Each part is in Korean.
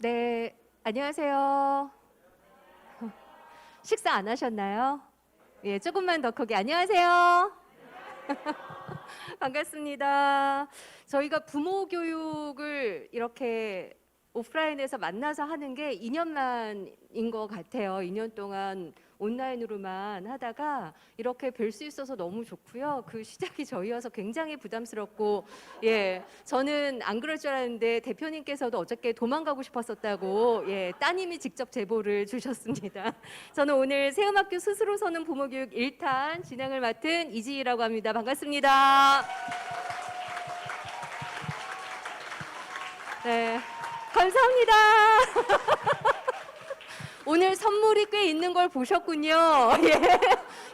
네, 안녕하세요. 식사 안 하셨나요? 예, 조금만 더 크게 안녕하세요. 반갑습니다. 저희가 부모 교육을 이렇게 오프라인에서 만나서 하는 게 2년 만인 것 같아요. 2년 동안 온라인으로만 하다가 이렇게 뵐 수 있어서 너무 좋고요. 그 시작이 저희여서 굉장히 부담스럽고, 예, 저는 안 그럴 줄 알았는데 대표님께서도 어저께 도망가고 싶었었다고, 예, 따님이 직접 제보를 주셨습니다. 저는 오늘 세음학교 스스로 서는 부모교육 1탄 진행을 맡은 이지희라고 합니다. 반갑습니다. 네, 감사합니다. 오늘 선물이 꽤 있는 걸 보셨군요. 예.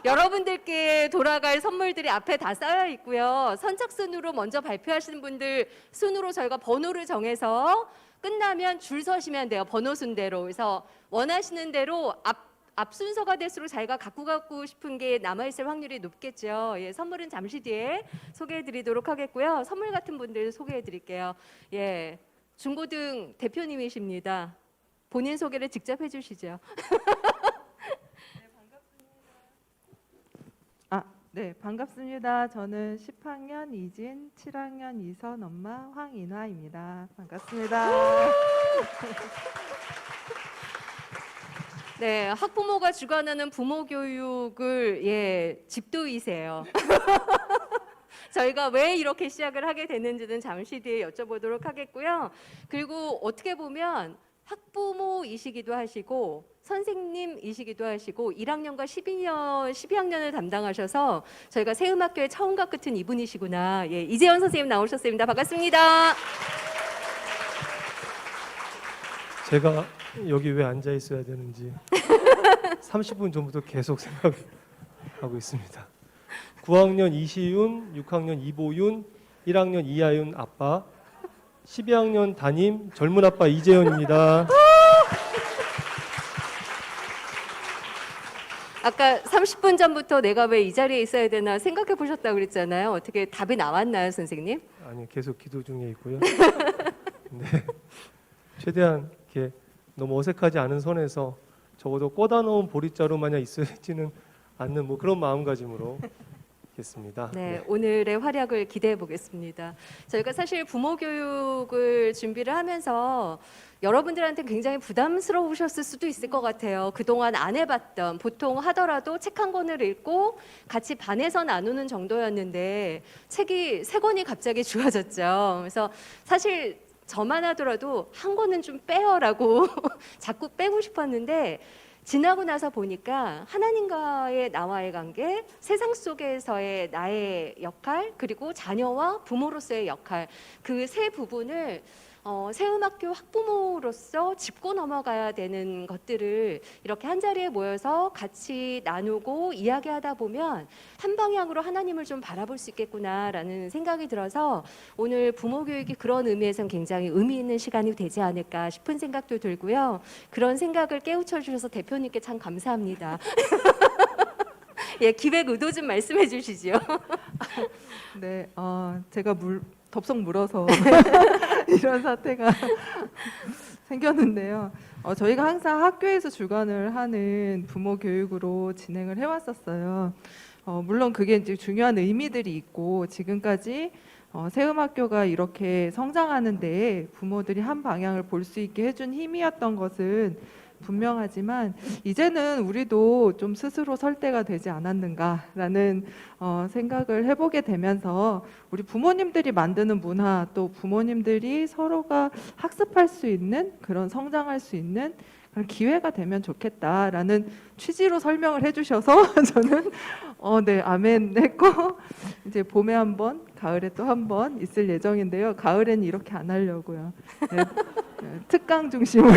여러분들께 돌아갈 선물들이 앞에 다 쌓여 있고요. 선착순으로 먼저 발표하시는 분들 순으로 저희가 번호를 정해서 끝나면 줄 서시면 돼요. 번호 순대로. 그래서 원하시는 대로 앞 순서가 될수록 자기가 갖고 가고 싶은 게 남아있을 확률이 높겠죠. 예, 선물은 잠시 뒤에 소개해드리도록 하겠고요. 선물 같은 분들 소개해드릴게요. 예, 중고등 대표님이십니다. 본인 소개를 직접 해주시죠. 네, 반갑습니다. 저는 10학년 이진, 7학년 이선 엄마 황인화입니다. 반갑습니다. 네, 학부모가 주관하는 부모 교육을 집도이세요. 저희가 왜 이렇게 시작을 하게 됐는지는 잠시 뒤에 여쭤보도록 하겠고요. 그리고 어떻게 보면 학부모이시기도 하시고 선생님이시기도 하시고 1학년과 12학년을 담당하셔서 저희가 세음학교의 처음과 끝은 이분이시구나. 예, 이재현 선생님 나오셨습니다. 반갑습니다. 제가 여기 왜 앉아 있어야 되는지 30분 전부터 계속 생각하고 있습니다. 9학년 이시윤, 6학년 이보윤, 1학년 이하윤 아빠, 12학년 담임 젊은 아빠 이재현입니다. 아까 30분 전부터 내가 왜 이 자리에 있어야 되나 생각해 보셨다고 그랬잖아요. 어떻게 답이 나왔나요, 선생님? 아니 계속 기도 중에 있고요. 네, 최대한 이렇게 너무 어색하지 않은 선에서 적어도 꽂아 놓은 보릿자루 마냥 있어지는 않는 뭐 그런 마음가짐으로 있겠습니다. 네, 오늘의 활약을 기대해 보겠습니다. 저희가 사실 부모 교육을 준비를 하면서 여러분들한테 굉장히 부담스러우셨을 수도 있을 것 같아요. 그동안 안 해봤던, 보통 하더라도 책 한 권을 읽고 같이 반에서 나누는 정도였는데 책이 3권이 갑자기 주어졌죠. 그래서 사실 저만 하더라도 한 권은 좀 빼요라고 자꾸 빼고 싶었는데 지나고 나서 보니까 하나님과의 나와의 관계, 세상 속에서의 나의 역할, 그리고 자녀와 부모로서의 역할, 그 세 부분을 세음학교 학부모로서 짚고 넘어가야 되는 것들을 이렇게 한 자리에 모여서 같이 나누고 이야기하다 보면 한 방향으로 하나님을 좀 바라볼 수 있겠구나라는 생각이 들어서 오늘 부모 교육이 그런 의미에서는 굉장히 의미 있는 시간이 되지 않을까 싶은 생각도 들고요. 그런 생각을 깨우쳐 주셔서 대표님께 참 감사합니다. 예, 기획 의도 좀 말씀해 주시죠. 네, 제가 덥석 물어서 이런 사태가 생겼는데요. 저희가 항상 학교에서 주관을 하는 부모 교육으로 진행을 해왔었어요. 물론 그게 이제 중요한 의미들이 있고 지금까지 세음학교가 이렇게 성장하는 데에 부모들이 한 방향을 볼 수 있게 해준 힘이었던 것은 분명하지만 이제는 우리도 좀 스스로 설 때가 되지 않았는가라는 생각을 해보게 되면서 우리 부모님들이 만드는 문화 또 부모님들이 서로가 학습할 수 있는 그런 성장할 수 있는 그런 기회가 되면 좋겠다라는 취지로 설명을 해주셔서 저는 네 아멘 했고 이제 봄에 한 번, 가을에 또 한 번 있을 예정인데요. 가을엔 이렇게 안 하려고요. 네, 특강 중심으로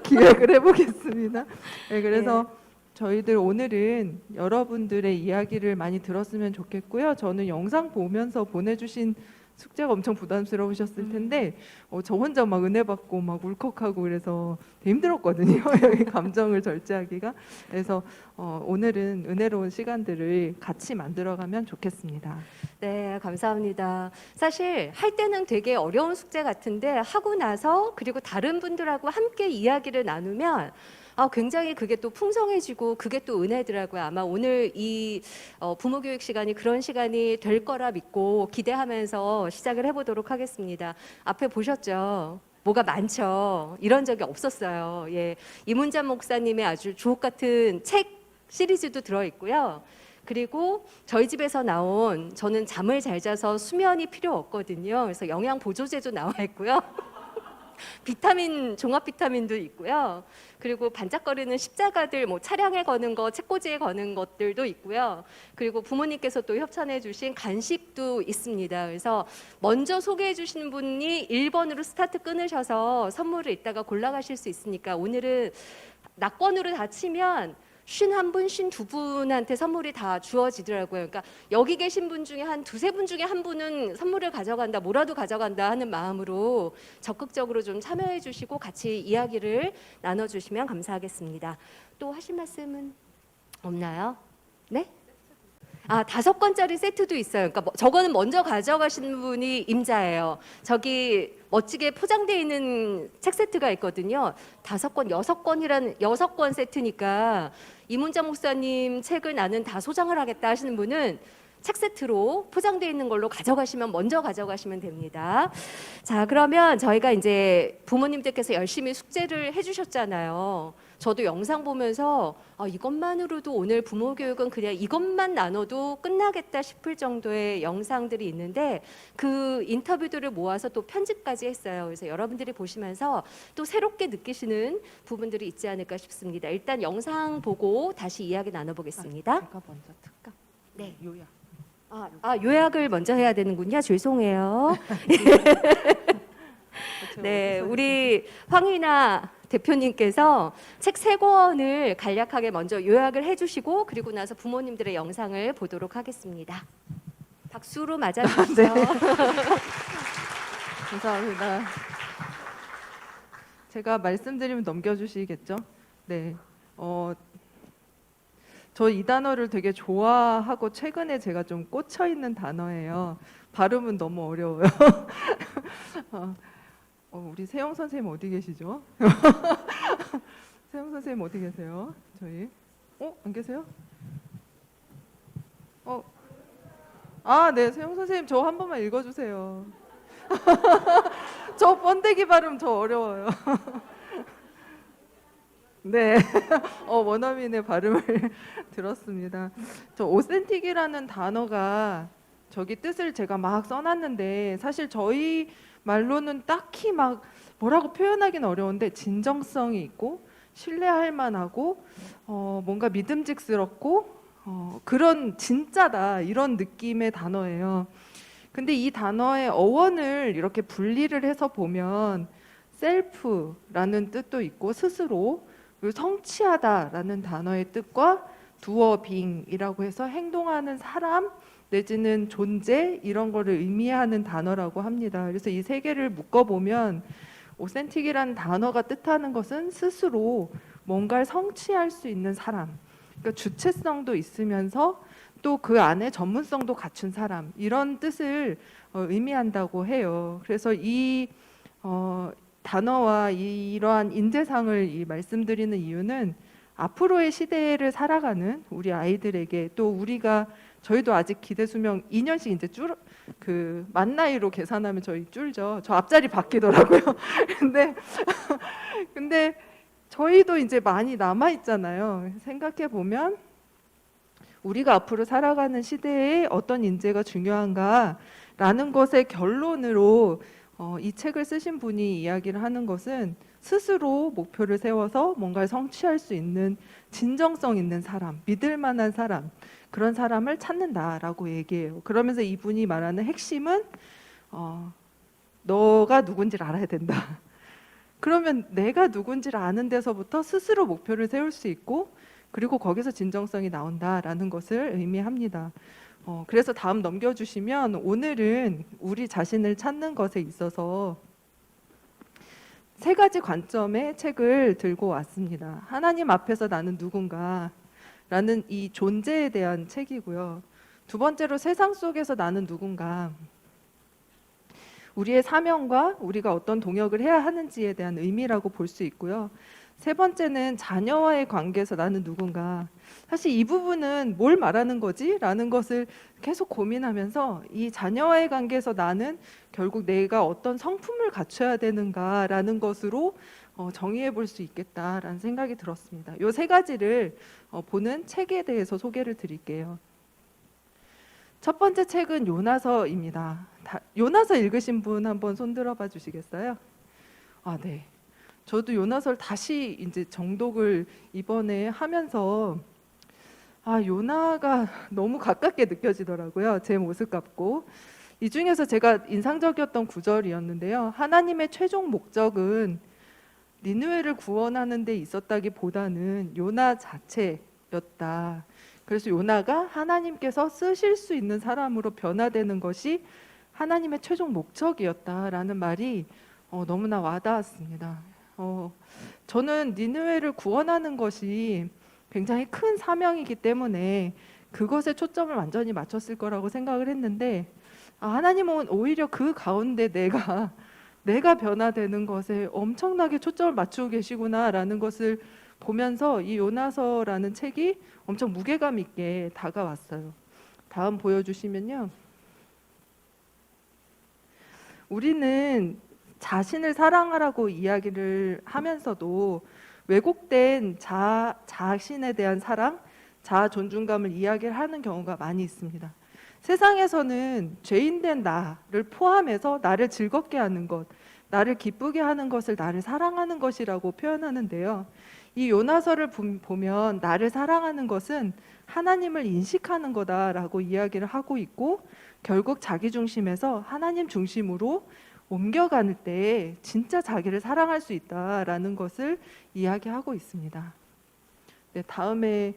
기획을 해보겠습니다. 네, 그래서 저희들 오늘은 여러분들의 이야기를 많이 들었으면 좋겠고요. 저는 영상 보면서 보내주신 숙제가 엄청 부담스러우셨을 텐데 저 혼자 막 은혜 받고 막 울컥하고 그래서 되게 힘들었거든요. 여기 감정을 절제하기가. 그래서 오늘은 은혜로운 시간들을 같이 만들어가면 좋겠습니다. 네, 감사합니다. 사실 할 때는 되게 어려운 숙제 같은데 하고 나서 그리고 다른 분들하고 함께 이야기를 나누면 굉장히 그게 또 풍성해지고 그게 또 은혜더라고요. 아마 오늘 이 부모 교육 시간이 그런 시간이 될 거라 믿고 기대하면서 시작을 해보도록 하겠습니다. 앞에 보셨죠? 뭐가 많죠. 이런 적이 없었어요. 예, 이문자 목사님의 아주 주옥 같은 책 시리즈도 들어 있고요. 그리고 저희 집에서 나온 저는 잠을 잘 자서 수면이 필요 없거든요. 그래서 영양 보조제도 나와 있고요. 비타민 종합 비타민도 있고요. 그리고 반짝거리는 십자가들 뭐 차량에 거는 거, 책꽂이에 거는 것들도 있고요. 그리고 부모님께서 또 협찬해 주신 간식도 있습니다. 그래서 먼저 소개해 주신 분이 1번으로 스타트 끊으셔서 선물을 이따가 골라가실 수 있으니까 오늘은 낙번으로 다 치면 51분, 52분한테 선물이 다 주어지더라고요. 그러니까 여기 계신 분 중에 한 두세 분 중에 한 분은 선물을 가져간다, 뭐라도 가져간다 하는 마음으로 적극적으로 좀 참여해 주시고 같이 이야기를 나눠주시면 감사하겠습니다. 또 하실 말씀은 없나요? 네? 5건짜리 세트도 있어요. 그러니까 저거는 먼저 가져가신 분이 임자예요. 저기 멋지게 포장되어 있는 책 세트가 있거든요. 5권, 6권이라는 6권 세트니까 이문자 목사님 책을 나는 다 소장을 하겠다 하시는 분은 책 세트로 포장되어 있는 걸로 가져가시면 먼저 가져가시면 됩니다. 자, 그러면 저희가 이제 부모님들께서 열심히 숙제를 해주셨잖아요. 저도 영상 보면서 이것만으로도 오늘 부모 교육은 그냥 이것만 나눠도 끝나겠다 싶을 정도의 영상들이 있는데 그 인터뷰들을 모아서 또 편집까지 했어요. 그래서 여러분들이 보시면서 또 새롭게 느끼시는 부분들이 있지 않을까 싶습니다. 일단 영상 보고 다시 이야기 나눠보겠습니다. 제가 먼저 특강. 네. 요약. 요약을 먼저 해야 되는군요. 죄송해요. 네, 우리 황희나 대표님께서 책 3권을 간략하게 먼저 요약을 해주시고 그리고 나서 부모님들의 영상을 보도록 하겠습니다. 박수로 맞아주시죠. 네. 감사합니다. 제가 말씀드리면 넘겨주시겠죠? 네. 저 이 단어를 되게 좋아하고 최근에 제가 좀 꽂혀 있는 단어예요. 발음은 너무 어려워요. 우리 세영 선생님 어디 계시죠? 세영 선생님 어디 계세요? 저희 안 계세요? 네, 세영 선생님 저 한 번만 읽어주세요. 저 번데기 발음 저 어려워요. 네, 원어민의 발음을 들었습니다. 저 오센틱이라는 단어가 저기 뜻을 제가 막 써놨는데 사실 저희 말로는 딱히 막 뭐라고 표현하기는 어려운데 진정성이 있고 신뢰할 만하고 뭔가 믿음직스럽고 그런 진짜다 이런 느낌의 단어예요. 근데 이 단어의 어원을 이렇게 분리를 해서 보면 셀프라는 뜻도 있고 스스로 그리고 성취하다라는 단어의 뜻과 두어 빙이라고 해서 행동하는 사람 내지는 존재 이런 거를 의미하는 단어라고 합니다. 그래서 이 세 개를 묶어보면 오센틱이라는 단어가 뜻하는 것은 스스로 뭔가를 성취할 수 있는 사람, 그러니까 주체성도 있으면서 또 그 안에 전문성도 갖춘 사람 이런 뜻을 의미한다고 해요. 그래서 이 단어와 이러한 인재상을 말씀드리는 이유는 앞으로의 시대를 살아가는 우리 아이들에게 또 저희도 아직 기대 수명 2년씩 이제 만 나이로 계산하면 저희 줄죠. 저 앞자리 바뀌더라고요. 근데 저희도 이제 많이 남아 있잖아요. 생각해 보면 우리가 앞으로 살아가는 시대에 어떤 인재가 중요한가라는 것의 결론으로 이 책을 쓰신 분이 이야기를 하는 것은 스스로 목표를 세워서 뭔가를 성취할 수 있는 진정성 있는 사람, 믿을 만한 사람, 그런 사람을 찾는다라고 얘기해요. 그러면서 이분이 말하는 핵심은 너가 누군지를 알아야 된다. 그러면 내가 누군지를 아는 데서부터 스스로 목표를 세울 수 있고 그리고 거기서 진정성이 나온다라는 것을 의미합니다. 그래서 다음 넘겨주시면 오늘은 우리 자신을 찾는 것에 있어서 세 가지 관점의 책을 들고 왔습니다. 하나님 앞에서 나는 누군가라는 이 존재에 대한 책이고요. 두 번째로 세상 속에서 나는 누군가, 우리의 사명과 우리가 어떤 동역을 해야 하는지에 대한 의미라고 볼 수 있고요. 세 번째는 자녀와의 관계에서 나는 누군가. 사실 이 부분은 뭘 말하는 거지? 라는 것을 계속 고민하면서 이 자녀와의 관계에서 나는 결국 내가 어떤 성품을 갖춰야 되는가라는 것으로 정의해 볼 수 있겠다라는 생각이 들었습니다. 이 세 가지를 보는 책에 대해서 소개를 드릴게요. 첫 번째 책은 요나서입니다. 요나서 읽으신 분 한번 손 들어봐 주시겠어요? 아, 네. 저도 요나서를 다시 이제 정독을 이번에 하면서 요나가 너무 가깝게 느껴지더라고요. 제 모습 같고. 이 중에서 제가 인상적이었던 구절이었는데요. 하나님의 최종 목적은 니느웨를 구원하는 데 있었다기보다는 요나 자체였다. 그래서 요나가 하나님께서 쓰실 수 있는 사람으로 변화되는 것이 하나님의 최종 목적이었다라는 말이 너무나 와닿았습니다. 저는 니느웨를 구원하는 것이 굉장히 큰 사명이기 때문에 그것에 초점을 완전히 맞췄을 거라고 생각을 했는데 하나님은 오히려 그 가운데 내가 변화되는 것에 엄청나게 초점을 맞추고 계시구나라는 것을 보면서 이 요나서라는 책이 엄청 무게감 있게 다가왔어요. 다음 보여주시면요. 우리는 자신을 사랑하라고 이야기를 하면서도 왜곡된 자신에 대한 사랑, 자아 존중감을 이야기를 하는 경우가 많이 있습니다. 세상에서는 죄인된 나를 포함해서 나를 즐겁게 하는 것, 나를 기쁘게 하는 것을 나를 사랑하는 것이라고 표현하는데요. 이 요나서를 보면 나를 사랑하는 것은 하나님을 인식하는 거다라고 이야기를 하고 있고, 결국 자기 중심에서 하나님 중심으로 옮겨가는 때 진짜 자기를 사랑할 수 있다라는 것을 이야기하고 있습니다. 네, 다음에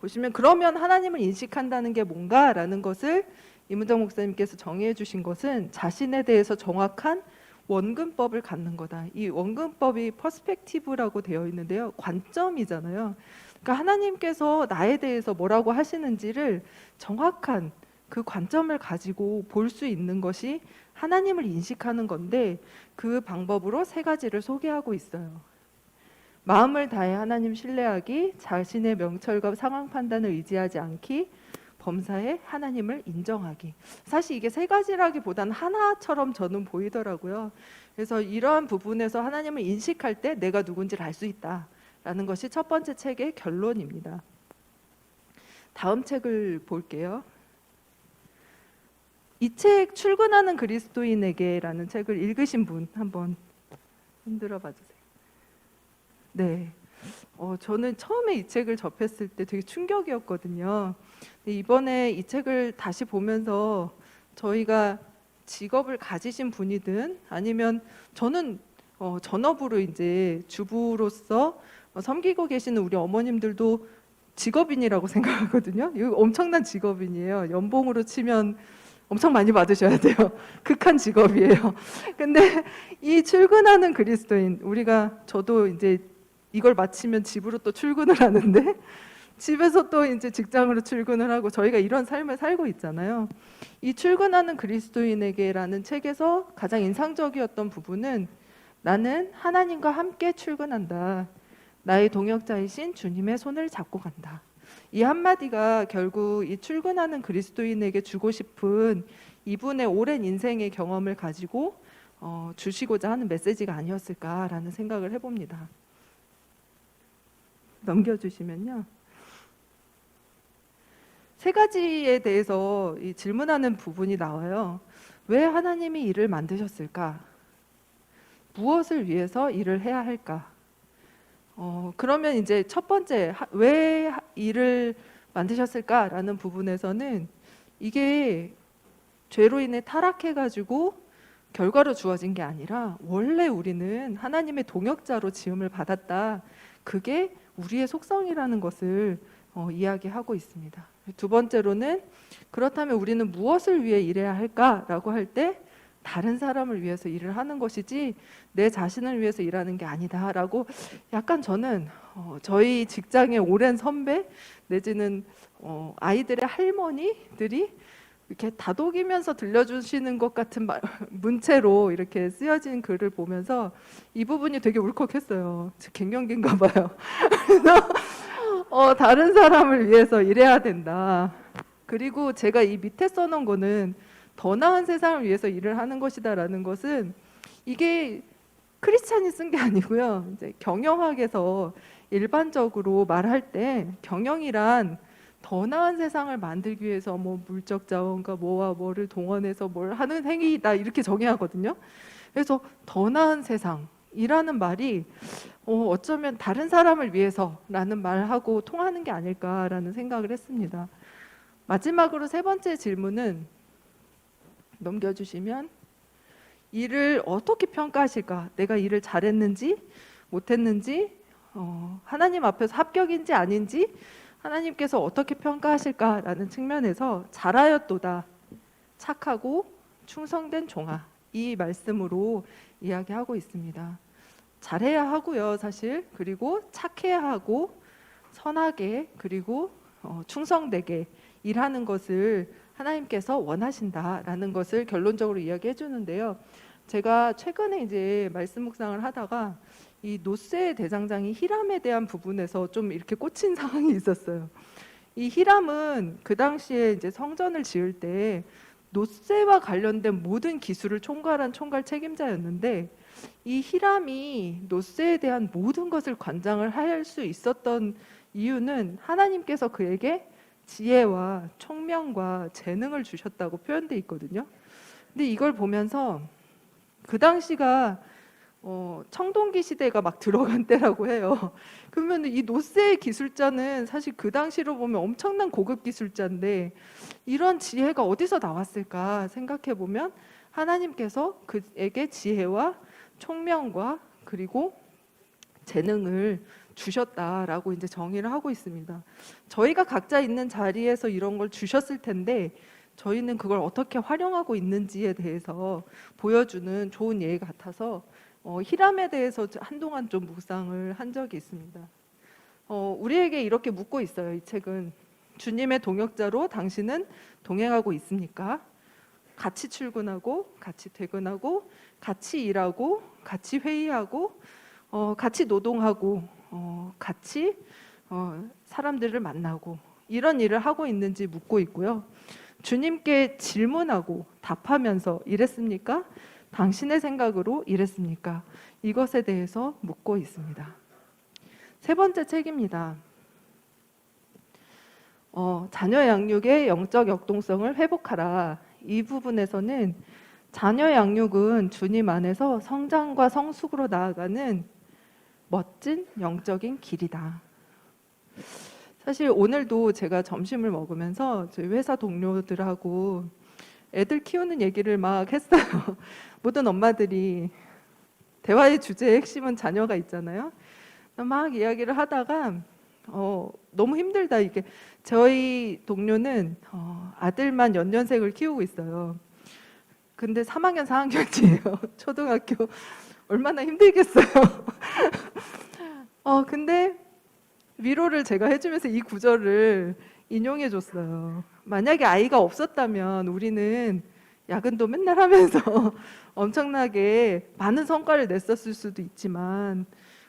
보시면 그러면 하나님을 인식한다는 게 뭔가라는 것을 이문정 목사님께서 정의해 주신 것은 자신에 대해서 정확한 원근법을 갖는 거다. 이 원근법이 퍼스펙티브라고 되어 있는데요. 관점이잖아요. 그러니까 하나님께서 나에 대해서 뭐라고 하시는지를 정확한 그 관점을 가지고 볼 수 있는 것이 하나님을 인식하는 건데, 그 방법으로 세 가지를 소개하고 있어요. 마음을 다해 하나님 신뢰하기, 자신의 명철과 상황 판단을 의지하지 않기, 범사에 하나님을 인정하기. 사실 이게 세 가지라기보다는 하나처럼 저는 보이더라고요. 그래서 이러한 부분에서 하나님을 인식할 때 내가 누군지를 알 수 있다라는 것이 첫 번째 책의 결론입니다. 다음 책을 볼게요. 이 책 출근하는 그리스도인에게라는 책을 읽으신 분 한번 흔들어 봐주세요. 네, 저는 처음에 이 책을 접했을 때 되게 충격이었거든요. 이번에 이 책을 다시 보면서 저희가 직업을 가지신 분이든 아니면 저는 전업으로 이제 주부로서 섬기고 계시는 우리 어머님들도 직업인이라고 생각하거든요. 이거 엄청난 직업인이에요. 연봉으로 치면 엄청 많이 받으셔야 돼요. 극한 직업이에요. 근데 이 출근하는 그리스도인, 저도 이제 이걸 마치면 집으로 또 출근을 하는데 집에서 또 이제 직장으로 출근을 하고 저희가 이런 삶을 살고 있잖아요. 이 출근하는 그리스도인에게라는 책에서 가장 인상적이었던 부분은 나는 하나님과 함께 출근한다. 나의 동역자이신 주님의 손을 잡고 간다. 이 한마디가 결국 이 출근하는 그리스도인에게 주고 싶은 이분의 오랜 인생의 경험을 가지고 주시고자 하는 메시지가 아니었을까라는 생각을 해봅니다. 넘겨주시면요. 세 가지에 대해서 이 질문하는 부분이 나와요. 왜 하나님이 일을 만드셨을까? 무엇을 위해서 일을 해야 할까? 그러면 이제 첫 번째, 왜 일을 만드셨을까라는 부분에서는 이게 죄로 인해 타락해가지고 결과로 주어진 게 아니라 원래 우리는 하나님의 동역자로 지음을 받았다. 그게 우리의 속성이라는 것을 이야기하고 있습니다. 두 번째로는 그렇다면 우리는 무엇을 위해 일해야 할까라고 할 때 다른 사람을 위해서 일을 하는 것이지 내 자신을 위해서 일하는 게 아니다라고 약간 저는 저희 직장의 오랜 선배 내지는 아이들의 할머니들이 이렇게 다독이면서 들려주시는 것 같은 문체로 이렇게 쓰여진 글을 보면서 이 부분이 되게 울컥했어요. 갱년기인가 봐요. 그래서 다른 사람을 위해서 일해야 된다. 그리고 제가 이 밑에 써놓은 거는 더 나은 세상을 위해서 일을 하는 것이다라는 것은 이게 크리스찬이 쓴 게 아니고요. 이제 경영학에서 일반적으로 말할 때 경영이란 더 나은 세상을 만들기 위해서 뭐 물적 자원과 뭐와 뭐를 동원해서 뭘 하는 행위다 이렇게 정의하거든요. 그래서 더 나은 세상이라는 말이 어쩌면 다른 사람을 위해서라는 말하고 통하는 게 아닐까라는 생각을 했습니다. 마지막으로 세 번째 질문은 넘겨주시면 일을 어떻게 평가하실까? 내가 일을 잘했는지 못했는지 하나님 앞에서 합격인지 아닌지 하나님께서 어떻게 평가하실까라는 측면에서 잘하였도다 착하고 충성된 종아 이 말씀으로 이야기하고 있습니다. 잘해야 하고요 사실 그리고 착해야 하고 선하게 그리고 충성되게 일하는 것을 하나님께서 원하신다라는 것을 결론적으로 이야기해 주는데요. 제가 최근에 이제 말씀 묵상을 하다가 이 노스의 대장장이 히람에 대한 부분에서 좀 이렇게 꽂힌 상황이 있었어요. 이 히람은 그 당시에 이제 성전을 지을 때 노스와 관련된 모든 기술을 총괄한 총괄 책임자였는데 이 히람이 노스에 대한 모든 것을 관장을 할 수 있었던 이유는 하나님께서 그에게 지혜와 총명과 재능을 주셨다고 표현되어 있거든요. 근데 이걸 보면서 그 당시가 청동기 시대가 막 들어간 때라고 해요. 그러면 이 노스의 기술자는 사실 그 당시로 보면 엄청난 고급 기술자인데 이런 지혜가 어디서 나왔을까 생각해 보면 하나님께서 그에게 지혜와 총명과 그리고 재능을 주셨다라고 이제 정의를 하고 있습니다. 저희가 각자 있는 자리에서 이런 걸 주셨을 텐데 저희는 그걸 어떻게 활용하고 있는지에 대해서 보여주는 좋은 예의 같아서 히람에 대해서 한동안 좀 묵상을 한 적이 있습니다. 우리에게 이렇게 묻고 있어요. 이 책은 주님의 동역자로 당신은 동행하고 있습니까? 같이 출근하고 같이 퇴근하고 같이 일하고 같이 회의하고 같이 노동하고 같이 사람들을 만나고 이런 일을 하고 있는지 묻고 있고요. 주님께 질문하고 답하면서 일했습니까? 당신의 생각으로 일했습니까? 이것에 대해서 묻고 있습니다. 세 번째 책입니다. 자녀 양육의 영적 역동성을 회복하라. 이 부분에서는 자녀 양육은 주님 안에서 성장과 성숙으로 나아가는 멋진 영적인 길이다. 사실 오늘도 제가 점심을 먹으면서 저희 회사 동료들하고 애들 키우는 얘기를 막 했어요. 모든 엄마들이 대화의 주제의 핵심은 자녀가 있잖아요. 막 이야기를 하다가 너무 힘들다. 이게 저희 동료는 아들만 연년생을 키우고 있어요. 근데 3학년 4학년이에요. 초등학교 얼마나 힘들겠어요. 근데 위로를 제가 해주면서 이 구절을 인용해 줬어요. 만약에 아이가 없었다면 우리는 야근도 맨날 하면서 엄청나게 많은 성과를 냈었을 수도 있지만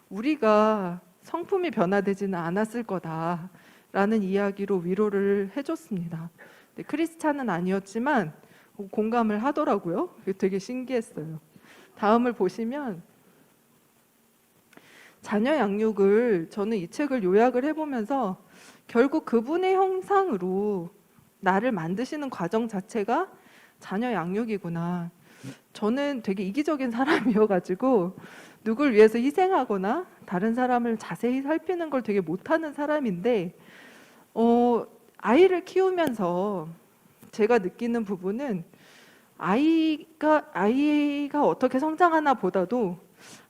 우리가 성품이 변화되지는 않았을 거다라는 이야기로 위로를 해줬습니다. 크리스찬은 아니었지만 공감을 하더라고요. 되게 신기했어요. 다음을 보시면 자녀 양육을 저는 이 책을 요약을 해보면서 결국 그분의 형상으로 나를 만드시는 과정 자체가 자녀 양육이구나. 저는 되게 이기적인 사람이어가지고 누굴 위해서 희생하거나 다른 사람을 자세히 살피는 걸 되게 못하는 사람인데 아이를 키우면서 제가 느끼는 부분은 아이가 어떻게 성장하나 보다도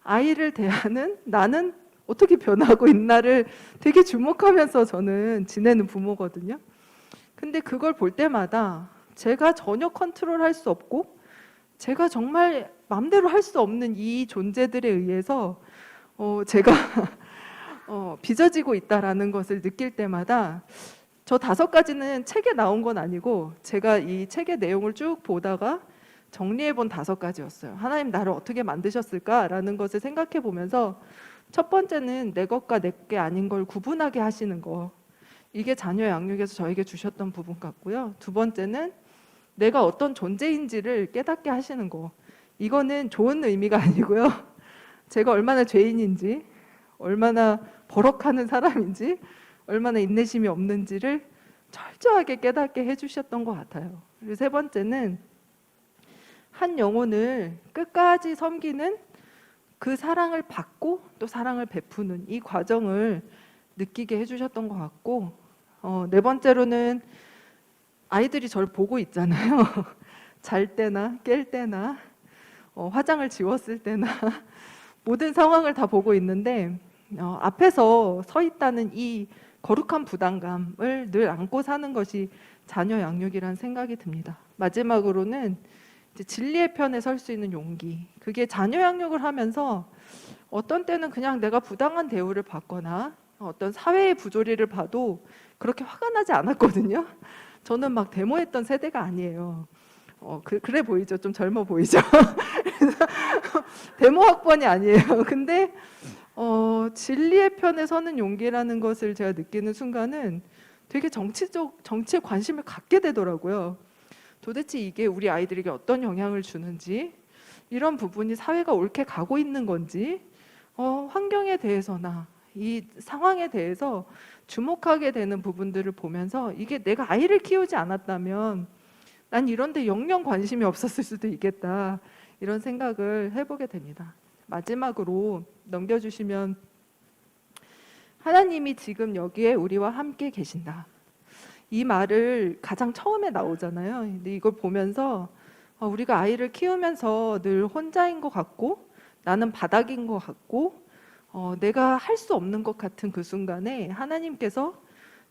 아이를 대하는 나는 어떻게 변하고 있나를 되게 주목하면서 저는 지내는 부모거든요. 근데 그걸 볼 때마다 제가 전혀 컨트롤할 수 없고 제가 정말 마음대로 할 수 없는 이 존재들에 의해서 제가 빚어지고 있다라는 것을 느낄 때마다 저 5가지는 책에 나온 건 아니고 제가 이 책의 내용을 쭉 보다가 정리해 본 5가지였어요. 하나님 나를 어떻게 만드셨을까라는 것을 생각해 보면서 첫 번째는 내 것과 내 게 아닌 걸 구분하게 하시는 거. 이게 자녀 양육에서 저에게 주셨던 부분 같고요. 두 번째는 내가 어떤 존재인지를 깨닫게 하시는 거. 이거는 좋은 의미가 아니고요. 제가 얼마나 죄인인지, 얼마나 버럭하는 사람인지, 얼마나 인내심이 없는지를 철저하게 깨닫게 해주셨던 것 같아요. 그리고 세 번째는 한 영혼을 끝까지 섬기는 그 사랑을 받고 또 사랑을 베푸는 이 과정을 느끼게 해주셨던 것 같고, 네 번째로는 아이들이 저를 보고 있잖아요. 잘 때나 깰 때나 화장을 지웠을 때나 모든 상황을 다 보고 있는데 앞에서 서 있다는 이 거룩한 부담감을 늘 안고 사는 것이 자녀 양육이라는 생각이 듭니다. 마지막으로는 이제 진리의 편에 설 수 있는 용기. 그게 자녀 양육을 하면서 어떤 때는 그냥 내가 부당한 대우를 받거나 어떤 사회의 부조리를 봐도 그렇게 화가 나지 않았거든요. 저는 막 데모했던 세대가 아니에요. 그래 보이죠? 좀 젊어 보이죠? 데모 학번이 아니에요. 근데 진리의 편에 서는 용기라는 것을 제가 느끼는 순간은 되게 정치에 관심을 갖게 되더라고요. 도대체 이게 우리 아이들에게 어떤 영향을 주는지, 이런 부분이 사회가 옳게 가고 있는 건지, 환경에 대해서나 이 상황에 대해서 주목하게 되는 부분들을 보면서 이게 내가 아이를 키우지 않았다면 난 이런데 영영 관심이 없었을 수도 있겠다, 이런 생각을 해보게 됩니다. 마지막으로 넘겨주시면, 하나님이 지금 여기에 우리와 함께 계신다. 이 말을 가장 처음에 나오잖아요. 근데 이걸 보면서 우리가 아이를 키우면서 늘 혼자인 것 같고 나는 바닥인 것 같고 내가 할 수 없는 것 같은 그 순간에 하나님께서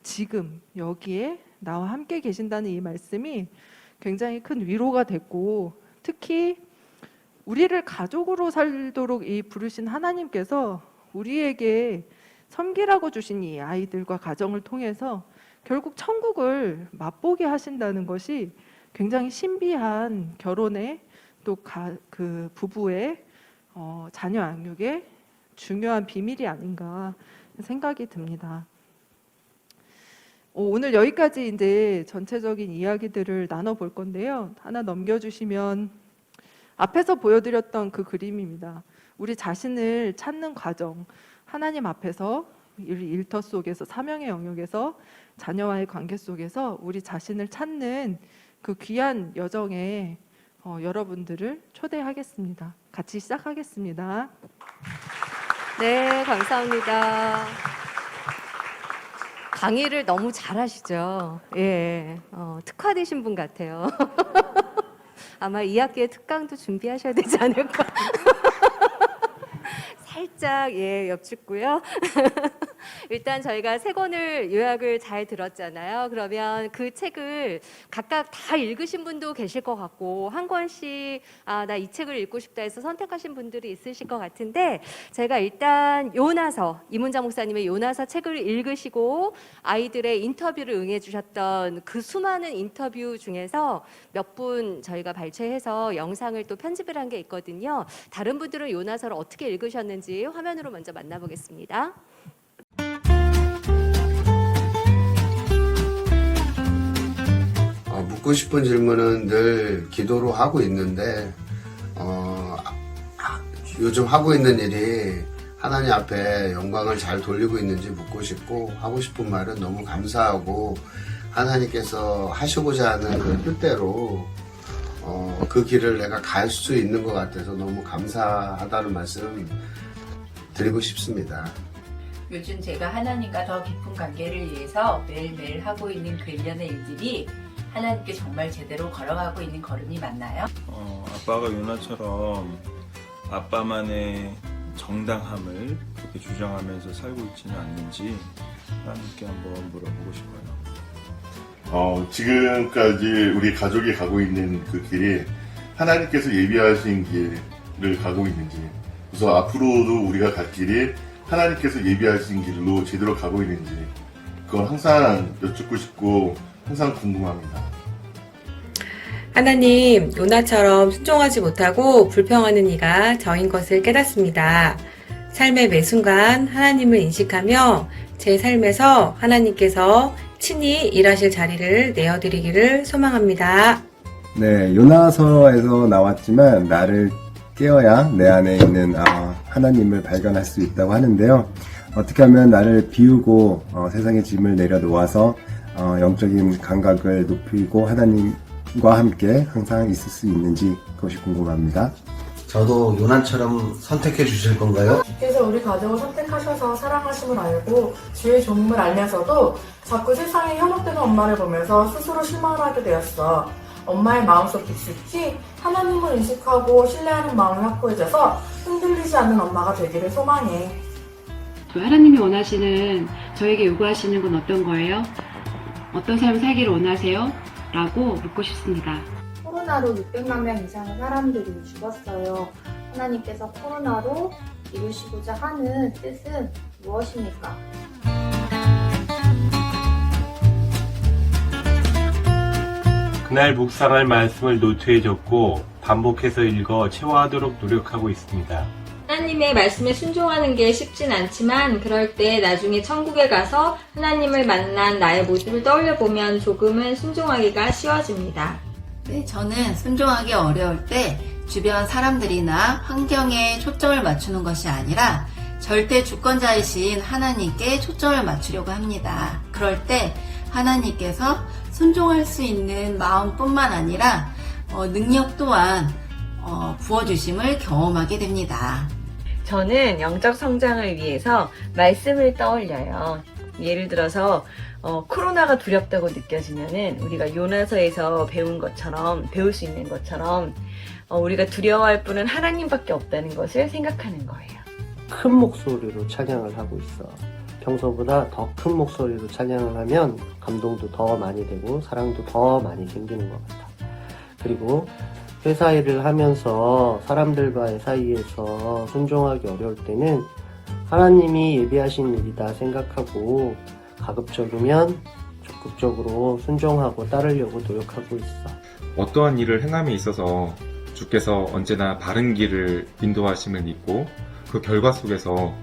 지금 여기에 나와 함께 계신다는 이 말씀이 굉장히 큰 위로가 됐고, 특히 우리를 가족으로 살도록 이 부르신 하나님께서 우리에게 섬기라고 주신 이 아이들과 가정을 통해서 결국 천국을 맛보게 하신다는 것이 굉장히 신비한 결혼의 또 그 부부의 자녀 양육의 중요한 비밀이 아닌가 생각이 듭니다. 오늘 여기까지 이제 전체적인 이야기들을 나눠볼 건데요. 하나 넘겨주시면 앞에서 보여드렸던 그 그림입니다. 우리 자신을 찾는 과정, 하나님 앞에서 일터 속에서 사명의 영역에서 자녀와의 관계 속에서 우리 자신을 찾는 그 귀한 여정에 여러분들을 초대하겠습니다. 같이 시작하겠습니다. 네, 감사합니다. 강의를 너무 잘하시죠? 예, 특화되신 분 같아요. 아마 2학기에 특강도 준비하셔야 되지 않을까? 살짝 엽죽고요. 일단 저희가 3권을 요약을 잘 들었잖아요. 그러면 그 책을 각각 다 읽으신 분도 계실 것 같고, 한 권씩 나 이 책을 읽고 싶다 해서 선택하신 분들이 있으실 것 같은데, 제가 일단 요나서, 이문자 목사님의 요나서 책을 읽으시고 아이들의 인터뷰를 응해 주셨던 그 수많은 인터뷰 중에서 몇 분 저희가 발췌해서 영상을 또 편집을 한 게 있거든요. 다른 분들은 요나서를 어떻게 읽으셨는지 화면으로 먼저 만나보겠습니다. 묻고 싶은 질문은 늘 기도로 하고 있는데 요즘 하고 있는 일이 하나님 앞에 영광을 잘 돌리고 있는지 묻고 싶고, 하고 싶은 말은 너무 감사하고 하나님께서 하시고자 하는 그 뜻대로 그 길을 내가 갈 수 있는 것 같아서 너무 감사하다는 말씀 드리고 싶습니다. 요즘 제가 하나님과 더 깊은 관계를 위해서 매일매일 하고 있는 그 일련의 일들이 하나님께 정말 제대로 걸어가고 있는 걸음이 맞나요? 아빠가 요나처럼 아빠만의 정당함을 그렇게 주장하면서 살고 있지는 않는지 하나님께 한번 물어보고 싶어요. 지금까지 우리 가족이 가고 있는 그 길이 하나님께서 예비하신 길을 가고 있는지, 그래서 앞으로도 우리가 갈 길이 하나님께서 예비하신 길로 제대로 가고 있는지, 그건 항상 여쭙고 싶고 항상 궁금합니다. 하나님, 요나처럼 순종하지 못하고 불평하는 이가 저인 것을 깨닫습니다. 삶의 매 순간 하나님을 인식하며 제 삶에서 하나님께서 친히 일하실 자리를 내어드리기를 소망합니다. 네, 요나서에서 나왔지만 나를 깨어야 내 안에 있는 하나님을 발견할 수 있다고 하는데요. 어떻게 하면 나를 비우고 세상의 짐을 내려놓아서 영적인 감각을 높이고 하나님과 함께 항상 있을 수 있는지 그것이 궁금합니다. 저도 요나처럼 선택해 주실 건가요? 주께서 우리 가족을 선택하셔서 사랑하심을 알고 주의 종임을 알면서도 자꾸 세상에 현혹되는 엄마를 보면서 스스로 실망을 하게 되었어. 엄마의 마음속 깊숙이 하나님을 인식하고 신뢰하는 마음이 확고해져서 흔들리지 않는 엄마가 되기를 소망해. 하나님이 원하시는, 저에게 요구하시는 건 어떤 거예요? 어떤 삶을 살기를 원하세요? 라고 묻고 싶습니다. 코로나로 600만 명 이상의 사람들이 죽었어요. 하나님께서 코로나로 이루시고자 하는 뜻은 무엇입니까? 그날 묵상할 말씀을 노트에 적고 반복해서 읽어 체화하도록 노력하고 있습니다. 하나님의 말씀에 순종하는 게 쉽진 않지만 그럴 때 나중에 천국에 가서 하나님을 만난 나의 모습을 떠올려보면 조금은 순종하기가 쉬워집니다. 네, 저는 순종하기 어려울 때 주변 사람들이나 환경에 초점을 맞추는 것이 아니라 절대 주권자이신 하나님께 초점을 맞추려고 합니다. 그럴 때 하나님께서 순종할 수 있는 마음뿐만 아니라 능력 또한 부어주심을 경험하게 됩니다. 저는 영적 성장을 위해서 말씀을 떠올려요. 예를 들어서 코로나가 두렵다고 느껴지면은 우리가 요나서에서 배울 수 있는 것처럼 우리가 두려워할 분은 하나님밖에 없다는 것을 생각하는 거예요. 큰 목소리로 찬양을 하고 있어. 평소보다 더 큰 목소리로 찬양을 하면 감동도 더 많이 되고 사랑도 더 많이 생기는 것 같아. 그리고 회사 일을 하면서 사람들과의 사이에서 순종하기 어려울 때는 하나님이 예비하신 일이다 생각하고 가급적이면 적극적으로 순종하고 따르려고 노력하고 있어. 어떠한 일을 행함에 있어서 주께서 언제나 바른 길을 인도하심을 믿고 그 결과 속에서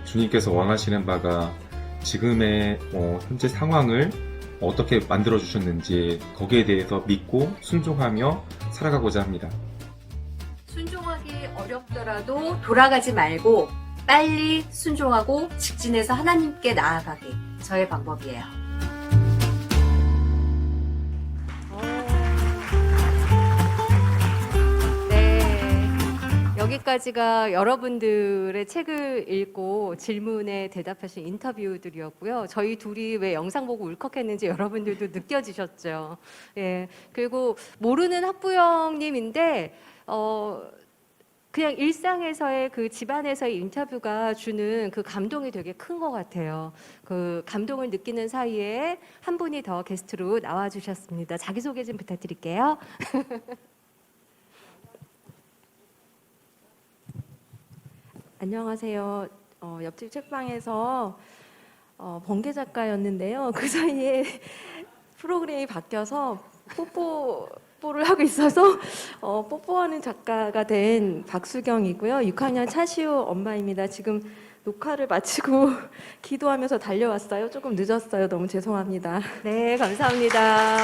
주님께서 원하시는 바가 지금의 현재 상황을 어떻게 만들어 주셨는지 거기에 대해서 믿고 순종하며 살아가고자 합니다. 순종하기 어렵더라도 돌아가지 말고 빨리 순종하고 직진해서 하나님께 나아가기. 저의 방법이에요. 네. 여기까지가 여러분들의 책을 읽고 질문에 대답하신 인터뷰들이었고요. 저희 둘이 왜 영상 보고 울컥했는지 여러분들도 느껴지셨죠. 예. 그리고 모르는 학부형님인데 그냥 일상에서의 그 집안에서의 인터뷰가 주는 그 감동이 되게 큰 것 같아요. 그 감동을 느끼는 사이에 한 분이 더 게스트로 나와주셨습니다. 자기소개 좀 부탁드릴게요. 안녕하세요. 옆집 책방에서 번개 작가였는데요. 그 사이에 프로그램이 바뀌어서 뽀뽀를 하고 있어서 뽀뽀하는 작가가 된 박수경이고요. 6학년 차시우 엄마입니다. 지금 녹화를 마치고 기도하면서 달려왔어요. 조금 늦었어요. 너무 죄송합니다. 네, 감사합니다.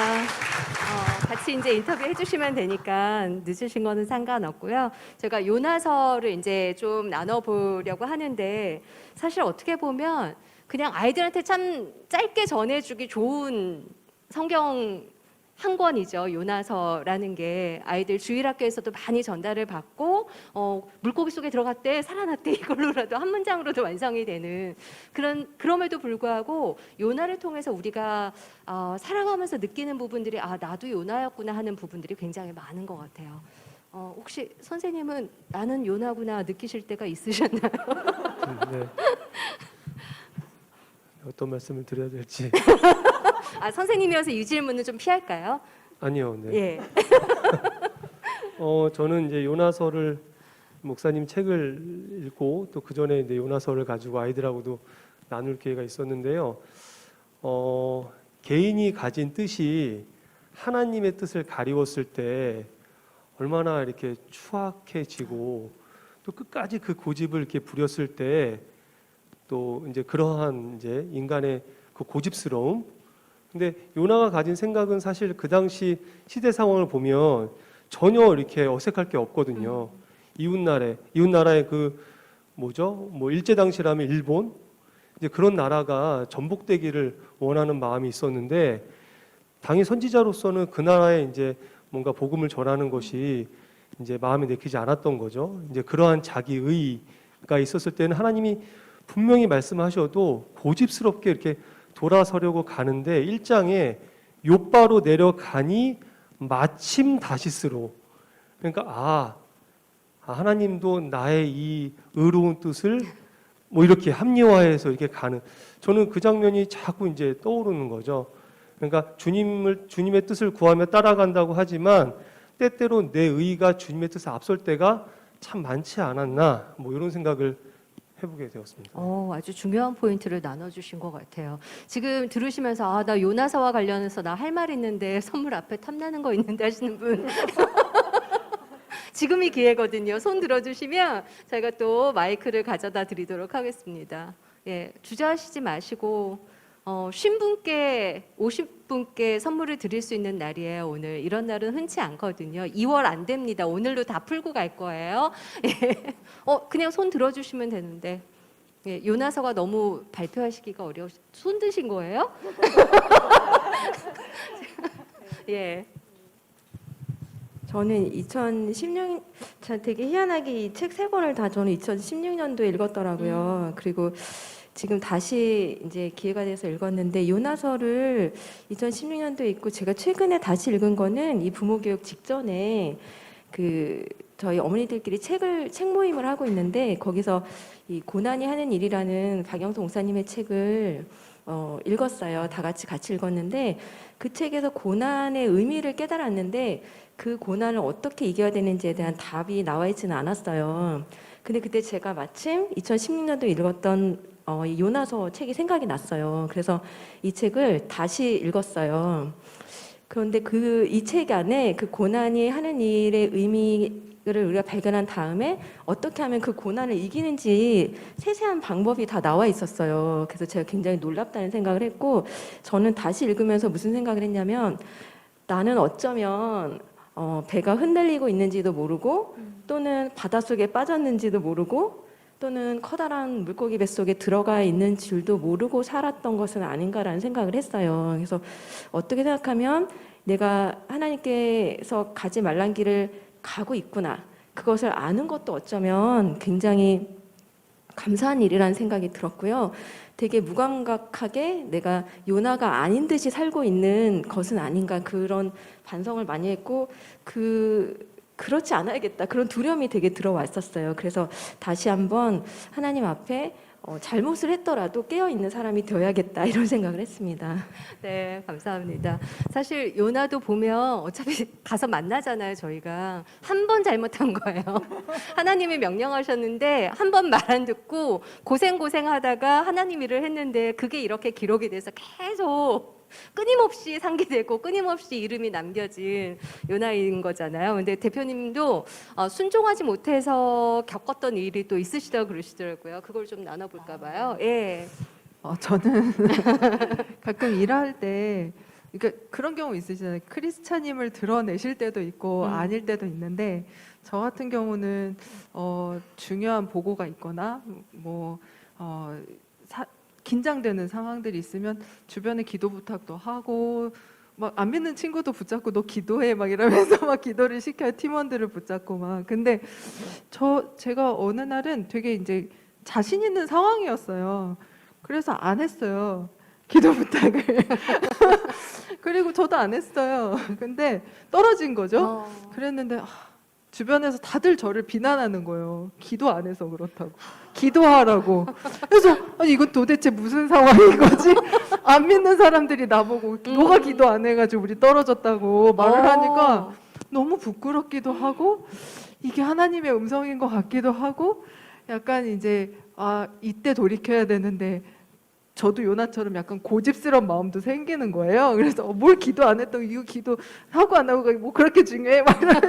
같이 이제 인터뷰 해주시면 되니까 늦으신 거는 상관없고요. 제가 요나서를 이제 좀 나눠보려고 하는데 사실 어떻게 보면 그냥 아이들한테 참 짧게 전해주기 좋은 성경 한 권이죠. 요나서라는 게 아이들 주일학교에서도 많이 전달을 받고 물고기 속에 들어갔대 살아났대 이걸로라도 한 문장으로도 완성이 되는 그럼에도 불구하고 요나를 통해서 우리가 살아가면서 느끼는 부분들이 나도 요나였구나 하는 부분들이 굉장히 많은 것 같아요. 혹시 선생님은 나는 요나구나 느끼실 때가 있으셨나요? 네. 어떤 말씀을 드려야 될지 아, 선생님이어서 이 질문은 좀 피할까요? 아니요. 네. 예. 저는 이제 요나서를 목사님 책을 읽고 또 그 전에 이제 요나서를 가지고 아이들하고도 나눌 기회가 있었는데요. 개인이 가진 뜻이 하나님의 뜻을 가리웠을 때 얼마나 이렇게 추악해지고 또 끝까지 그 고집을 이렇게 부렸을 때 또 이제 그러한 이제 인간의 그 고집스러움. 근데 요나가 가진 생각은 사실 그 당시 시대 상황을 보면 전혀 이렇게 어색할 게 없거든요. 이웃나라의 그 뭐죠? 뭐 일제 당시라면 일본 이제 그런 나라가 전복되기를 원하는 마음이 있었는데 당의 선지자로서는 그 나라에 이제 뭔가 복음을 전하는 것이 이제 마음에 내키지 않았던 거죠. 이제 그러한 자기의가 있었을 때는 하나님이 분명히 말씀하셔도 고집스럽게 이렇게 돌아서려고 가는데 1장에 욥바로 내려가니 마침 다시스로 그러니까 하나님도 나의 이 의로운 뜻을 뭐 이렇게 합리화해서 이렇게 가는 저는 그 장면이 자꾸 이제 떠오르는 거죠. 그러니까 주님의 뜻을 구하며 따라간다고 하지만 때때로 내 의가 주님의 뜻을 앞설 때가 참 많지 않았나 뭐 이런 생각을 해보게 되었습니다. 아주 중요한 포인트를 나눠주신 것 같아요. 지금 들으시면서 나 요나서와 관련해서 나 할 말 있는데 선물 앞에 탐나는 거 있는데 하시는 분 지금이 기회거든요. 손 들어주시면 저희가 또 마이크를 가져다 드리도록 하겠습니다. 예, 주저하시지 마시고 50분께 50분께 선물을 드릴 수 있는 날이에요. 오늘 이런 날은 흔치 않거든요. 2월 안 됩니다. 오늘로 다 풀고 갈 거예요. 예. 그냥 손 들어주시면 되는데 예, 요나서가 너무 발표하시기가 손 드신 거예요? 예. 저는 2016 되게 희한하게 이 책 3권을 다 저는 2016년도에 읽었더라고요. 그리고 지금 다시 이제 기회가 돼서 읽었는데 요나서를 2016년도에 읽고 제가 최근에 다시 읽은 거는 이 부모 교육 직전에 저희 어머니들끼리 책 모임을 하고 있는데 거기서 이 고난이 하는 일이라는 박영수 목사님의 책을 읽었어요. 다 같이 읽었는데 그 책에서 고난의 의미를 깨달았는데 그 고난을 어떻게 이겨야 되는지에 대한 답이 나와 있지는 않았어요. 근데 그때 제가 마침 2016년도 읽었던 이 요나서 책이 생각이 났어요. 그래서 이 책을 다시 읽었어요. 그런데 이 책 안에 그 고난이 하는 일의 의미를 우리가 발견한 다음에 어떻게 하면 그 고난을 이기는지 세세한 방법이 다 나와 있었어요. 그래서 제가 굉장히 놀랍다는 생각을 했고 저는 다시 읽으면서 무슨 생각을 했냐면 나는 어쩌면 배가 흔들리고 있는지도 모르고 또는 바닷속에 빠졌는지도 모르고 또는 커다란 물고기 뱃속에 들어가 있는 줄도 모르고 살았던 것은 아닌가라는 생각을 했어요. 그래서 어떻게 생각하면 내가 하나님께서 가지 말란 길을 가고 있구나. 그것을 아는 것도 어쩌면 굉장히 감사한 일이라는 생각이 들었고요. 되게 무감각하게 내가 요나가 아닌 듯이 살고 있는 것은 아닌가 그런 반성을 많이 했고 그렇지 않아야겠다. 그런 두려움이 되게 들어왔었어요. 그래서 다시 한번 하나님 앞에 잘못을 했더라도 깨어있는 사람이 되어야겠다 이런 생각을 했습니다. 네, 감사합니다. 사실 요나도 보면 어차피 가서 만나잖아요. 저희가 한 번 잘못한 거예요. 하나님이 명령하셨는데 한 번 말 안 듣고 고생하다가 하나님 일을 했는데 그게 이렇게 기록이 돼서 계속 끊임없이 상기되고 끊임없이 이름이 남겨진 요나인 거잖아요. 근데 대표님도 순종하지 못해서 겪었던 일이 또 있으시다고 그러시더라고요. 그걸 좀 나눠볼까 봐요. 예. 저는 가끔 일할 때 그러니까 그런 경우 있으시잖아요. 크리스찬임을 드러내실 때도 있고 아닐 때도 있는데 저 같은 경우는 중요한 보고가 있거나 긴장되는 상황들이 있으면 주변에 기도 부탁도 하고 막 안 믿는 친구도 붙잡고 너 기도해 막 이러면서 막 기도를 시켜요. 팀원들을 붙잡고 막. 근데 제가 어느 날은 되게 이제 자신 있는 상황이었어요. 그래서 안 했어요. 기도 부탁을. 그리고 저도 안 했어요. 근데 떨어진 거죠. 그랬는데 주변에서 다들 저를 비난하는 거예요. 기도 안 해서 그렇다고. 기도하라고. 그래서 아니 이건 도대체 무슨 상황인 거지? 안 믿는 사람들이 나보고 너가 기도 안 해가지고 우리 떨어졌다고 말을 하니까 너무 부끄럽기도 하고 이게 하나님의 음성인 것 같기도 하고 약간 이제 이때 돌이켜야 되는데 저도 요나처럼 약간 고집스러운 마음도 생기는 거예요. 그래서 뭘 기도 안 했다고 이거 기도 하고 안 하고가 뭐 그렇게 중요해? 막 이런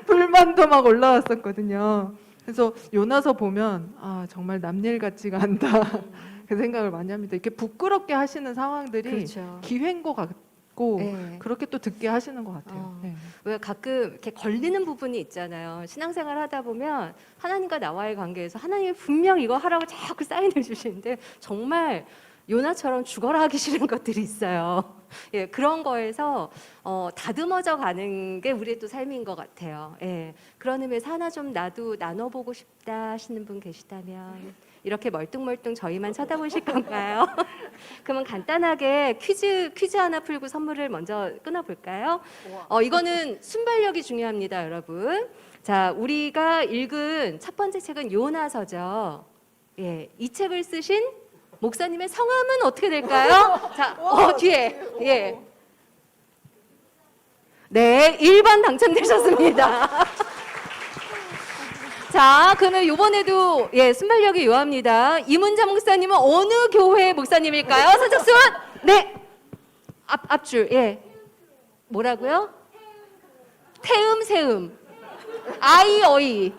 불만도 막 올라왔었거든요. 그래서 요나서 보면 정말 남일 같지가 않다 그 생각을 많이 합니다. 이렇게 부끄럽게 하시는 상황들이 그렇죠. 기회인 것 같고 네. 그렇게 또 듣게 하시는 것 같아요. 네. 왜 가끔 이렇게 걸리는 부분이 있잖아요. 신앙생활 하다 보면 하나님과 나와의 관계에서 하나님이 분명 이거 하라고 자꾸 사인을 주시는데 정말 요나처럼 죽어라 하기 싫은 것들이 있어요. 예, 그런 거에서 다듬어져 가는 게 우리의 또 삶인 것 같아요. 예, 그런 의미에서 하나 좀 나도 나눠보고 싶다 하시는 분 계시다면 이렇게 멀뚱멀뚱 저희만 쳐다보실 건가요? 그러면 간단하게 퀴즈 하나 풀고 선물을 먼저 끊어볼까요? 이거는 순발력이 중요합니다, 여러분. 자, 우리가 읽은 첫 번째 책은 요나서죠. 예, 이 책을 쓰신 목사님의 성함은 어떻게 될까요? 자, 뒤에. 예. 네, 1번 당첨되셨습니다. 자, 그러면 이번에도 순발력이 요합니다. 이문자 목사님은 어느 교회 목사님일까요? 선착순! 네. 앞줄. 예. 뭐라고요? 태음, 세음. 아이, 어이.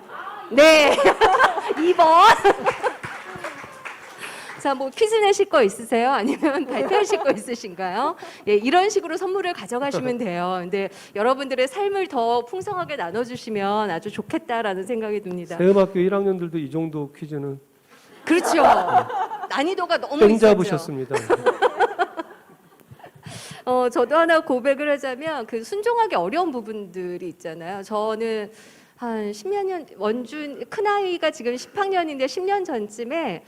네. 2번. 자, 뭐 퀴즈 내실 거 있으세요? 아니면 발표하실 거 있으신가요? 예, 이런 식으로 선물을 가져가시면 돼요. 근데 여러분들의 삶을 더 풍성하게 나눠주시면 아주 좋겠다라는 생각이 듭니다. 세음학교 1학년들도 이 정도 퀴즈는 그렇죠. 난이도가 너무 땡 있었죠. 잡으셨습니다. 저도 하나 고백을 하자면 그 순종하기 어려운 부분들이 있잖아요. 저는 한 10몇 년 원준 큰아이가 지금 10학년인데 10년 전쯤에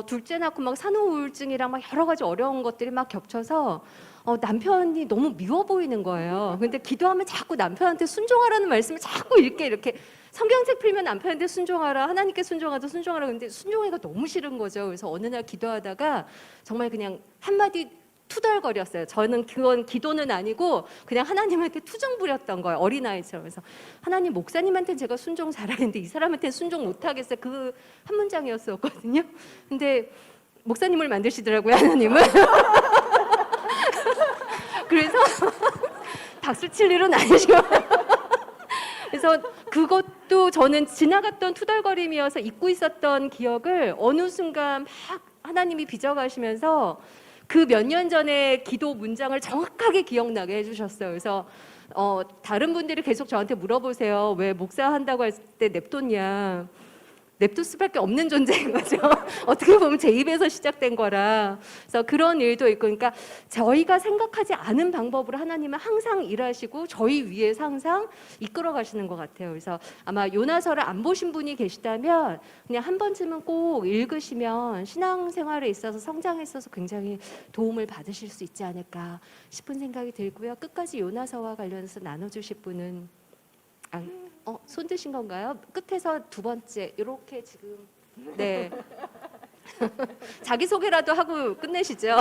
둘째 낳고 막 산후 우울증이랑 막 여러 가지 어려운 것들이 막 겹쳐서 남편이 너무 미워 보이는 거예요. 근데 기도하면 자꾸 남편한테 순종하라는 말씀을 자꾸 이렇게 성경책 풀면 남편한테 순종하라, 하나님께 순종하라, 순종하라. 근데 순종하기가 너무 싫은 거죠. 그래서 어느 날 기도하다가 정말 그냥 한마디 투덜거렸어요. 저는 그건 기도는 아니고 그냥 하나님한테 투정 부렸던 거예요. 어린아이처럼. 그래서 하나님, 목사님한테는 제가 순종 잘하는데 이 사람한테는 순종 못하겠어요. 그 한 문장이었었거든요. 근데 목사님을 만드시더라고요, 하나님은. 그래서 박수 칠 일은 아니죠. 그래서 그것도 저는 지나갔던 투덜거림이어서 잊고 있었던 기억을 어느 순간 막 하나님이 빚어가시면서 그 몇 년 전에 기도 문장을 정확하게 기억나게 해주셨어요. 그래서 다른 분들이 계속 저한테 물어보세요. 왜 목사 한다고 할 때 냅뒀냐. 냅둘 수밖에 없는 존재인 거죠. 어떻게 보면 제 입에서 시작된 거라. 그래서 그런 일도 있고, 그러니까 저희가 생각하지 않은 방법으로 하나님은 항상 일하시고 저희 위에서 항상 이끌어 가시는 것 같아요. 그래서 아마 요나서를 안 보신 분이 계시다면 그냥 한 번쯤은 꼭 읽으시면 신앙생활에 있어서 성장에 있어서 굉장히 도움을 받으실 수 있지 않을까 싶은 생각이 들고요. 끝까지 요나서와 관련해서 나눠주실 분은 손 드신 건가요? 끝에서 두 번째 이렇게 지금 네 자기 소개라도 하고 끝내시죠.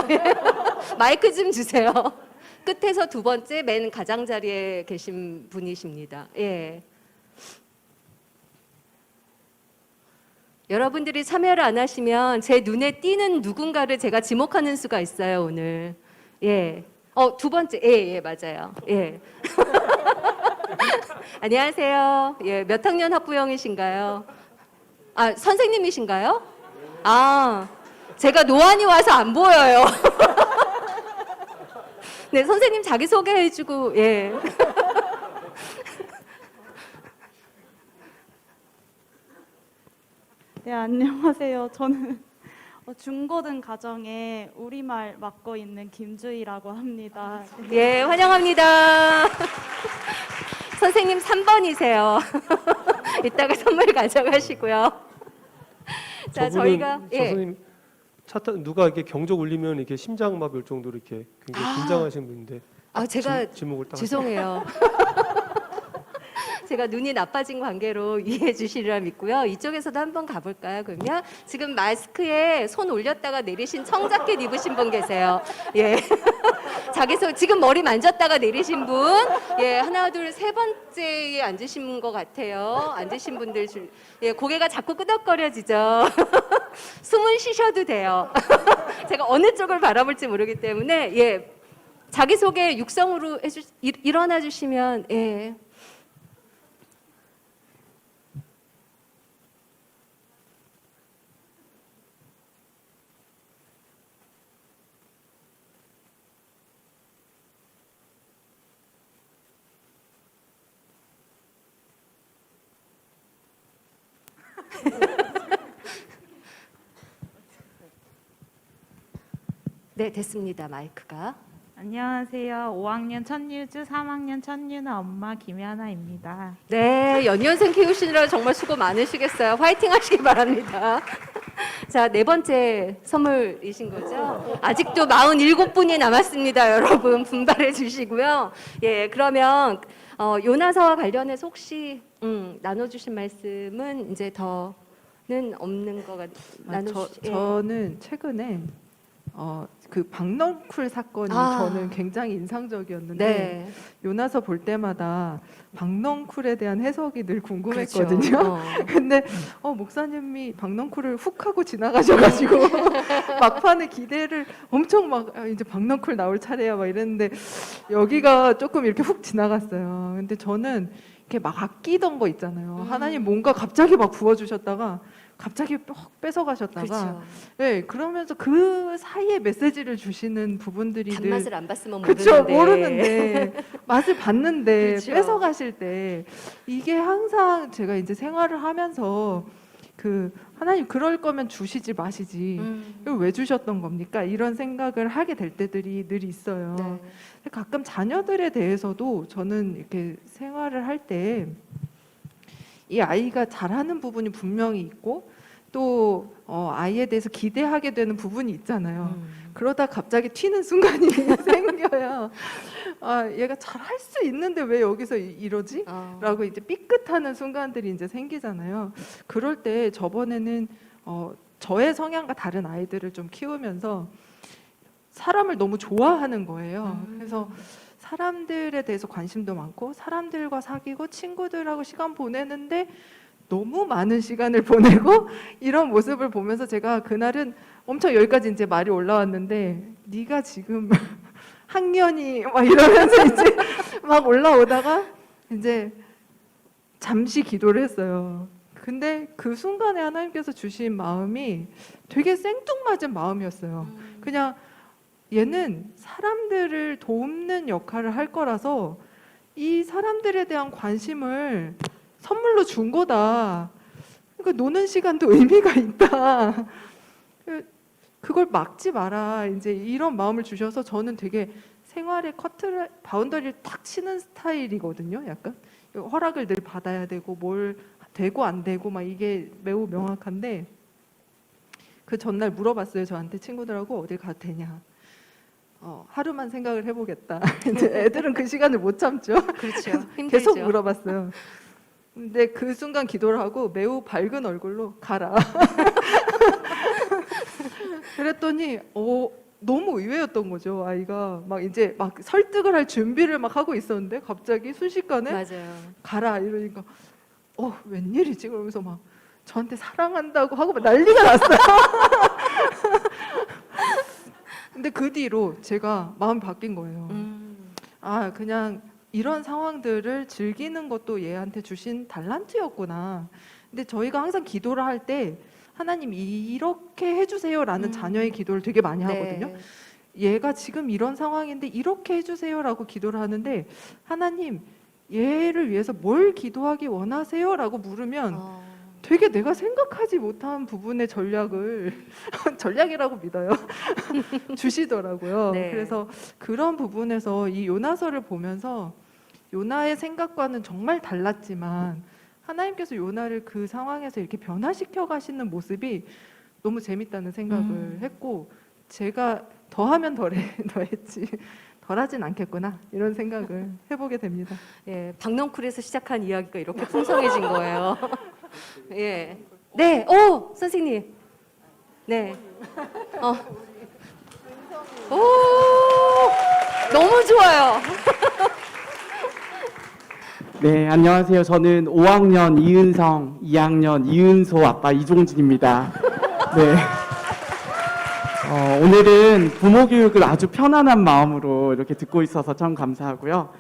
마이크 좀 주세요. 끝에서 두 번째 맨 가장자리에 계신 분이십니다. 예. 여러분들이 참여를 안 하시면 제 눈에 띄는 누군가를 제가 지목하는 수가 있어요, 오늘. 예. 두 번째. 예, 맞아요. 예. 안녕하세요. 예, 몇 학년 학부형이신가요? 선생님이신가요? 제가 노안이 와서 안 보여요. 네, 선생님 자기 소개해주고, 예. 네, 안녕하세요. 저는 중고등 가정에 우리말 맡고 있는 김주희라고 합니다. 예, 환영합니다. 선생님 3번이세요. 이따가 선물 가져가시고요. 자, 저희가 선생님 누가 이렇게 경적 울리면 이렇게 심장마비 올 정도로 이렇게 굉장히 긴장하신 분인데 제가 지목을 딱 죄송해요. 제가 눈이 나빠진 관계로 이해해 주시리라 믿고요. 이쪽에서도 한번 가볼까요? 그러면 지금 마스크에 손 올렸다가 내리신 청자켓 입으신 분 계세요. 예. 자기소 지금 머리 만졌다가 내리신 분, 예, 하나, 둘, 세 번째에 앉으신 것 같아요. 앉으신 분들 예, 고개가 자꾸 끄덕거려지죠. 숨은 쉬셔도 돼요. 제가 어느 쪽을 바라볼지 모르기 때문에, 예, 자기소개 육성으로 일어나 주시면, 예. 네, 됐습니다. 마이크가. 안녕하세요. 5학년 천유주, 3학년 천유나 엄마 김연아입니다. 네, 연년생 키우시느라 정말 수고 많으시겠어요. 화이팅 하시기 바랍니다. 자, 네 번째 선물이신 거죠? 아직도 47분이 남았습니다. 여러분, 분발해 주시고요. 예, 그러면 요나서와 관련해서 혹시 나눠주실 말씀은 이제 더는 없는 것 같아요. 저는 최근에 그 박넝쿨 사건이 저는 굉장히 인상적이었는데 네. 요나서 볼 때마다 박넝쿨에 대한 해석이 늘 궁금했거든요. 그렇죠. 근데 목사님이 박넝쿨을 훅 하고 지나가셔가지고 막판에 기대를 엄청 막 이제 박넝쿨 나올 차례야 막 이랬는데 여기가 조금 이렇게 훅 지나갔어요. 근데 저는 이렇게 막 아끼던 거 있잖아요. 하나님 뭔가 갑자기 막 부어주셨다가 갑자기 퍽 뺏어가셨다가, 그렇죠. 네, 그러면서 그 사이에 메시지를 주시는 부분들이 단맛을 안 봤으면 그쵸, 모르는데. 모르는데 맛을 봤는데 그렇죠. 뺏어가실 때 이게 항상 제가 이제 생활을 하면서 그 하나님 그럴 거면 주시지 마시지 이걸 왜 주셨던 겁니까? 이런 생각을 하게 될 때들이 늘 있어요. 네. 가끔 자녀들에 대해서도 저는 이렇게 생활을 할 때 이 아이가 잘하는 부분이 분명히 있고 또 아이에 대해서 기대하게 되는 부분이 있잖아요. 그러다 갑자기 튀는 순간이 생겨요. 아, 얘가 잘할 수 있는데 왜 여기서 이러지? 라고 이제 삐끗하는 순간들이 이제 생기잖아요. 그럴 때 저번에는 저의 성향과 다른 아이들을 좀 키우면서 사람을 너무 좋아하는 거예요. 그래서 사람들에 대해서 관심도 많고 사람들과 사귀고 친구들하고 시간 보내는데 너무 많은 시간을 보내고 이런 모습을 보면서 제가 그날은 엄청 여기까지 이제 말이 올라왔는데 네가 지금 학년이 막 이러면서 이제 막 올라오다가 이제 잠시 기도를 했어요. 근데 그 순간에 하나님께서 주신 마음이 되게 생뚱맞은 마음이었어요. 그냥 얘는 사람들을 돕는 역할을 할 거라서 이 사람들에 대한 관심을 선물로 준 거다. 그러니까 노는 시간도 의미가 있다. 그걸 막지 마라. 이제 이런 마음을 주셔서 저는 되게 생활의 바운더리를 탁 치는 스타일이거든요. 약간 허락을 늘 받아야 되고 뭘 되고 안 되고 막 이게 매우 명확한데 그 전날 물어봤어요. 저한테 친구들하고 어딜 가도 되냐. 하루만 생각을 해보겠다. 이제 애들은 그 시간을 못 참죠. 그렇죠. 힘들죠. 계속 물어봤어요. 근데 그 순간 기도를 하고 매우 밝은 얼굴로 가라. 그랬더니 너무 의외였던 거죠. 아이가 막 이제 막 설득을 할 준비를 막 하고 있었는데 갑자기 순식간에 맞아요. 가라 이러니까 웬일이지? 그러면서 막 저한테 사랑한다고 하고 막 난리가 났어요. 근데 그 뒤로 제가 마음이 바뀐 거예요. 아, 그냥 이런 상황들을 즐기는 것도 얘한테 주신 달란트였구나. 근데 저희가 항상 기도를 할 때 하나님 이렇게 해주세요라는 자녀의 기도를 되게 많이 하거든요. 네. 얘가 지금 이런 상황인데 이렇게 해주세요라고 기도를 하는데 하나님 얘를 위해서 뭘 기도하기 원하세요라고 물으면 되게 내가 생각하지 못한 부분의 전략이라고 믿어요. 주시더라고요. 네. 그래서 그런 부분에서 이 요나서를 보면서 요나의 생각과는 정말 달랐지만 하나님께서 요나를 그 상황에서 이렇게 변화시켜 가시는 모습이 너무 재밌다는 생각을 했고 제가 더하면 더했지 덜하진 않겠구나 이런 생각을 해보게 됩니다. 예, 박넝쿨에서 시작한 이야기가 이렇게 풍성해진 거예요. 예, 네, 오 선생님, 네, 오 너무 좋아요. 네, 안녕하세요. 저는 5학년 이은성, 2학년 이은소 아빠 이종진입니다. 네. 오늘은 부모 교육을 아주 편안한 마음으로 이렇게 듣고 있어서 참 감사하고요.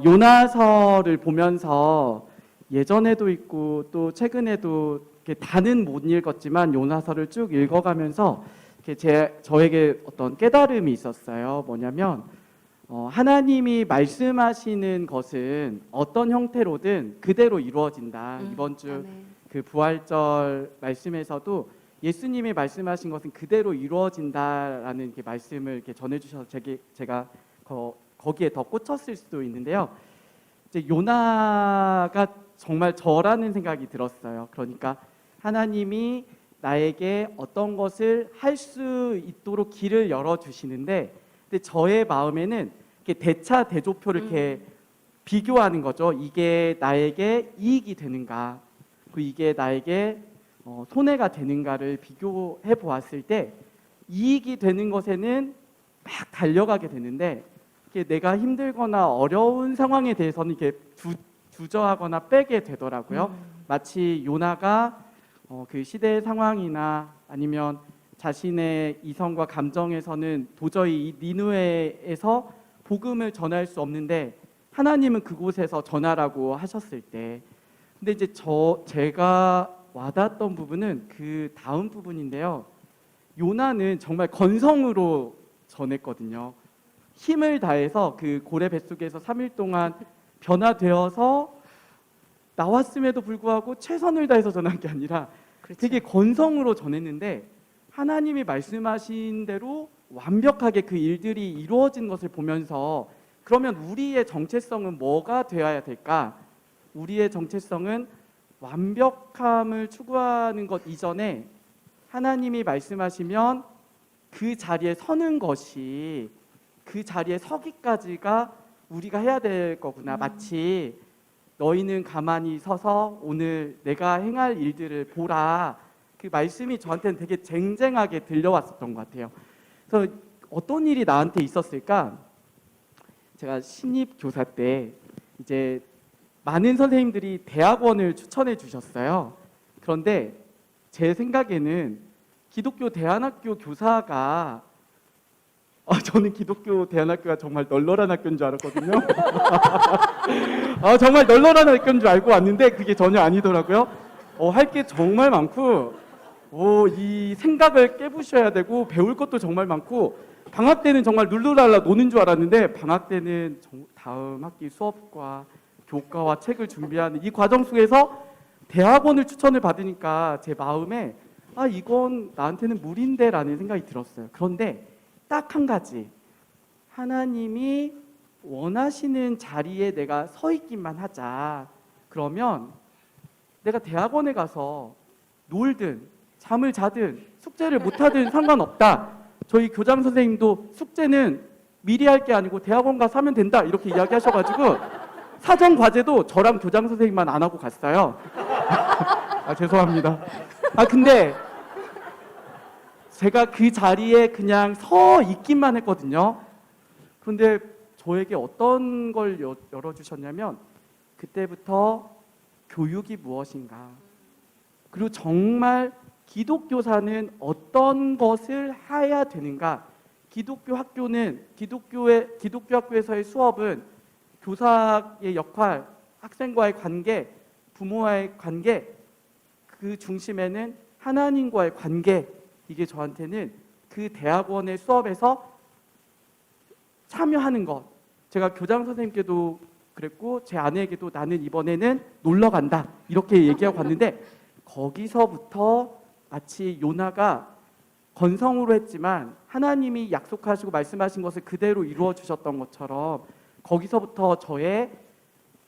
요나서를 보면서 예전에도 있고 또 최근에도 이렇게 다는 못 읽었지만 요나서를 쭉 읽어가면서 이렇게 저에게 어떤 깨달음이 있었어요. 뭐냐면 하나님이 말씀하시는 것은 어떤 형태로든 그대로 이루어진다. 이번 주 그 부활절 말씀에서도 예수님이 말씀하신 것은 그대로 이루어진다라는 이렇게 말씀을 이렇게 전해주셔서 제가 거기에 더 꽂혔을 수도 있는데요. 이제 요나가 정말 저라는 생각이 들었어요. 그러니까 하나님이 나에게 어떤 것을 할 수 있도록 길을 열어주시는데, 근데 저의 마음에는 이렇게 대차 대조표를 이렇게 비교하는 거죠. 이게 나에게 이익이 되는가, 그 이게 나에게 손해가 되는가를 비교해 보았을 때 이익이 되는 것에는 막 달려가게 되는데, 이게 내가 힘들거나 어려운 상황에 대해서는 이렇게 주저하거나 빼게 되더라고요. 마치 요나가 그 시대의 상황이나 아니면 자신의 이성과 감정에서는 도저히 이 니느웨에서 복음을 전할 수 없는데 하나님은 그곳에서 전하라고 하셨을 때, 근데 이제 제가 와닿았던 부분은 그 다음 부분인데요. 요나는 정말 건성으로 전했거든요. 힘을 다해서 그 고래 뱃속에서 3일 동안 변화되어서 나왔음에도 불구하고 최선을 다해서 전한 게 아니라 되게 건성으로 전했는데, 하나님이 말씀하신 대로 완벽하게 그 일들이 이루어진 것을 보면서 그러면 우리의 정체성은 뭐가 되어야 될까? 우리의 정체성은 완벽함을 추구하는 것 이전에 하나님이 말씀하시면 그 자리에 서는 것이, 그 자리에 서기까지가 우리가 해야 될 거구나. 마치 너희는 가만히 서서 오늘 내가 행할 일들을 보라. 그 말씀이 저한테는 되게 쟁쟁하게 들려왔었던 것 같아요. 그래서 어떤 일이 나한테 있었을까? 제가 신입 교사 때 이제 많은 선생님들이 대학원을 추천해 주셨어요. 그런데 제 생각에는 기독교 대안학교 교사가 저는 기독교 대안학교가 정말 널널한 학교인 줄 알았거든요. 정말 널널한 학교인 줄 알고 왔는데 그게 전혀 아니더라고요. 할 게 정말 많고 이 생각을 깨부셔야 되고 배울 것도 정말 많고, 방학 때는 정말 룰루랄라 노는 줄 알았는데 방학 때는 다음 학기 수업과 교과와 책을 준비하는 이 과정 속에서 대학원을 추천을 받으니까 제 마음에 이건 나한테는 무리인데 라는 생각이 들었어요. 그런데 딱 한 가지, 하나님이 원하시는 자리에 내가 서 있기만 하자. 그러면 내가 대학원에 가서 놀든 잠을 자든 숙제를 못하든 상관없다. 저희 교장 선생님도 숙제는 미리 할 게 아니고 대학원 가서 하면 된다 이렇게 이야기하셔가지고 사전 과제도 저랑 교장 선생님만 안 하고 갔어요. 죄송합니다. 근데 제가 그 자리에 그냥 서 있기만 했거든요. 그런데 저에게 어떤 걸 열어주셨냐면, 그때부터 교육이 무엇인가, 그리고 정말 기독교사는 어떤 것을 해야 되는가, 기독교 학교에서의 수업은 교사의 역할, 학생과의 관계, 부모와의 관계, 그 중심에는 하나님과의 관계, 이게 저한테는 그 대학원의 수업에서 참여하는 것, 제가 교장 선생님께도 그랬고 제 아내에게도 나는 이번에는 놀러 간다 이렇게 얘기하고 갔는데, 거기서부터 마치 요나가 건성으로 했지만 하나님이 약속하시고 말씀하신 것을 그대로 이루어 주셨던 것처럼 거기서부터 저의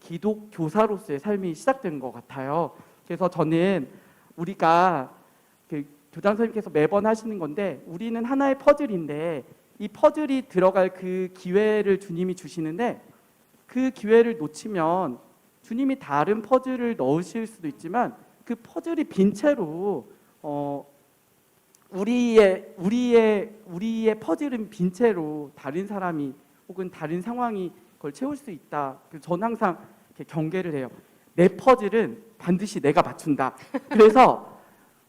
기독 교사로서의 삶이 시작된 것 같아요. 그래서 저는 우리가 교장 선생님께서 매번 하시는 건데, 우리는 하나의 퍼즐인데 이 퍼즐이 들어갈 그 기회를 주님이 주시는데 그 기회를 놓치면 주님이 다른 퍼즐을 넣으실 수도 있지만 그 퍼즐이 빈 채로 우리의 퍼즐은 빈 채로 다른 사람이 혹은 다른 상황이 그걸 채울 수 있다. 저는 항상 이렇게 경계를 해요. 내 퍼즐은 반드시 내가 맞춘다. 그래서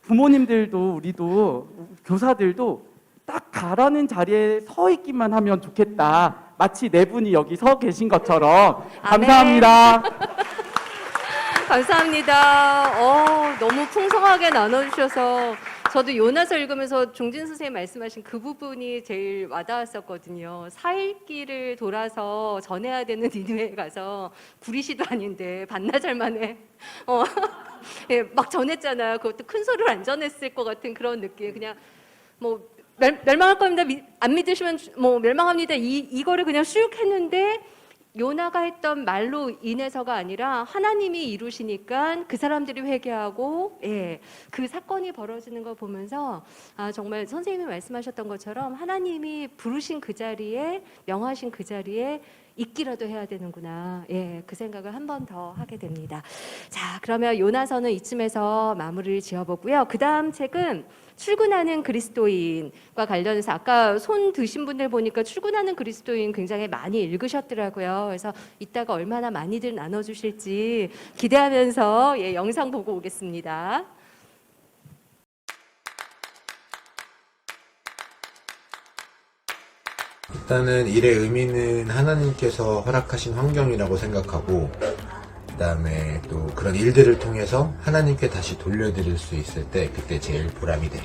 부모님들도 우리도 교사들도 딱 가라는 자리에 서 있기만 하면 좋겠다. 마치 네 분이 여기 서 계신 것처럼. 감사합니다. 감사합니다. 너무 풍성하게 나눠주셔서 저도 요나서 읽으면서 종진 선생님 말씀하신 그 부분이 제일 와닿았었거든요. 4일길을 돌아서 전해야 되는 니느웨에 가서 구리시도 아닌데 반나절 만에 예, 막 전했잖아요. 그것도 큰 소리를 안 전했을 것 같은 그런 느낌. 그냥 뭐 멸망할 겁니다. 안 믿으시면 뭐 멸망합니다. 이거를 그냥 슉 했는데 요나가 했던 말로 인해서가 아니라 하나님이 이루시니까 그 사람들이 회개하고 그 사건이 벌어지는 걸 보면서 정말 선생님이 말씀하셨던 것처럼 하나님이 부르신 그 자리에 명하신 그 자리에 있기라도 해야 되는구나. 그 생각을 한 번 더 하게 됩니다. 자, 그러면 요나서는 이쯤에서 마무리를 지어보고요. 그 다음 책은 출근하는 그리스도인과 관련해서 아까 손 드신 분들 보니까 출근하는 그리스도인 굉장히 많이 읽으셨더라고요. 그래서 이따가 얼마나 많이들 나눠주실지 기대하면서 영상 보고 오겠습니다. 일단은 일의 의미는 하나님께서 허락하신 환경이라고 생각하고, 그 다음에 또 그런 일들을 통해서 하나님께 다시 돌려드릴 수 있을 때 그때 제일 보람이 돼.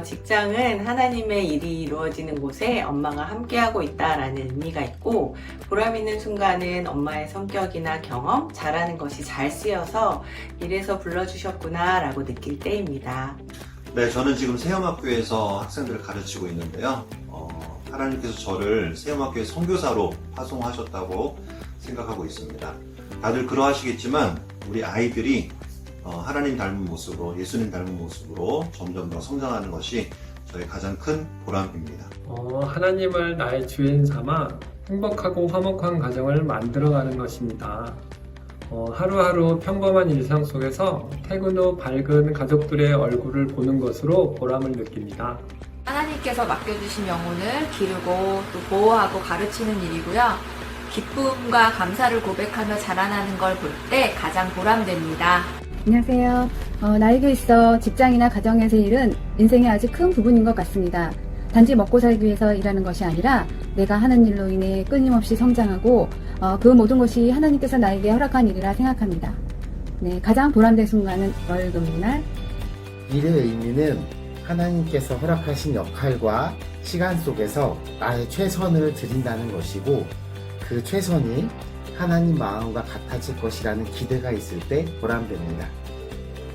직장은 하나님의 일이 이루어지는 곳에 엄마가 함께하고 있다라는 의미가 있고, 보람 있는 순간은 엄마의 성격이나 경험, 잘하는 것이 잘 쓰여서 이래서 불러주셨구나 라고 느낄 때입니다. 네, 저는 지금 세움학교에서 학생들을 가르치고 있는데요. 하나님께서 저를 세움학교의 선교사로 파송하셨다고 생각하고 있습니다. 다들 그러하시겠지만 우리 아이들이 하나님 닮은 모습으로, 예수님 닮은 모습으로 점점 더 성장하는 것이 저의 가장 큰 보람입니다. 하나님을 나의 주인 삼아 행복하고 화목한 가정을 만들어가는 것입니다. 하루하루 평범한 일상 속에서 퇴근 후 밝은 가족들의 얼굴을 보는 것으로 보람을 느낍니다. 하나님께서 맡겨주신 영혼을 기르고 또 보호하고 가르치는 일이고요. 기쁨과 감사를 고백하며 자라나는 걸 볼 때 가장 보람됩니다. 안녕하세요. 나에게 있어 직장이나 가정에서의 일은 인생의 아주 큰 부분인 것 같습니다. 단지 먹고 살기 위해서 일하는 것이 아니라 내가 하는 일로 인해 끊임없이 성장하고 그 모든 것이 하나님께서 나에게 허락한 일이라 생각합니다. 네, 가장 보람된 순간은 월급날. 일의 의미는 하나님께서 허락하신 역할과 시간 속에서 나의 최선을 드린다는 것이고, 그 최선이 하나님 마음과 같아질 것이라는 기대가 있을 때 보람됩니다.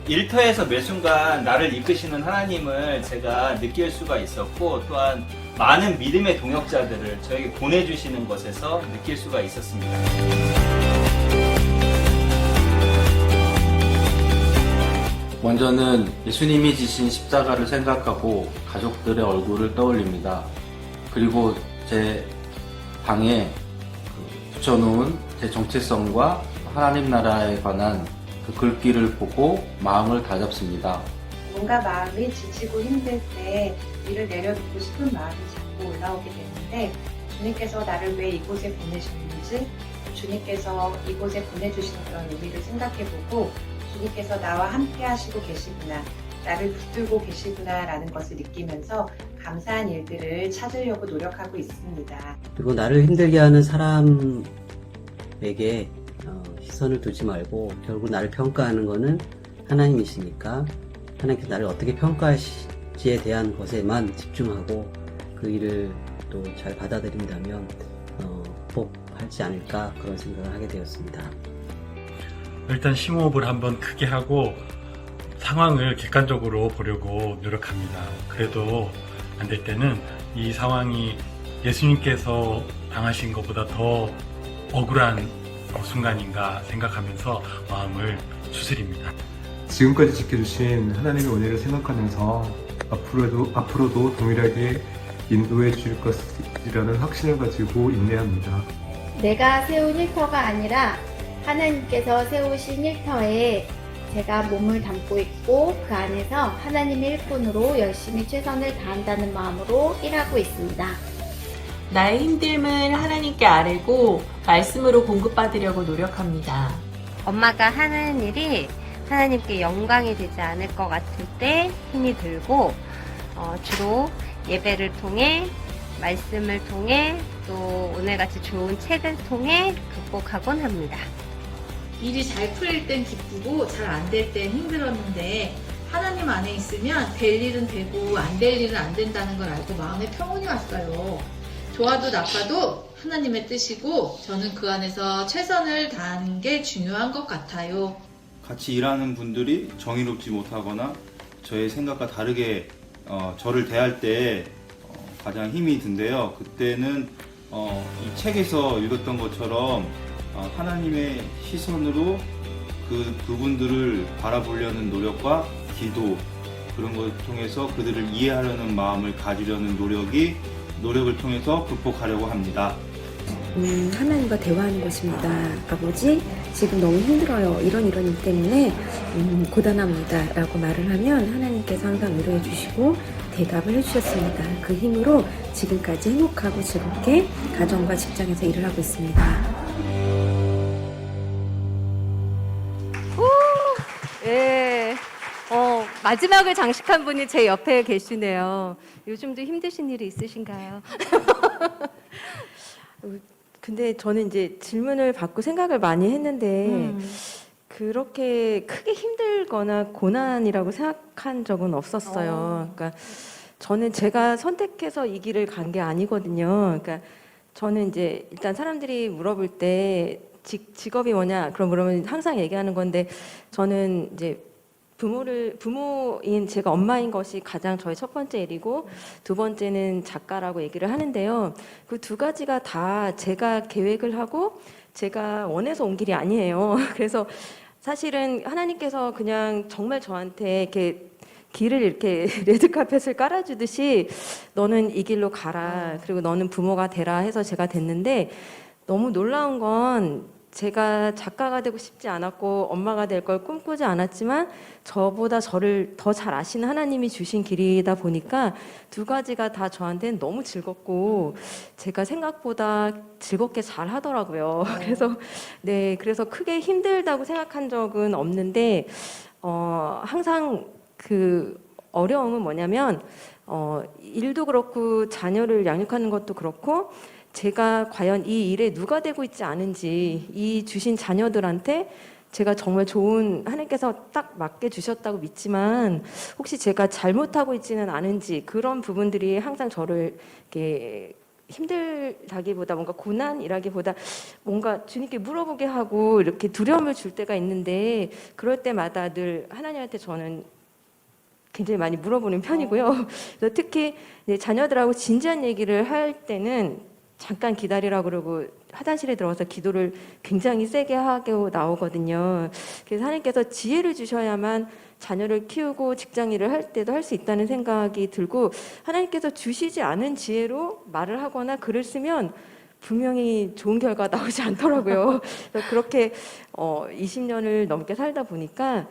일터에서 매 순간 나를 이끄시는 하나님을 제가 느낄 수가 있었고, 또한 많은 믿음의 동역자들을 저에게 보내주시는 것에서 느낄 수가 있었습니다. 먼저는 예수님이 지신 십자가를 생각하고 가족들의 얼굴을 떠올립니다. 그리고 제 방에 붙여놓은 제 정체성과 하나님 나라에 관한 그 글귀를 보고 마음을 다잡습니다. 뭔가 마음이 지치고 힘들 때 일을 내려놓고 싶은 마음이 자꾸 올라오게 되는데, 주님께서 나를 왜 이곳에 보내셨는지, 주님께서 이곳에 보내주신 그런 의미를 생각해보고, 주님께서 나와 함께 하시고 계시구나, 나를 붙들고 계시구나 라는 것을 느끼면서 감사한 일들을 찾으려고 노력하고 있습니다. 그리고 나를 힘들게 하는 사람에게 시선을 두지 말고, 결국 나를 평가하는 것은 하나님이시니까 하나님께서 나를 어떻게 평가하실지에 대한 것에만 집중하고 그 일을 또 잘 받아들인다면 복하지 않을까, 그런 생각을 하게 되었습니다. 일단 심호흡을 한번 크게 하고 상황을 객관적으로 보려고 노력합니다. 그래도 안 될 때는 이 상황이 예수님께서 당하신 것보다 더 억울한 순간인가 생각하면서 마음을 추스립니다. 지금까지 지켜주신 하나님의 은혜를 생각하면서 앞으로도 동일하게 인도해 주실 것이라는 확신을 가지고 인내합니다. 내가 세운 일터가 아니라 하나님께서 세우신 일터에 제가 몸을 담고 있고 그 안에서 하나님의 일꾼으로 열심히 최선을 다한다는 마음으로 일하고 있습니다. 나의 힘듦을 하나님께 아뢰고 말씀으로 공급받으려고 노력합니다. 엄마가 하는 일이 하나님께 영광이 되지 않을 것 같을 때 힘이 들고 주로 예배를 통해 말씀을 통해 또 오늘같이 좋은 책을 통해 극복하곤 합니다. 일이 잘 풀릴 땐 기쁘고 잘 안 될 땐 힘들었는데 하나님 안에 있으면 될 일은 되고 안 될 일은 안 된다는 걸 알고 마음에 평온이 왔어요. 좋아도 나빠도 하나님의 뜻이고 저는 그 안에서 최선을 다하는 게 중요한 것 같아요. 같이 일하는 분들이 정의롭지 못하거나 저의 생각과 다르게 저를 대할 때 가장 힘이 든데요. 그때는 이 책에서 읽었던 것처럼 하나님의 시선으로 그분들을 바라보려는 노력과 기도 그런 걸 통해서 그들을 이해하려는 마음을 가지려는 노력을 통해서 극복하려고 합니다. 하나님과 대화하는 것입니다. 아버지, 지금 너무 힘들어요. 이런 일 때문에 고단합니다. 라고 말을 하면 하나님께서 항상 위로해 주시고 대답을 해주셨습니다. 그 힘으로 지금까지 행복하고 즐겁게 가정과 직장에서 일을 하고 있습니다. 예. 마지막을 장식한 분이 제 옆에 계시네요. 요즘도 힘드신 일이 있으신가요? 근데 저는 이제 질문을 받고 생각을 많이 했는데 그렇게 크게 힘들거나 고난이라고 생각한 적은 없었어요. 그러니까 저는 제가 선택해서 이 길을 간 게 아니거든요. 그러니까 저는 이제 일단 사람들이 물어볼 때 직업이 뭐냐 그럼 물으면 항상 얘기하는 건데 저는 이제 부모인 제가 엄마인 것이 가장 저의 첫 번째 일이고 두 번째는 작가라고 얘기를 하는데요. 그 두 가지가 다 제가 계획을 하고 제가 원해서 온 길이 아니에요. 그래서 사실은 하나님께서 그냥 정말 저한테 이렇게 길을 이렇게 레드카펫을 깔아주듯이 너는 이 길로 가라. 그리고 너는 부모가 되라 해서 제가 됐는데 너무 놀라운 건 제가 작가가 되고 싶지 않았고 엄마가 될 걸 꿈꾸지 않았지만 저보다 저를 더 잘 아시는 하나님이 주신 길이다 보니까 두 가지가 다 저한테는 너무 즐겁고 제가 생각보다 즐겁게 잘 하더라고요. 그래서 크게 힘들다고 생각한 적은 없는데 항상 그 어려움은 뭐냐면 일도 그렇고 자녀를 양육하는 것도 그렇고 제가 과연 이 일에 누가 되고 있지 않은지 이 주신 자녀들한테 제가 정말 좋은 하나님께서 딱 맞게 주셨다고 믿지만 혹시 제가 잘못하고 있지는 않은지 그런 부분들이 항상 저를 이렇게 힘들다기보다 뭔가 고난이라기보다 뭔가 주님께 물어보게 하고 이렇게 두려움을 줄 때가 있는데 그럴 때마다 늘 하나님한테 저는 굉장히 많이 물어보는 편이고요. 그래서 특히 자녀들하고 진지한 얘기를 할 때는 잠깐 기다리라고 그러고 화장실에 들어가서 기도를 굉장히 세게 하고 나오거든요. 그래서 하나님께서 지혜를 주셔야만 자녀를 키우고 직장 일을 할 때도 할 수 있다는 생각이 들고 하나님께서 주시지 않은 지혜로 말을 하거나 글을 쓰면 분명히 좋은 결과 나오지 않더라고요. 그래서 그렇게 20년을 넘게 살다 보니까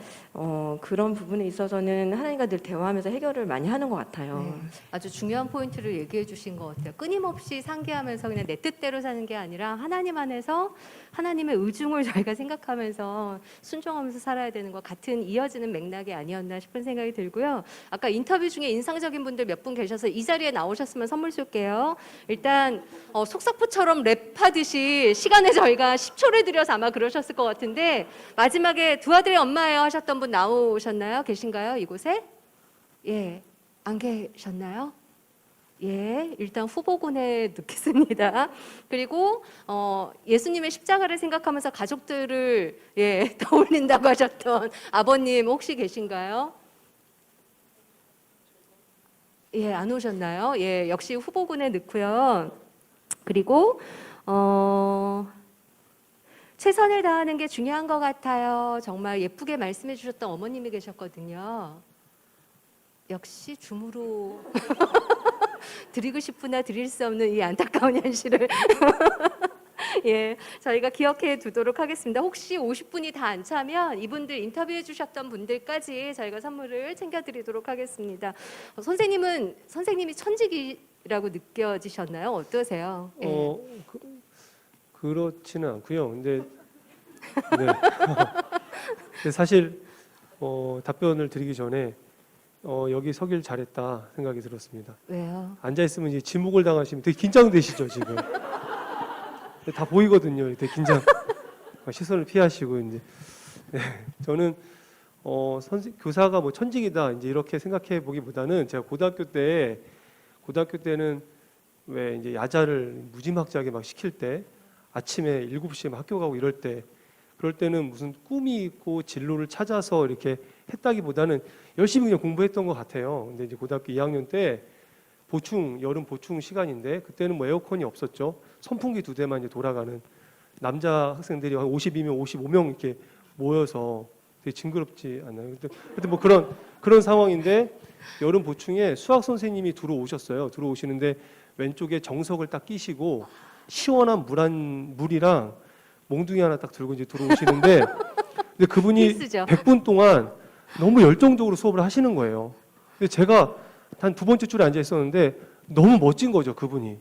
그런 부분에 있어서는 하나님과 늘 대화하면서 해결을 많이 하는 것 같아요. 아주 중요한 포인트를 얘기해 주신 것 같아요. 끊임없이 상기하면서 그냥 내 뜻대로 사는 게 아니라 하나님 안에서 하나님의 의중을 저희가 생각하면서 순종하면서 살아야 되는 것 같은 이어지는 맥락이 아니었나 싶은 생각이 들고요. 아까 인터뷰 중에 인상적인 분들 몇 분 계셔서 이 자리에 나오셨으면 선물 쏠게요. 일단 속사포처럼 랩하듯이 시간에 저희가 10초를 들여서 아마 그러셨을 것 같은데 마지막에 두 아들의 엄마예요 하셨던 분 나오셨나요? 계신가요? 이곳에? 예, 안 계셨나요? 예, 일단 후보군에 넣겠습니다. 그리고 예수님의 십자가를 생각하면서 가족들을 떠올린다고 하셨던 아버님 혹시 계신가요? 예, 안 오셨나요? 예, 역시 후보군에 넣고요. 그리고 최선을 다하는 게 중요한 것 같아요. 정말 예쁘게 말씀해 주셨던 어머님이 계셨거든요. 역시 줌으로 드리고 싶으나 드릴 수 없는 이 안타까운 현실을 예, 저희가 기억해 두도록 하겠습니다. 혹시 50분이 다 안 차면 이분들 인터뷰해 주셨던 분들까지 저희가 선물을 챙겨드리도록 하겠습니다. 선생님이 천직이라고 느껴지셨나요? 어떠세요? 예. 그렇지는 않고요. 근데 네. 근데 사실 답변을 드리기 전에 여기 서길 잘했다 생각이 들었습니다. 왜요? 앉아 있으면 이제 지목을 당하시면 되게 긴장되시죠 지금. 다 보이거든요. 되게 긴장. 시선을 피하시고 이제. 네. 저는 교사가 뭐 천직이다 이제 이렇게 생각해 보기보다는 제가 고등학교 때는 왜 이제 야자를 무지막지하게 막 시킬 때 아침에 7시에 막 학교 가고 이럴 때 그럴 때는 무슨 꿈이 있고 진로를 찾아서 이렇게 했다기보다는 열심히 그냥 공부했던 것 같아요. 근데 이제 고등학교 2학년 때 여름 보충 시간인데 그때는 뭐 에어컨이 없었죠. 선풍기 2대만 이제 돌아가는 남자 학생들이 한 50이면 55명 이렇게 모여서 되게 징그럽지 않나요? 근데 뭐 그런 상황인데 여름 보충에 수학 선생님이 들어오시는데 왼쪽에 정석을 딱 끼시고 시원한 물이랑 몽둥이 하나 딱 들고 이제 들어오시는데 근데 그분이 필수죠. 100분 동안 너무 열정적으로 수업을 하시는 거예요. 근데 제가 단 2번째 줄에 앉아 있었는데 너무 멋진 거죠, 그분이.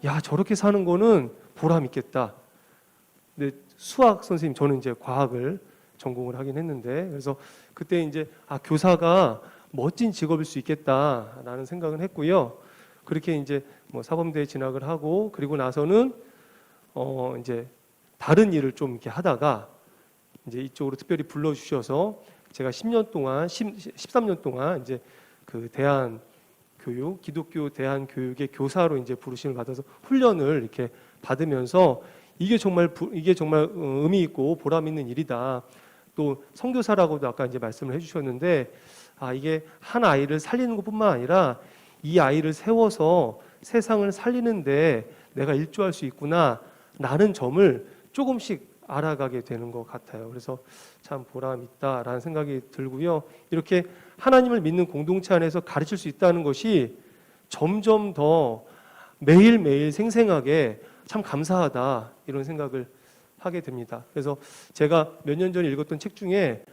야, 저렇게 사는 거는 보람 있겠다. 근데 수학 선생님, 저는 이제 과학을 전공을 하긴 했는데 그래서 그때 이제 교사가 멋진 직업일 수 있겠다라는 생각을 했고요. 그렇게 이제 뭐 사범대에 진학을 하고 그리고 나서는 이제 다른 일을 좀 이렇게 하다가 이제 이쪽으로 특별히 불러주셔서 제가 13년 동안 이제 그 기독교 대한교육의 교사로 이제 부르심을 받아서 훈련을 이렇게 받으면서 이게 정말 의미 있고 보람 있는 일이다. 또 선교사라고도 아까 이제 말씀을 해주셨는데 이게 한 아이를 살리는 것뿐만 아니라 이 아이를 세워서 세상을 살리는데 내가 일조할 수 있구나라는 점을 조금씩 알아가게 되는 것 같아요. 그래서 참 보람 있다라는 생각이 들고요. 이렇게 하나님을 믿는 공동체 안에서 가르칠 수 있다는 것이 점점 더 매일매일 생생하게 참 감사하다 이런 생각을 하게 됩니다. 그래서 제가 몇 년 전에 읽었던 책 중에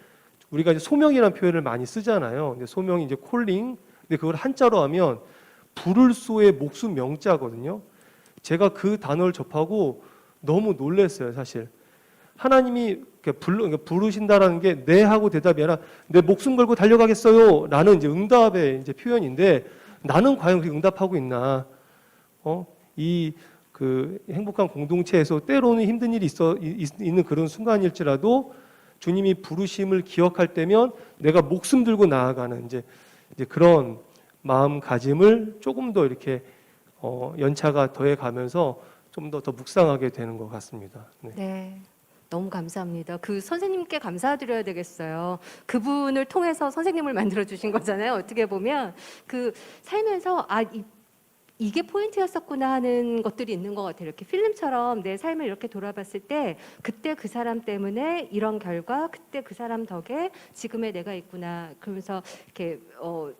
우리가 이제 소명이라는 표현을 많이 쓰잖아요. 근데 소명이 이제 콜링, 근데 그걸 한자로 하면 부를 소의 목수 명자거든요. 제가 그 단어를 접하고 너무 놀랐어요, 사실. 하나님이 부르신다라는 게 네 하고 대답이 아니라 내 목숨 걸고 달려가겠어요 라는 이제 응답의 이제 표현인데 나는 과연 그렇게 응답하고 있나? 이 그 행복한 공동체에서 때로는 힘든 일이 있는 그런 순간일지라도 주님이 부르심을 기억할 때면 내가 목숨 들고 나아가는 이제 그런 마음가짐을 조금 더 이렇게 연차가 더해가면서 좀 더 묵상하게 되는 것 같습니다. 네. 네. 너무 감사합니다. 그 선생님께 감사드려야 되겠어요. 그분을 통해서 선생님을 만들어 주신 거잖아요. 어떻게 보면 그 살면서 이게 포인트였었구나 하는 것들이 있는 것 같아요. 이렇게 필름처럼 내 삶을 이렇게 돌아봤을 때 그때 그 사람 때문에 이런 결과, 그때 그 사람 덕에 지금의 내가 있구나. 그러면서 이렇게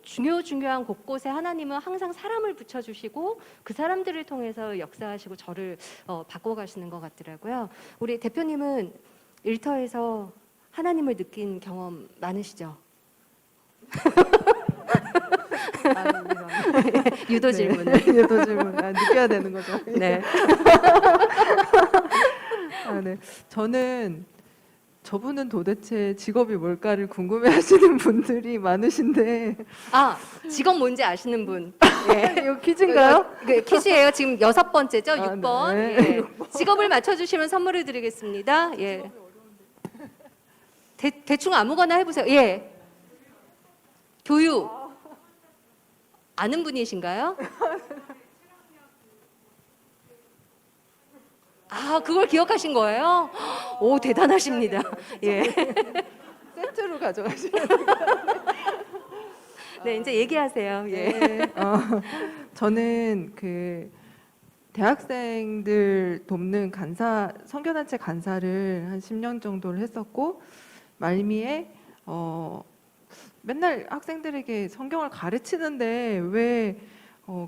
중요한 곳곳에 하나님은 항상 사람을 붙여주시고 그 사람들을 통해서 역사하시고 저를 바꿔가시는 것 같더라고요. 우리 대표님은 일터에서 하나님을 느낀 경험 많으시죠? 유도 질문을. 네, 유도 질문. 느껴야 되는 거죠. 네. 네. 저분은 도대체 직업이 뭘까를 궁금해하시는 분들이 많으신데. 직업 뭔지 아시는 분? 예. 이거 퀴즈인가요? 퀴즈예요. 지금 6번째죠, 6번. 네. 예. 직업을 맞춰주시면 선물을 드리겠습니다. 예. 대충 아무거나 해보세요. 예. 교육. 아는 분이신가요? 그걸 기억하신 거예요? 오, 대단하십니다. 예. 세트로 가져가시면. 네, 이제 얘기하세요. 예. 네. 저는 그 대학생들 돕는 선교단체 간사를 한 10년 정도를 했었고 말미에 맨날 학생들에게 성경을 가르치는데 왜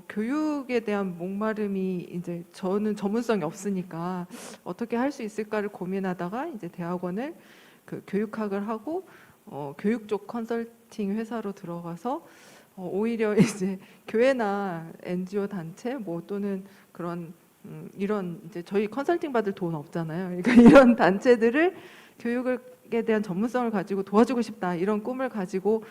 교육에 대한 목마름이 이제 저는 전문성이 없으니까 어떻게 할 수 있을까를 고민하다가 이제 대학원을 그 교육학을 하고 교육 쪽 컨설팅 회사로 들어가서 오히려 이제 교회나 NGO 단체 뭐 또는 그런 이런 이제 저희 컨설팅 받을 돈 없잖아요. 그러니까 이런 단체들을 교육에 대한 전문성을 가지고 도와주고 싶다 이런 꿈을 가지고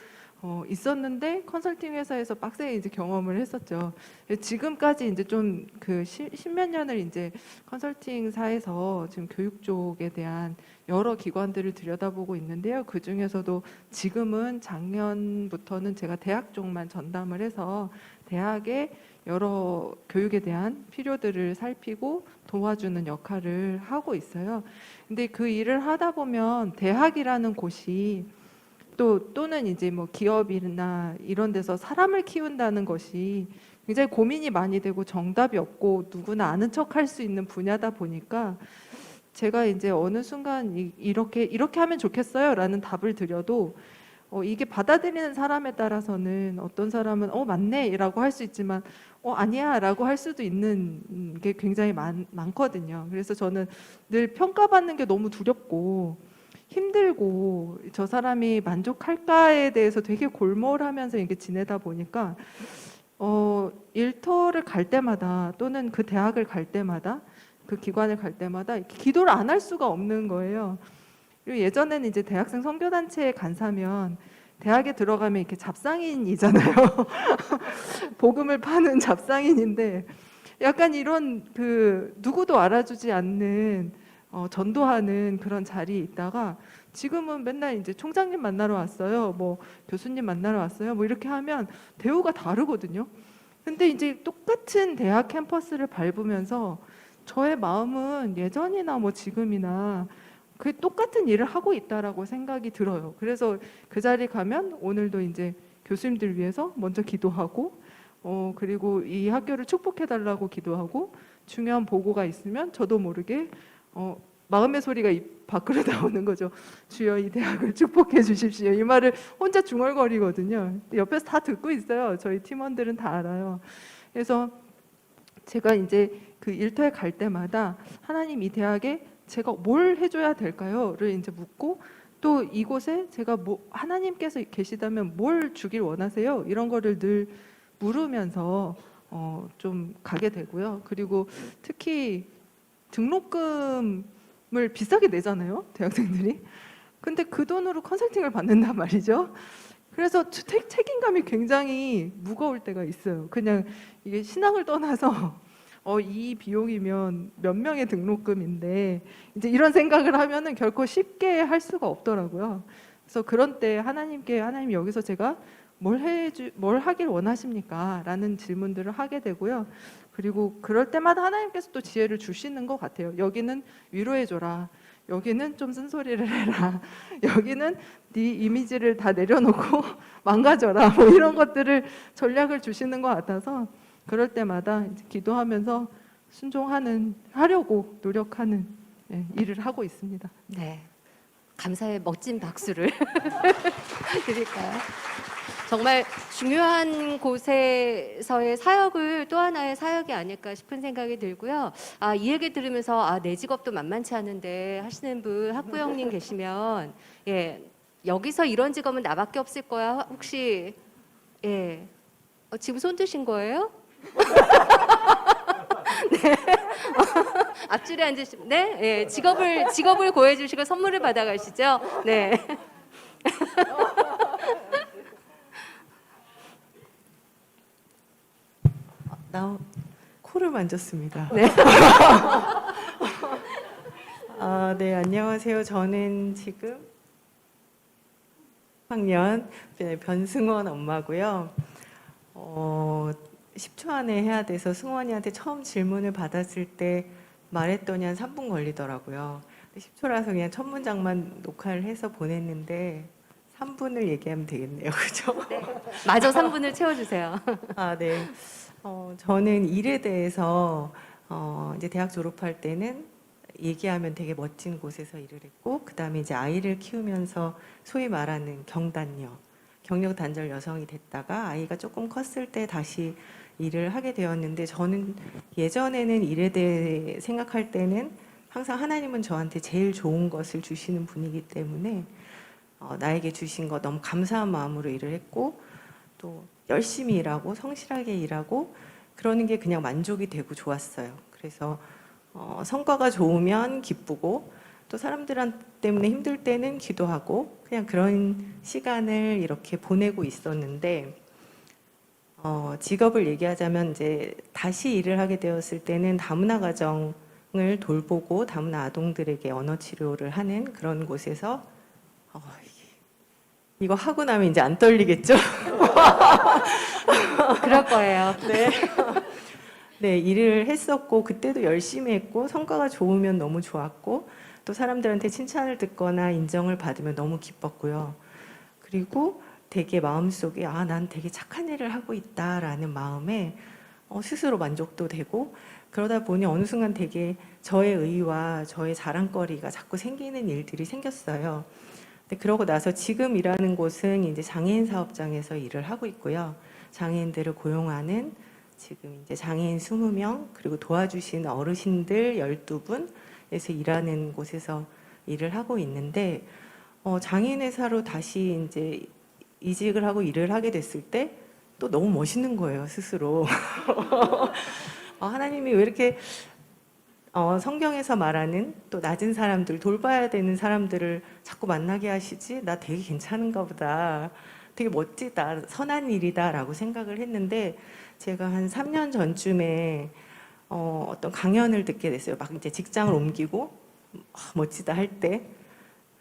있었는데 컨설팅 회사에서 빡세게 이제 경험을 했었죠. 지금까지 이제 좀 그 십몇 년을 이제 컨설팅사에서 지금 교육 쪽에 대한 여러 기관들을 들여다보고 있는데요. 그 중에서도 지금은 작년부터는 제가 대학 쪽만 전담을 해서 대학의 여러 교육에 대한 필요들을 살피고 도와주는 역할을 하고 있어요. 근데 그 일을 하다 보면 대학이라는 곳이 또는 이제 뭐 기업이나 이런 데서 사람을 키운다는 것이 굉장히 고민이 많이 되고 정답이 없고 누구나 아는 척 할 수 있는 분야다 보니까 제가 이제 어느 순간 이렇게 하면 좋겠어요 라는 답을 드려도 이게 받아들이는 사람에 따라서는 어떤 사람은 맞네 라고 할 수 있지만 아니야 라고 할 수도 있는 게 굉장히 많거든요. 그래서 저는 늘 평가받는 게 너무 두렵고 힘들고 저 사람이 만족할까에 대해서 되게 골몰하면서 이렇게 지내다 보니까 일터를 갈 때마다 또는 그 대학을 갈 때마다 그 기관을 갈 때마다 기도를 안 할 수가 없는 거예요. 그리고 예전에는 이제 대학생 선교단체에 간사면 대학에 들어가면 이렇게 잡상인이잖아요. 복음을 파는 잡상인인데 약간 이런 그 누구도 알아주지 않는 전도하는 그런 자리에 있다가 지금은 맨날 이제 총장님 만나러 왔어요. 뭐 교수님 만나러 왔어요. 뭐 이렇게 하면 대우가 다르거든요. 근데 이제 똑같은 대학 캠퍼스를 밟으면서 저의 마음은 예전이나 뭐 지금이나 그 똑같은 일을 하고 있다라고 생각이 들어요. 그래서 그 자리 가면 오늘도 이제 교수님들 위해서 먼저 기도하고 그리고 이 학교를 축복해 달라고 기도하고 중요한 보고가 있으면 저도 모르게 마음의 소리가 입 밖으로 나오는 거죠. 주여 이 대학을 축복해 주십시오. 이 말을 혼자 중얼거리거든요. 옆에서 다 듣고 있어요. 저희 팀원들은 다 알아요. 그래서 제가 이제 그 일터에 갈 때마다 하나님 이 대학에 제가 뭘 해줘야 될까요?를 이제 묻고 또 이곳에 제가 하나님께서 계시다면 뭘 주길 원하세요? 이런 거를 늘 물으면서 좀 가게 되고요. 그리고 특히 등록금을 비싸게 내잖아요, 대학생들이. 근데 그 돈으로 컨설팅을 받는단 말이죠. 그래서 책임감이 굉장히 무거울 때가 있어요. 그냥 이게 신앙을 떠나서 이 비용이면 몇 명의 등록금인데 이제 이런 생각을 하면은 결코 쉽게 할 수가 없더라고요. 그래서 그런 때 하나님께 하나님 여기서 제가 뭘 하길 원하십니까? 라는 질문들을 하게 되고요. 그리고 그럴 때마다 하나님께서 또 지혜를 주시는 것 같아요. 여기는 위로해줘라. 여기는 좀 쓴소리를 해라. 여기는 네 이미지를 다 내려놓고 망가져라. 뭐 이런 것들을 전략을 주시는 것 같아서 그럴 때마다 이제 기도하면서 하려고 노력하는 일을 하고 있습니다. 네, 감사의 멋진 박수를 드릴까요? 정말 중요한 곳에서의 사역을 또 하나의 사역이 아닐까 싶은 생각이 들고요. 이 얘기 들으면서 내 직업도 만만치 않은데 하시는 분 학부형님 계시면 여기서 이런 직업은 나밖에 없을 거야. 혹시 지금 손 드신 거예요? 네. 앞줄에 앉으시면 네, 직업을 고해 주시고 선물을 받아 가시죠. 네. 나 코를 만졌습니다. 네. 네, 안녕하세요. 저는 지금 3학년 변승원 엄마고요. 10초 안에 해야 돼서 승원이한테 처음 질문을 받았을 때 말했더니 한 3분 걸리더라고요. 10초라서 그냥 첫 문장만 녹화를 해서 보냈는데 3분을 얘기하면 되겠네요. 그죠? 네. 마저 3분을 채워주세요. 네. 저는 일에 대해서 이제 대학 졸업할 때는 얘기하면 되게 멋진 곳에서 일을 했고 그 다음에 이제 아이를 키우면서 소위 말하는 경력 단절 여성이 됐다가 아이가 조금 컸을 때 다시 일을 하게 되었는데 저는 예전에는 일에 대해 생각할 때는 항상 하나님은 저한테 제일 좋은 것을 주시는 분이기 때문에 나에게 주신 것 너무 감사한 마음으로 일을 했고 또 열심히 일하고 성실하게 일하고 그러는 게 그냥 만족이 되고 좋았어요. 그래서 성과가 좋으면 기쁘고 또 사람들 때문에 힘들 때는 기도하고 그냥 그런 시간을 이렇게 보내고 있었는데 직업을 얘기하자면 이제 다시 일을 하게 되었을 때는 다문화 가정을 돌보고 다문화 아동들에게 언어 치료를 하는 그런 곳에서 이거 하고 나면 이제 안 떨리겠죠? 그럴 거예요. 네. 네, 일을 했었고 그때도 열심히 했고 성과가 좋으면 너무 좋았고 또 사람들한테 칭찬을 듣거나 인정을 받으면 너무 기뻤고요. 그리고 되게 마음속에 난 되게 착한 일을 하고 있다라는 마음에 스스로 만족도 되고 그러다 보니 어느 순간 되게 저의 의의와 저의 자랑거리가 자꾸 생기는 일들이 생겼어요. 근데 그러고 나서 지금 일하는 곳은 이제 장애인 사업장에서 일을 하고 있고요. 장애인들을 고용하는 지금 이제 장애인 20명 그리고 도와주신 어르신들 12분에서 일하는 곳에서 일을 하고 있는데 장애인 회사로 다시 이제 이직을 하고 일을 하게 됐을 때 또 너무 멋있는 거예요, 스스로. 하나님이 왜 이렇게 성경에서 말하는 또 낮은 사람들, 돌봐야 되는 사람들을 자꾸 만나게 하시지? 나 되게 괜찮은가 보다. 되게 멋지다. 선한 일이다. 라고 생각을 했는데 제가 한 3년 전쯤에 어떤 강연을 듣게 됐어요. 막 이제 직장을 옮기고 멋지다 할 때.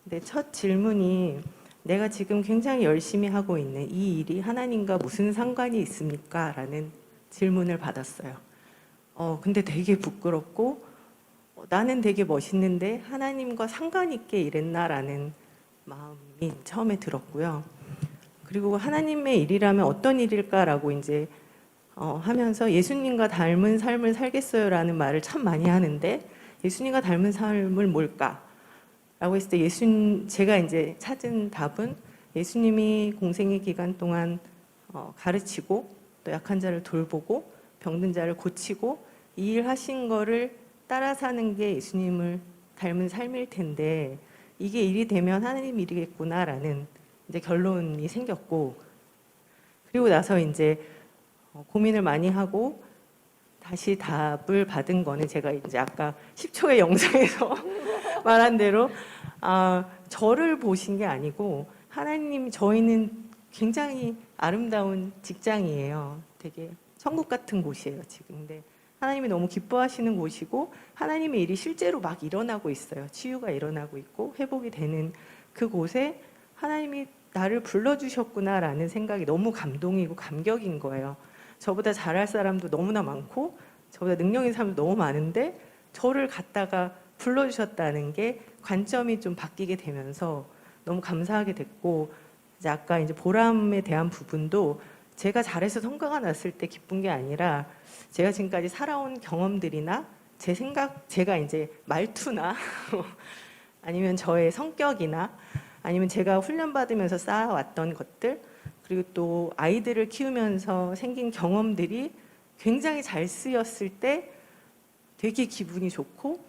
근데 첫 질문이 내가 지금 굉장히 열심히 하고 있는 이 일이 하나님과 무슨 상관이 있습니까? 라는 질문을 받았어요. 근데 되게 부끄럽고 나는 되게 멋있는데 하나님과 상관 있게 일했나라는 마음이 처음에 들었고요. 그리고 하나님의 일이라면 어떤 일일까라고 이제 하면서 예수님과 닮은 삶을 살겠어요라는 말을 참 많이 하는데 예수님과 닮은 삶을 뭘까? 라고 했을 때 제가 이제 찾은 답은 예수님이 공생의 기간 동안 가르치고 또 약한 자를 돌보고 병든 자를 고치고 이 일 하신 거를 따라 사는 게 예수님을 닮은 삶일 텐데 이게 일이 되면 하나님 일이겠구나라는 이제 결론이 생겼고 그리고 나서 이제 고민을 많이 하고 다시 답을 받은 거는 제가 이제 아까 10초의 영상에서 말한 대로 저를 보신 게 아니고 하나님 저희는 굉장히 아름다운 직장이에요. 되게 천국 같은 곳이에요 지금. 근데 하나님이 너무 기뻐하시는 곳이고 하나님의 일이 실제로 막 일어나고 있어요. 치유가 일어나고 있고 회복이 되는 그곳에 하나님이 나를 불러주셨구나라는 생각이 너무 감동이고 감격인 거예요. 저보다 잘할 사람도 너무나 많고 저보다 능력 있는 사람도 너무 많은데 저를 갖다가 불러주셨다는 게 관점이 좀 바뀌게 되면서 너무 감사하게 됐고 이제 아까 이제 보람에 대한 부분도 제가 잘해서 성과가 났을 때 기쁜 게 아니라 제가 지금까지 살아온 경험들이나 제 생각, 제가 이제 말투나 아니면 저의 성격이나 아니면 제가 훈련받으면서 쌓아왔던 것들 그리고 또 아이들을 키우면서 생긴 경험들이 굉장히 잘 쓰였을 때 되게 기분이 좋고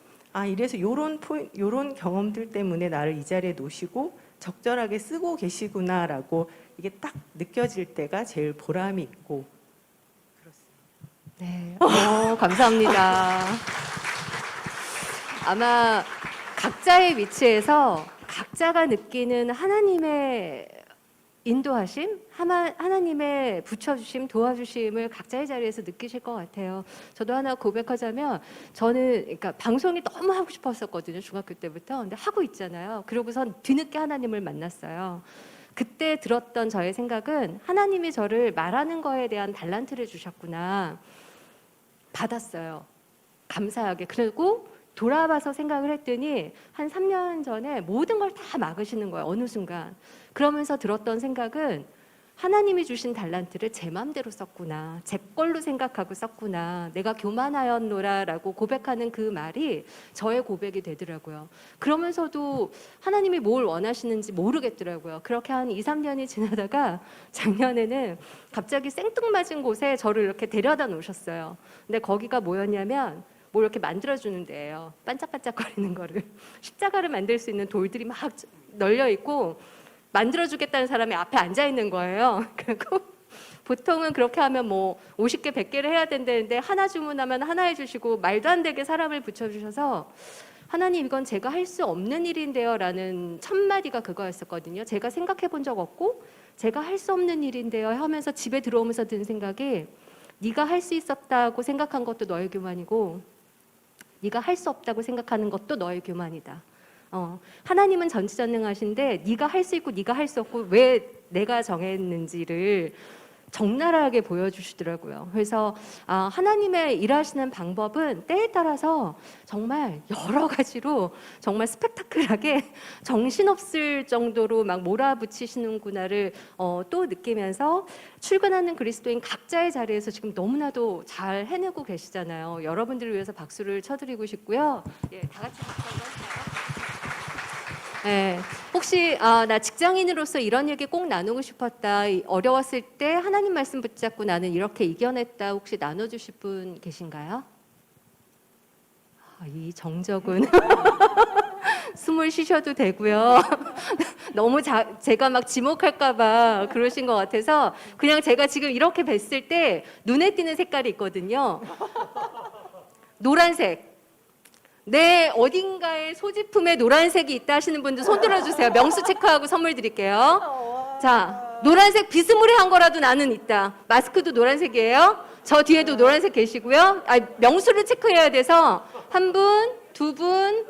이래서 요런 경험들 때문에 나를 이 자리에 놓으시고 적절하게 쓰고 계시구나라고 이게 딱 느껴질 때가 제일 보람이 있고 그렇습니다. 네, 감사합니다. 아마 각자의 위치에서 각자가 느끼는 하나님의 인도하심, 하나님의 붙여주심, 도와주심을 각자의 자리에서 느끼실 것 같아요. 저도 하나 고백하자면 저는 그러니까 방송이 너무 하고 싶었었거든요. 중학교 때부터. 근데 하고 있잖아요. 그러고선 뒤늦게 하나님을 만났어요. 그때 들었던 저의 생각은 하나님이 저를 말하는 거에 대한 달란트를 주셨구나. 받았어요. 감사하게. 그리고 돌아봐서 생각을 했더니 한 3년 전에 모든 걸 다 막으시는 거예요. 어느 순간. 그러면서 들었던 생각은 하나님이 주신 달란트를 제 마음대로 썼구나. 제 걸로 생각하고 썼구나. 내가 교만하였노라라고 고백하는 그 말이 저의 고백이 되더라고요. 그러면서도 하나님이 뭘 원하시는지 모르겠더라고요. 그렇게 한 2, 3년이 지나다가 작년에는 갑자기 생뚱맞은 곳에 저를 이렇게 데려다 놓으셨어요. 근데 거기가 뭐였냐면 뭘 이렇게 만들어주는 데예요. 반짝반짝거리는 거를. 십자가를 만들 수 있는 돌들이 막 널려 있고 만들어주겠다는 사람이 앞에 앉아 있는 거예요. 그리고 보통은 그렇게 하면 뭐 50개, 100개를 해야 된다는데 하나 주문하면 하나 해주시고 말도 안 되게 사람을 붙여주셔서 하나님 이건 제가 할 수 없는 일인데요 라는 첫 마디가 그거였었거든요. 제가 생각해 본 적 없고 제가 할 수 없는 일인데요 하면서 집에 들어오면서 든 생각이 네가 할 수 있었다고 생각한 것도 너의 교만이고 네가 할 수 없다고 생각하는 것도 너의 교만이다. 하나님은 전지전능하신데 네가 할 수 있고 네가 할 수 없고 왜 내가 정했는지를 적나라하게 보여주시더라고요. 그래서 하나님의 일하시는 방법은 때에 따라서 정말 여러 가지로 정말 스펙타클하게 정신없을 정도로 막 몰아붙이시는구나를 또 느끼면서 출근하는 그리스도인 각자의 자리에서 지금 너무나도 잘 해내고 계시잖아요. 여러분들을 위해서 박수를 쳐드리고 싶고요. 예, 다 같이 박수 한번 할까요? 네, 혹시 나 직장인으로서 이런 얘기 꼭 나누고 싶었다. 어려웠을 때 하나님 말씀 붙잡고 나는 이렇게 이겨냈다. 혹시 나눠주실 분 계신가요? 이 정적은 숨을 쉬셔도 되고요. 너무 제가 막 지목할까봐 그러신 것 같아서 그냥 제가 지금 이렇게 뵀을 때 눈에 띄는 색깔이 있거든요. 노란색. 내 어딘가에 소지품에 노란색이 있다 하시는 분들 손 들어주세요. 명수 체크하고 선물 드릴게요. 자, 노란색 비스무리한 거라도 나는 있다. 마스크도 노란색이에요. 저 뒤에도 노란색 계시고요. 명수를 체크해야 돼서 1분, 2분,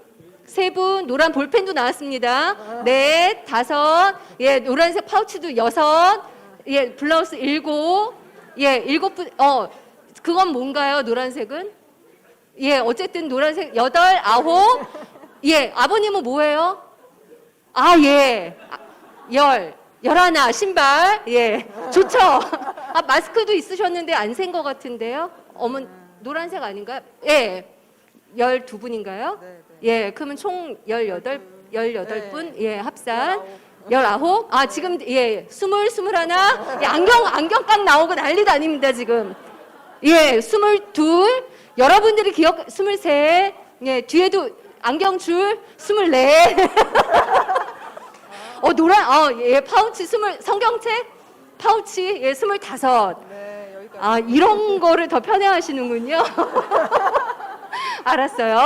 3분, 노란 볼펜도 나왔습니다. 4, 5, 예, 노란색 파우치도 6, 예, 블라우스 7, 예, 7분, 그건 뭔가요, 노란색은? 예, 어쨌든 노란색 8, 9. 예, 아버님은 뭐예요? 예. 10, 11 신발. 예. 좋죠. 마스크도 있으셨는데 안 센 것 같은데요. 노란색 아닌가요? 예. 12분인가요? 예, 그러면 총 18분. 예, 합산. 19. 지금 예, 20, 21. 예, 안경 깡 나오고 난리도 아닙니다, 지금. 예, 22. 여러분들이 23, 예, 뒤에도 안경줄 24, 예, 파우치 20, 성경책 파우치, 예, 25. 이런 거를 더 편애하시는군요. 알았어요.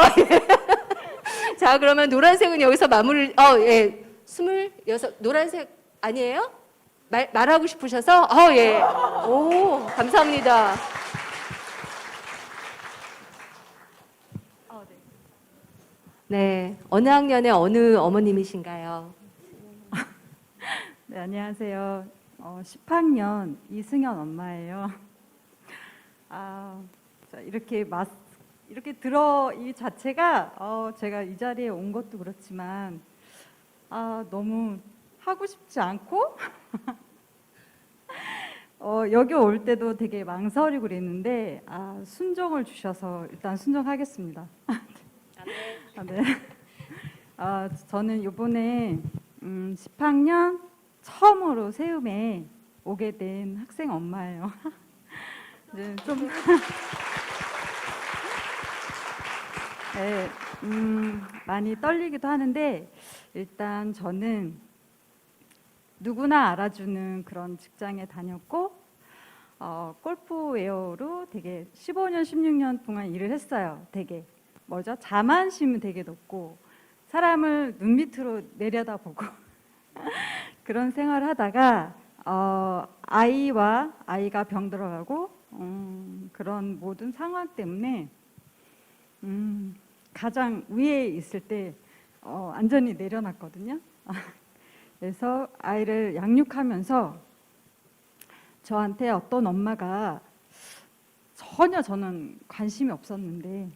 자, 그러면 노란색은 여기서 마무리, 예, 26, 노란색 아니에요? 말하고 싶으셔서? 예. 오, 감사합니다. 네, 어느 학년의 어느 어머님이신가요? 네, 안녕하세요. 10학년 이승현 엄마예요. 이렇게 이 자체가 제가 이 자리에 온 것도 그렇지만 너무 하고 싶지 않고 여기 올 때도 되게 망설이고 그랬는데 순종을 주셔서 일단 순종하겠습니다. 네. 저는 이번에 10학년 처음으로 세움에 오게 된 학생 엄마예요. 네, 좀 네, 많이 떨리기도 하는데 일단 저는 누구나 알아주는 그런 직장에 다녔고 골프웨어로 되게 15년, 16년 동안 일을 했어요. 되게 자만심은 되게 높고 사람을 눈 밑으로 내려다보고 그런 생활을 하다가 아이가 병들어가고 그런 모든 상황 때문에 가장 위에 있을 때 완전히 내려놨거든요. 그래서 아이를 양육하면서 저한테 어떤 엄마가 전혀 저는 관심이 없었는데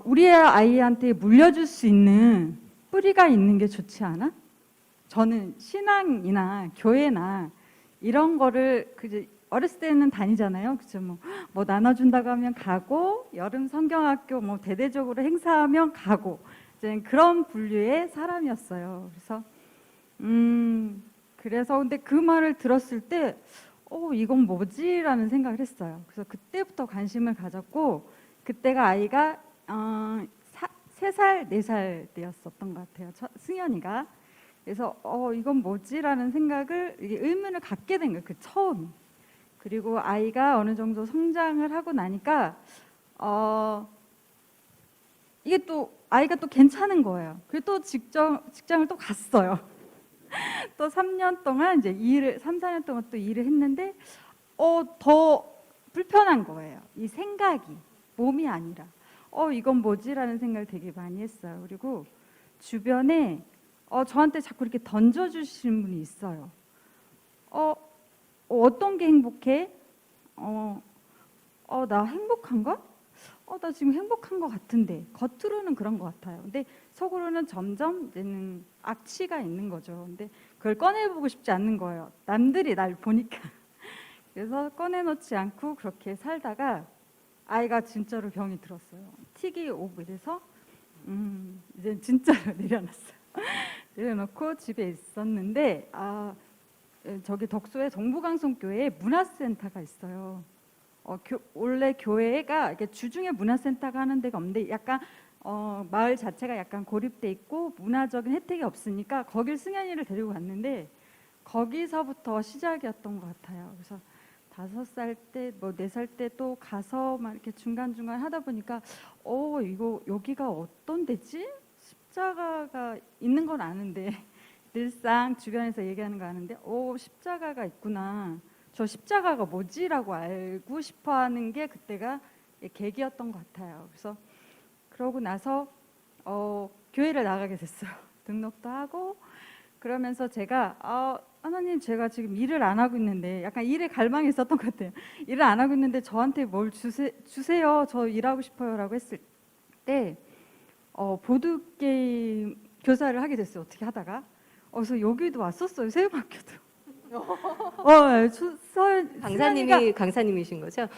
우리 아이한테 물려줄 수 있는 뿌리가 있는 게 좋지 않아? 저는 신앙이나 교회나 이런 거를 그 어렸을 때는 다니잖아요. 그죠? 뭐 나눠준다고 하면 가고, 여름 성경학교 뭐 대대적으로 행사하면 가고, 이제 그런 분류의 사람이었어요. 그래서 근데 그 말을 들었을 때, 이건 뭐지라는 생각을 했어요. 그래서 그때부터 관심을 가졌고, 그때가 아이가 3살, 4살 때였었던 것 같아요. 승현이가. 그래서 이건 뭐지라는 생각을, 이게 의문을 갖게 된 거예요. 그 처음. 그리고 아이가 어느 정도 성장을 하고 나니까 이게 또 아이가 또 괜찮은 거예요. 그리고 또 직장을 또 갔어요. 또 3년 동안 이제 3, 4년 동안 또 일을 했는데 더 불편한 거예요. 이 생각이 몸이 아니라 이건 뭐지라는 생각을 되게 많이 했어요. 그리고 주변에 저한테 자꾸 이렇게 던져주시는 분이 있어요. 어떤 게 행복해? 나 행복한가? 나 지금 행복한 것 같은데. 겉으로는 그런 것 같아요. 근데 속으로는 점점 이제는 악취가 있는 거죠. 근데 그걸 꺼내보고 싶지 않는 거예요. 남들이 날 보니까. 그래서 꺼내놓지 않고 그렇게 살다가 아이가 진짜로 병이 들었어요. 틱이 오고 이래서 이제 진짜로 내려놨어요. 내려놓고 집에 있었는데 저기 덕소에 동부강성교회에 문화센터가 있어요. 원래 교회가 이렇게 주중에 문화센터가 하는 데가 없는데 약간 마을 자체가 약간 고립돼 있고 문화적인 혜택이 없으니까 거길 승현이를 데리고 갔는데 거기서부터 시작이었던 것 같아요. 그래서 5살 때, 뭐 4살 때 또 가서 막 이렇게 중간중간 하다 보니까 이거 여기가 어떤 데지? 십자가가 있는 건 아는데 늘상 주변에서 얘기하는 거 아는데 십자가가 있구나. 저 십자가가 뭐지라고 알고 싶어하는 게 그때가 계기였던 것 같아요. 그래서 그러고 나서 교회를 나가게 됐어요. 등록도 하고 그러면서 제가 하나님 제가 지금 일을 안 하고 있는데 약간 일에 갈망이 있었던 것 같아요. 일을 안 하고 있는데 저한테 뭘 주세요. 저 일하고 싶어요라고 했을 때 보드게임 교사를 하게 됐어요. 어떻게 하다가 그래서 여기도 왔었어요. 세움학교도. 강사님이 강사님이신 거죠?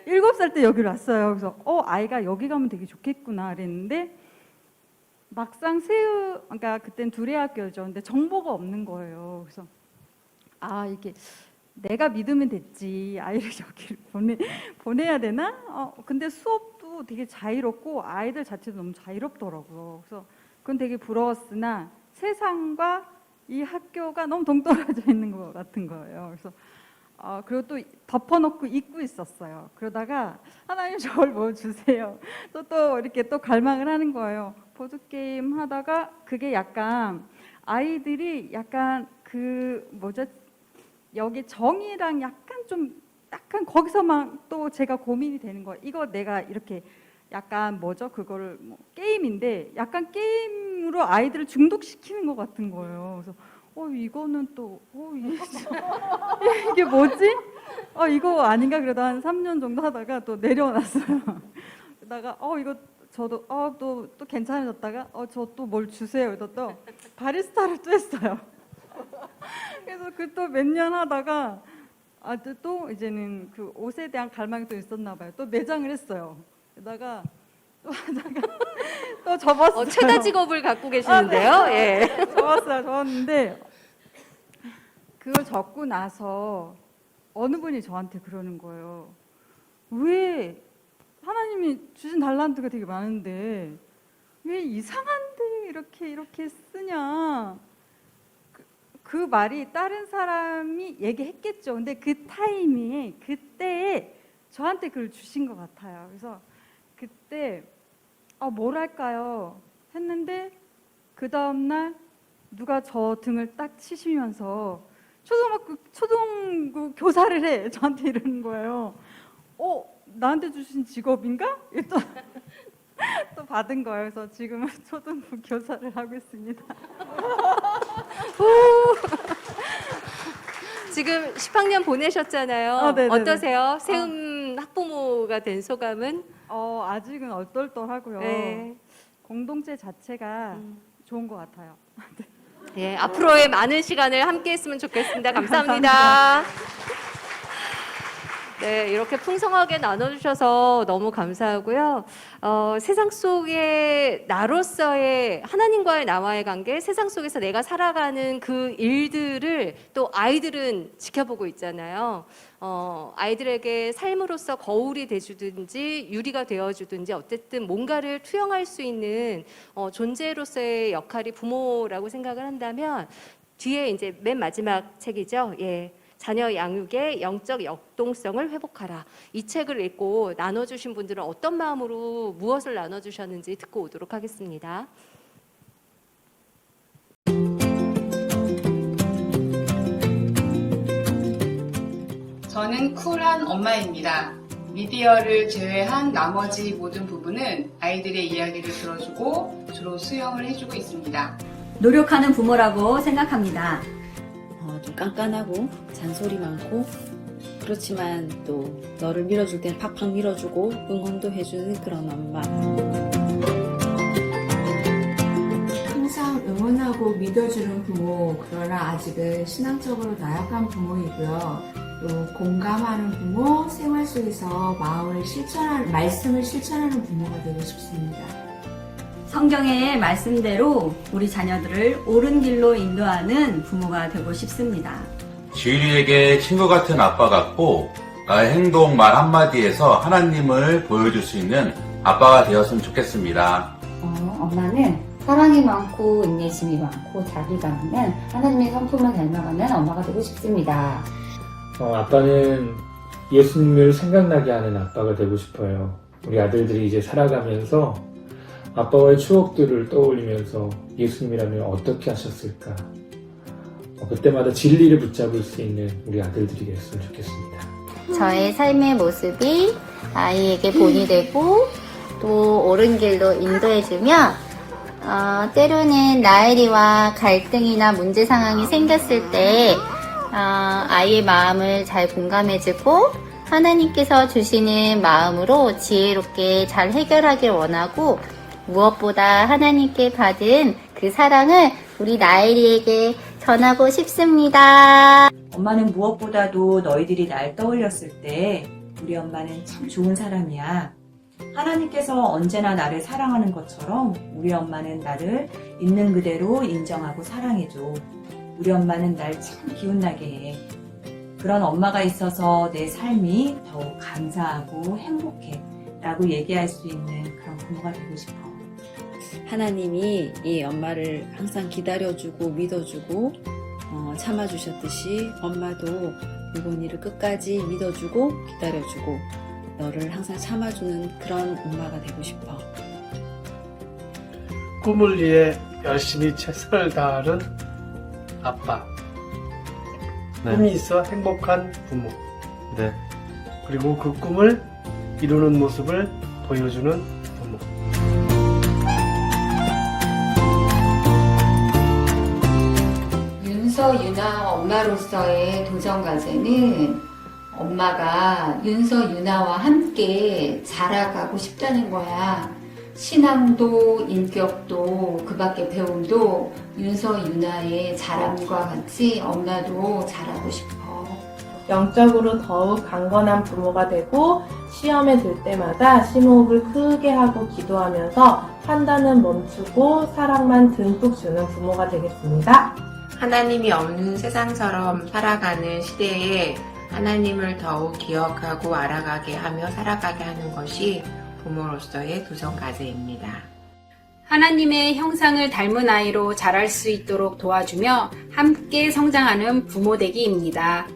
7살 때 여기로 왔어요. 그래서 아이가 여기 가면 되게 좋겠구나 그랬는데 막상 그러니까 그땐 두레학교죠. 근데 정보가 없는 거예요. 그래서 이게 내가 믿으면 됐지. 아이를 여기를 보내야 되나? 근데 수업도 되게 자유롭고 아이들 자체도 너무 자유롭더라고요. 그래서 그건 되게 부러웠으나 세상과 이 학교가 너무 동떨어져 있는 것 같은 거예요. 그래서 그리고 또 덮어놓고 잊고 있었어요. 그러다가 하나님 저를 뭐 주세요. 또 이렇게 또 갈망을 하는 거예요. 보드게임 하다가 그게 약간 아이들이 약간 여기 정이랑 약간 거기서만 또 제가 고민이 되는 거예요. 이거 내가 이렇게 약간 그거를 게임인데 약간 게임으로 아이들을 중독시키는 것 같은 거예요. 그래서 이거는 또 이게 뭐지? 이거 아닌가 그래도 한 3년 정도 하다가 또 내려놨어요. 그러다가 이거 저도 또 괜찮아졌다가 저 또 뭘 주세요. 그래서 또 바리스타를 또 했어요. 그래서 그 또 몇 년 하다가 또 이제는 그 옷에 대한 갈망이 또 있었나 봐요. 또 매장을 했어요. 그러다가 또 하다가 또 접었어요. 최다 직업을 갖고 계시는데요. 네. 예. 접었는데 그걸 접고 나서 어느 분이 저한테 그러는 거예요. 왜 하나님이 주신 달란트가 되게 많은데 왜 이상한데 이렇게 쓰냐? 그 말이 다른 사람이 얘기했겠죠. 근데 그 타이밍에 그때에 저한테 그걸 주신 것 같아요. 그래서 그때 뭐랄까요 했는데 그 다음날 누가 저 등을 딱 치시면서 초등부 교사를 해. 저한테 이러는 거예요. 나한테 주신 직업인가? 또 받은 거예요. 그래서 지금은 초등부 교사를 하고 있습니다. 지금 10학년 보내셨잖아요. 네네네. 어떠세요? 세움 학부모가 된 소감은? 아직은 얼떨떨하고요. 네. 공동체 자체가 좋은 것 같아요. 예, 앞으로의 많은 시간을 함께 했으면 좋겠습니다. 감사합니다. 네, 이렇게 풍성하게 나눠주셔서 너무 감사하고요. 세상 속에 나로서의 하나님과의 나와의 관계, 세상 속에서 내가 살아가는 그 일들을 또 아이들은 지켜보고 있잖아요. 아이들에게 삶으로서 거울이 돼주든지 유리가 되어주든지 어쨌든 뭔가를 투영할 수 있는 존재로서의 역할이 부모라고 생각을 한다면 뒤에 이제 맨 마지막 책이죠. 예. 자녀 양육의 영적 역동성을 회복하라. 이 책을 읽고 나눠주신 분들은 어떤 마음으로 무엇을 나눠주셨는지 듣고 오도록 하겠습니다. 저는 쿨한 엄마입니다. 미디어를 제외한 나머지 모든 부분은 아이들의 이야기를 들어주고 주로 수영을 해주고 있습니다. 노력하는 부모라고 생각합니다. 좀 깐깐하고 잔소리 많고 그렇지만 또 너를 밀어줄 땐 팍팍 밀어주고 응원도 해주는 그런 엄마. 항상 응원하고 믿어주는 부모, 그러나 아직은 신앙적으로 나약한 부모이고요. 또 공감하는 부모, 생활 속에서 말씀을 실천하는 부모가 되고 싶습니다. 성경의 말씀대로 우리 자녀들을 옳은 길로 인도하는 부모가 되고 싶습니다. 주일이에게 친구 같은 아빠 같고 나의 행동, 말 한마디에서 하나님을 보여줄 수 있는 아빠가 되었으면 좋겠습니다. 엄마는 사랑이 많고 인내심이 많고 자비가 많은 하나님의 성품을 닮아가는 엄마가 되고 싶습니다. 아빠는 예수님을 생각나게 하는 아빠가 되고 싶어요. 우리 아들들이 이제 살아가면서 아빠와의 추억들을 떠올리면서 예수님이라면 어떻게 하셨을까? 그때마다 진리를 붙잡을 수 있는 우리 아들들이 됐으면 좋겠습니다. 저의 삶의 모습이 아이에게 본이 되고 또 옳은 길로 인도해주며 때로는 나엘이와 갈등이나 문제 상황이 생겼을 때 아이의 마음을 잘 공감해주고 하나님께서 주시는 마음으로 지혜롭게 잘 해결하길 원하고 무엇보다 하나님께 받은 그 사랑을 우리 나엘이에게 전하고 싶습니다. 엄마는 무엇보다도 너희들이 날 떠올렸을 때 우리 엄마는 참 좋은 사람이야. 하나님께서 언제나 나를 사랑하는 것처럼 우리 엄마는 나를 있는 그대로 인정하고 사랑해줘. 우리 엄마는 날 참 기운나게 해. 그런 엄마가 있어서 내 삶이 더욱 감사하고 행복해 라고 얘기할 수 있는 그런 부모가 되고 싶어. 하나님이 이 엄마를 항상 기다려주고 믿어주고 참아주셨듯이 엄마도 이번 일을 끝까지 믿어주고 기다려주고 너를 항상 참아주는 그런 엄마가 되고 싶어. 꿈을 위해 열심히 최선을 다하는 아빠. 네. 꿈이 있어 행복한 부모. 네. 그리고 그 꿈을 이루는 모습을 보여주는 부모. 윤서, 유나 엄마로서의 도전 과제는 엄마가 윤서, 유나와 함께 자라가고 싶다는 거야. 신앙도 인격도 그 밖에 배움도 윤서, 유나의 자람과 같이 엄마도 잘하고 싶어. 영적으로 더욱 강건한 부모가 되고 시험에 들 때마다 심호흡을 크게 하고 기도하면서 판단은 멈추고 사랑만 듬뿍 주는 부모가 되겠습니다. 하나님이 없는 세상처럼 살아가는 시대에 하나님을 더욱 기억하고 알아가게 하며 살아가게 하는 것이 부모로서의 도전 과제입니다. 하나님의 형상을 닮은 아이로 자랄 수 있도록 도와주며 함께 성장하는 부모 되기입니다.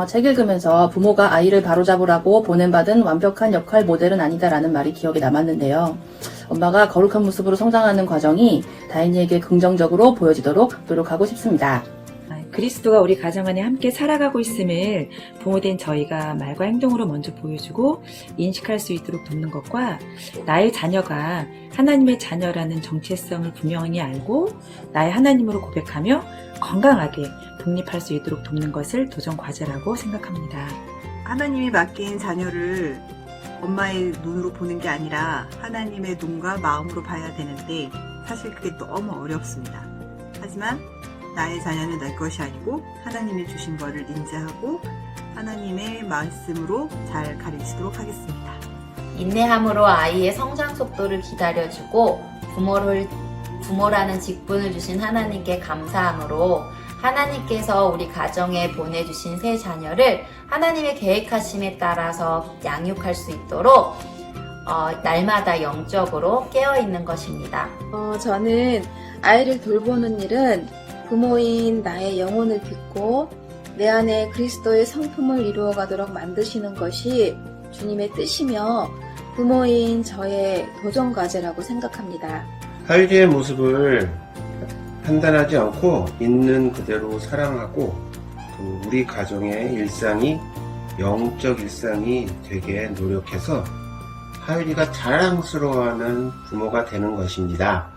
책 읽으면서 부모가 아이를 바로잡으라고 보냄받은 완벽한 역할 모델은 아니다라는 말이 기억에 남았는데요. 엄마가 거룩한 모습으로 성장하는 과정이 다인이에게 긍정적으로 보여지도록 노력하고 싶습니다. 그리스도가 우리 가정 안에 함께 살아가고 있음을 부모된 저희가 말과 행동으로 먼저 보여주고 인식할 수 있도록 돕는 것과 나의 자녀가 하나님의 자녀라는 정체성을 분명히 알고 나의 하나님으로 고백하며 건강하게 독립할 수 있도록 돕는 것을 도전 과제라고 생각합니다. 하나님이 맡긴 자녀를 엄마의 눈으로 보는 게 아니라 하나님의 눈과 마음으로 봐야 되는데 사실 그게 너무 어렵습니다. 하지만 나의 자녀는 내 것이 아니고 하나님이 주신 것을 인지하고 하나님의 말씀으로 잘 가르치도록 하겠습니다. 인내함으로 아이의 성장 속도를 기다려주고 부모라는 직분을 주신 하나님께 감사함으로 하나님께서 우리 가정에 보내주신 새 자녀를 하나님의 계획하심에 따라서 양육할 수 있도록 날마다 영적으로 깨어있는 것입니다. 저는 아이를 돌보는 일은 부모인 나의 영혼을 빚고 내 안에 그리스도의 성품을 이루어가도록 만드시는 것이 주님의 뜻이며 부모인 저의 도전과제라고 생각합니다. 하율이의 모습을 판단하지 않고 있는 그대로 사랑하고 또 우리 가정의 일상이 영적 일상이 되게 노력해서 하율이가 자랑스러워하는 부모가 되는 것입니다.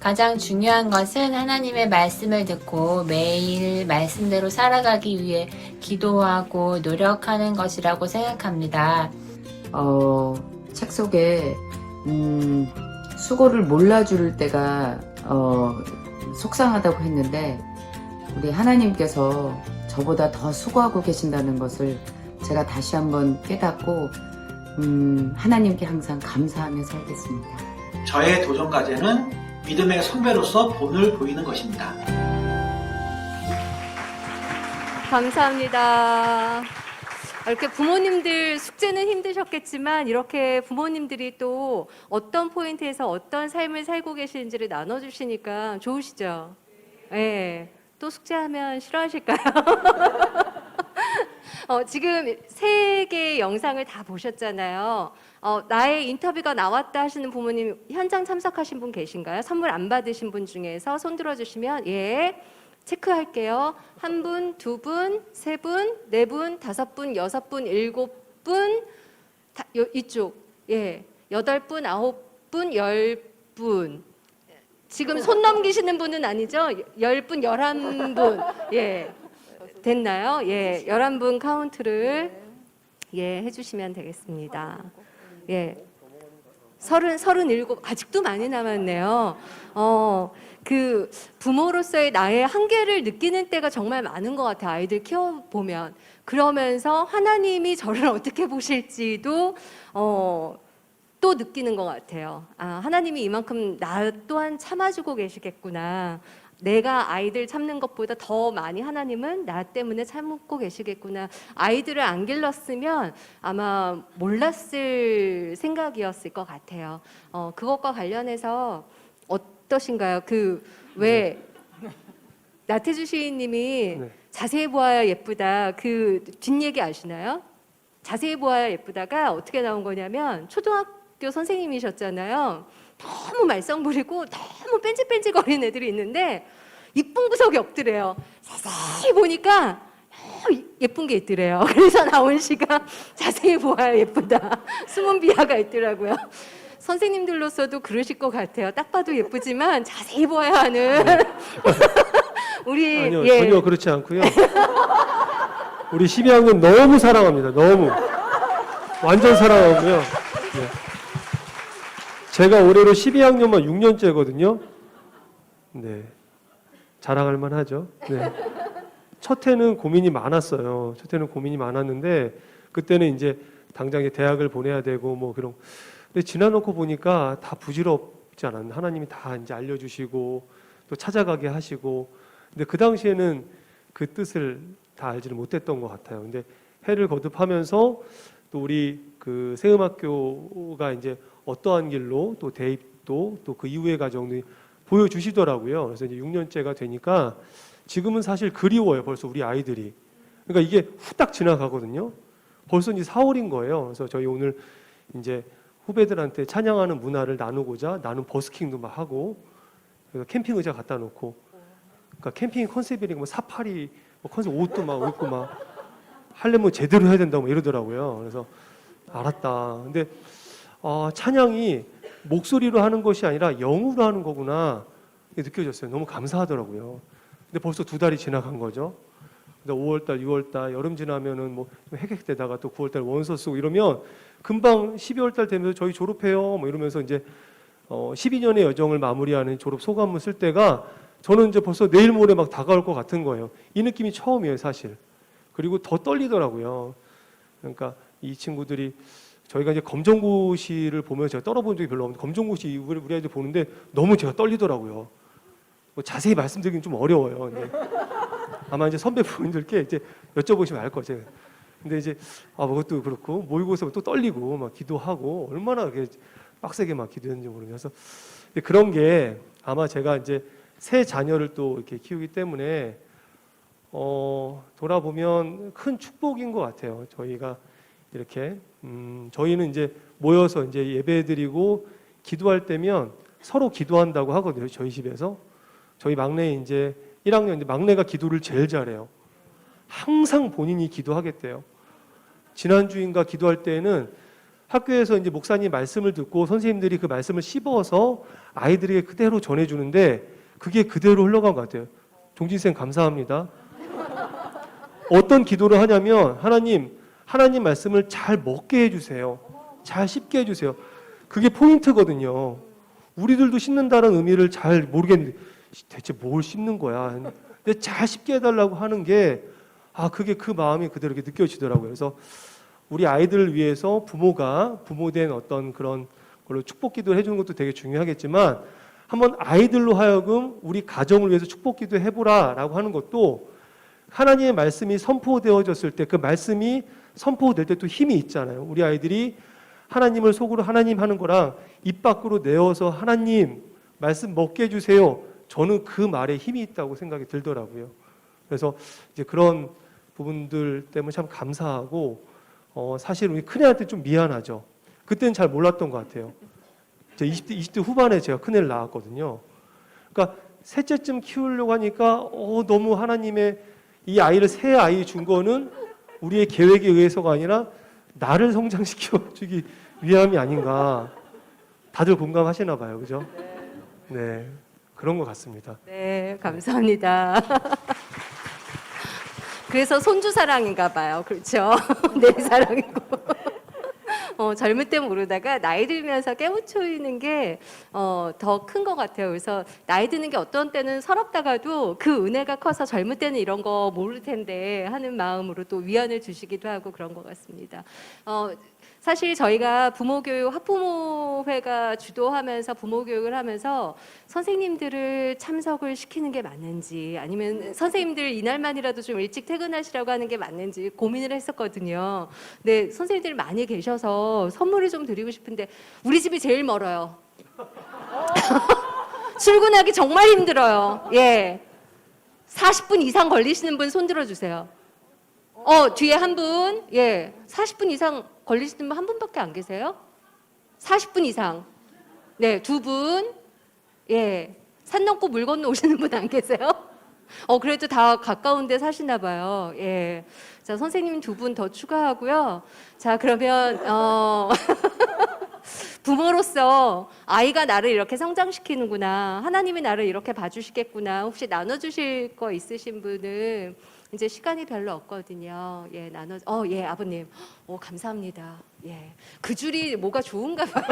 가장 중요한 것은 하나님의 말씀을 듣고 매일 말씀대로 살아가기 위해 기도하고 노력하는 것이라고 생각합니다. 책 속에 수고를 몰라줄 때가 속상하다고 했는데 우리 하나님께서 저보다 더 수고하고 계신다는 것을 제가 다시 한번 깨닫고 하나님께 항상 감사하며 살겠습니다. 저의 도전과제는 믿음의 선배로서 본을 보이는 것입니다. 감사합니다. 이렇게 부모님들 숙제는 힘드셨겠지만 이렇게 부모님들이 또 어떤 포인트에서 어떤 삶을 살고 계시는지를 나눠주시니까 좋으시죠? 네. 또 숙제하면 싫어하실까요? 지금 3개의 영상을 다 보셨잖아요. 나의 인터뷰가 나왔다 하시는 부모님 현장 참석하신 분 계신가요? 선물 안 받으신 분 중에서 손 들어주시면 예 체크할게요. 1분, 2분, 3분, 4분, 5분, 6분, 7분 이쪽 예 8분, 9분, 10분 지금 손 넘기시는 분은 아니죠? 10분, 11분 예 됐나요? 예 11분 카운트를 예 해주시면 되겠습니다. 예, 37 아직도 많이 남았네요. 그 부모로서의 나의 한계를 느끼는 때가 정말 많은 것 같아요. 아이들 키워보면 그러면서 하나님이 저를 어떻게 보실지도 또 느끼는 것 같아요. 아, 하나님이 이만큼 나 또한 참아주고 계시겠구나. 내가 아이들 참는 것보다 더 많이 하나님은 나 때문에 참고 계시겠구나. 아이들을 안 길렀으면 아마 몰랐을 생각이었을 것 같아요. 그것과 관련해서 어떠신가요? 왜 나태주 시인님이 자세히 보아야 예쁘다. 그 뒷얘기 아시나요? 자세히 보아야 예쁘다가 어떻게 나온 거냐면 초등학교 선생님이셨잖아요. 너무 말썽 부리고 너무 뺀질뺀질거리는 애들이 있는데 이쁜 구석이 없더래요. 자세히 보니까 예쁜 게 있더래요. 그래서 나온 시가 자세히 보아야 예쁘다. 숨은 비하가 있더라고요. 선생님들로서도 그러실 것 같아요. 딱 봐도 예쁘지만 자세히 보아야 하는 우리 아니요, 전혀 그렇지 않고요. 우리 12학년 너무 사랑합니다. 너무 완전 사랑하고요. 네. 제가 올해로 12학년만 6년째거든요. 네, 자랑할 만하죠. 네. 첫 해는 고민이 많았어요. 첫 해는 고민이 많았는데 그때는 이제 당장 대학을 보내야 되고 뭐 그런. 근데 지나놓고 보니까 다 부질없지 않았나. 하나님이 다 이제 알려주시고 또 찾아가게 하시고. 근데 그 당시에는 그 뜻을 다 알지를 못했던 것 같아요. 근데 해를 거듭하면서 또 우리 그 세음학교가 이제 어떠한 길로 또 대입도 또 그 이후의 과정도 보여주시더라고요. 그래서 이제 6년째가 되니까 지금은 사실 그리워요. 벌써 우리 아이들이. 그러니까 이게 후딱 지나가거든요. 벌써 이제 4월인 거예요. 그래서 저희 오늘 이제 후배들한테 찬양하는 문화를 나누고자 나는 버스킹도 막 하고 그래서 캠핑 의자 갖다 놓고 그러니까 캠핑 컨셉이니까 뭐 사파리 뭐 컨셉 옷도 막 입고 막 하려면 제대로 해야 된다고 이러더라고요. 그래서 알았다. 근데 찬양이 목소리로 하는 것이 아니라 영으로 하는 거구나 느껴졌어요. 너무 감사하더라고요. 근데 벌써 2달이 지나간 거죠. 근데 5월달, 6월달, 여름 지나면은 뭐 해객되다가 또 9월달 원서 쓰고 이러면 금방 12월달 되면서 저희 졸업해요. 뭐 이러면서 이제 12년의 여정을 마무리하는 졸업 소감문 쓸 때가 저는 이제 벌써 내일 모레 막 다가올 것 같은 거예요. 이 느낌이 처음이에요, 사실. 그리고 더 떨리더라고요. 그러니까 이 친구들이 저희가 이제 검정고시를 보면 제가 떨어본 적이 별로 없는데 검정고시 우리 아이들 보는데 너무 제가 떨리더라고요. 뭐 자세히 말씀드리긴 좀 어려워요. 네. 아마 이제 선배분들께 이제 여쭤보시면 알 거죠. 근데 이제 그것도 그렇고 모의고사 또 떨리고 막 기도하고 얼마나 빡세게 막 기도했는지 모르면서 그런 게 아마 제가 이제 새 자녀를 또 이렇게 키우기 때문에 돌아보면 큰 축복인 것 같아요. 저희가 이렇게 저희는 이제 모여서 이제 예배드리고 기도할 때면 서로 기도한다고 하거든요. 저희 집에서 저희 막내 이제 1학년 막내가 기도를 제일 잘해요. 항상 본인이 기도하겠대요. 지난주인가 기도할 때는 학교에서 이제 목사님 말씀을 듣고 선생님들이 그 말씀을 씹어서 아이들에게 그대로 전해주는데 그게 그대로 흘러간 것 같아요. 종진쌤 감사합니다. 어떤 기도를 하냐면 하나님 말씀을 잘 먹게 해주세요. 잘 씹게 해주세요. 그게 포인트거든요. 우리들도 씹는다는 의미를 잘 모르겠는데 대체 뭘 씹는 거야. 근데 잘 씹게 해달라고 하는 게 그게 그 마음이 그대로 이렇게 느껴지더라고요. 그래서 우리 아이들을 위해서 부모가 부모된 어떤 그런 걸로 축복 기도를 해주는 것도 되게 중요하겠지만 한번 아이들로 하여금 우리 가정을 위해서 축복 기도 해보라라고 하는 것도 하나님의 말씀이 선포되어졌을 때 그 말씀이 선포될 때 또 힘이 있잖아요. 우리 아이들이 하나님을 속으로 하나님 하는 거랑 입 밖으로 내어서 하나님 말씀 먹게 해주세요. 저는 그 말에 힘이 있다고 생각이 들더라고요. 그래서 이제 그런 부분들 때문에 참 감사하고 사실 우리 큰애한테 좀 미안하죠. 그때는 잘 몰랐던 것 같아요. 20대 후반에 제가 큰애를 낳았거든요. 그러니까 셋째쯤 키우려고 하니까 너무 하나님의 이 아이를 새 아이 준 거는 우리의 계획에 의해서가 아니라 나를 성장시켜주기 위함이 아닌가. 다들 공감하시나 봐요. 그죠? 네. 그런 것 같습니다. 네, 감사합니다. 그래서 손주 사랑인가 봐요. 그렇죠? 내 사랑이고. 젊을 때 모르다가 나이 들면서 깨우치는 게 더 큰 것 같아요. 그래서 나이 드는 게 어떤 때는 서럽다가도 그 은혜가 커서 젊을 때는 이런 거 모를 텐데 하는 마음으로 또 위안을 주시기도 하고 그런 것 같습니다. 사실 저희가 부모교육 학부모회가 주도하면서 부모교육을 하면서 선생님들을 참석을 시키는 게 맞는지 아니면 선생님들 이날만이라도 좀 일찍 퇴근하시라고 하는 게 맞는지 고민을 했었거든요. 근데 선생님들이 많이 계셔서 선물을 좀 드리고 싶은데 우리 집이 제일 멀어요. 출근하기 정말 힘들어요. 예, 40분 이상 걸리시는 분 손 들어주세요. 뒤에 한 분, 예, 40분 이상 걸리시는 분 한 분밖에 안 계세요? 40분 이상. 네, 2분. 예, 산 넘고 물 건너 오시는 분 안 계세요? 그래도 다 가까운 데 사시나 봐요. 예. 자, 선생님 2분 더 추가하고요. 자, 그러면, 부모로서 아이가 나를 이렇게 성장시키는구나. 하나님이 나를 이렇게 봐주시겠구나. 혹시 나눠주실 거 있으신 분은 이제 시간이 별로 없거든요. 예, 예, 아버님. 감사합니다. 예. 그 줄이 뭐가 좋은가 봐요.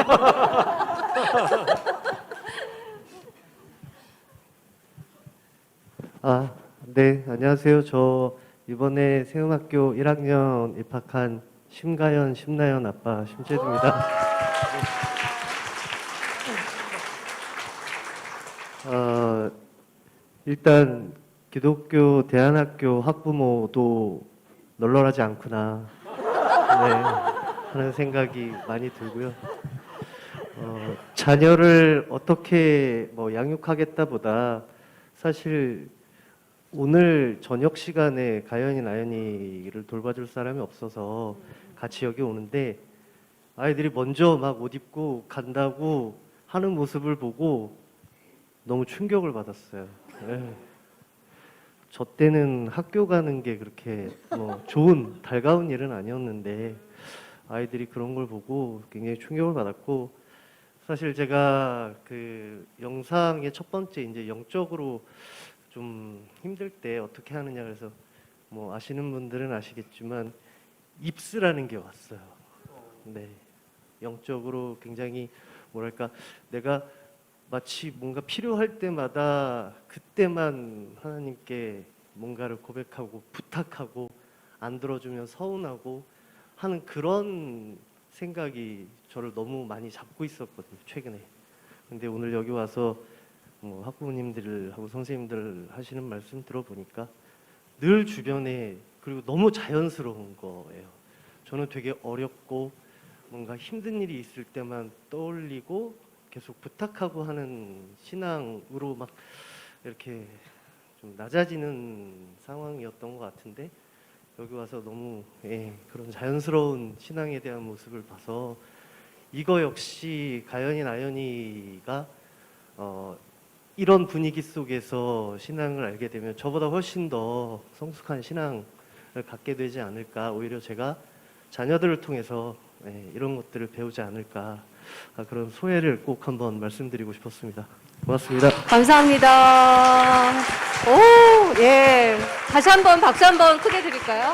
네, 안녕하세요. 저 이번에 세움학교 1학년 입학한 심나연 아빠 심재두입니다. 일단 기독교 대안학교 학부모도 널널하지 않구나 하는 생각이 많이 들고요. 자녀를 어떻게 양육하겠다보다 사실 오늘 저녁 시간에 가연이 나연이를 돌봐줄 사람이 없어서 같이 여기 오는데 아이들이 먼저 막 옷 입고 간다고 하는 모습을 보고 너무 충격을 받았어요. 저 때는 학교 가는 게 그렇게 좋은 달가운 일은 아니었는데 아이들이 그런 걸 보고 굉장히 충격을 받았고 사실 제가 그 영상의 첫 번째 이제 영적으로 좀 힘들 때 어떻게 하느냐 그래서 아시는 분들은 아시겠지만 입스라는 게 왔어요. 네, 영적으로 굉장히 뭐랄까 내가 마치 뭔가 필요할 때마다 그때만 하나님께 뭔가를 고백하고 부탁하고 안 들어주면 서운하고 하는 그런 생각이 저를 너무 많이 잡고 있었거든요, 최근에. 근데 오늘 여기 와서 뭐 학부모님들하고 선생님들 하시는 말씀 들어보니까 늘 주변에, 그리고 너무 자연스러운 거예요. 저는 되게 어렵고 뭔가 힘든 일이 있을 때만 떠올리고 계속 부탁하고 하는 신앙으로 막 이렇게 좀 낮아지는 상황이었던 것 같은데, 여기 와서 너무 그런 자연스러운 신앙에 대한 모습을 봐서 이거 역시 가연이 나연이가 이런 분위기 속에서 신앙을 알게 되면 저보다 훨씬 더 성숙한 신앙을 갖게 되지 않을까, 오히려 제가 자녀들을 통해서 이런 것들을 배우지 않을까, 그런 소회를 꼭 한번 말씀드리고 싶었습니다. 고맙습니다. 감사합니다. 오, 예. 다시 한번 박수 한번 크게 드릴까요?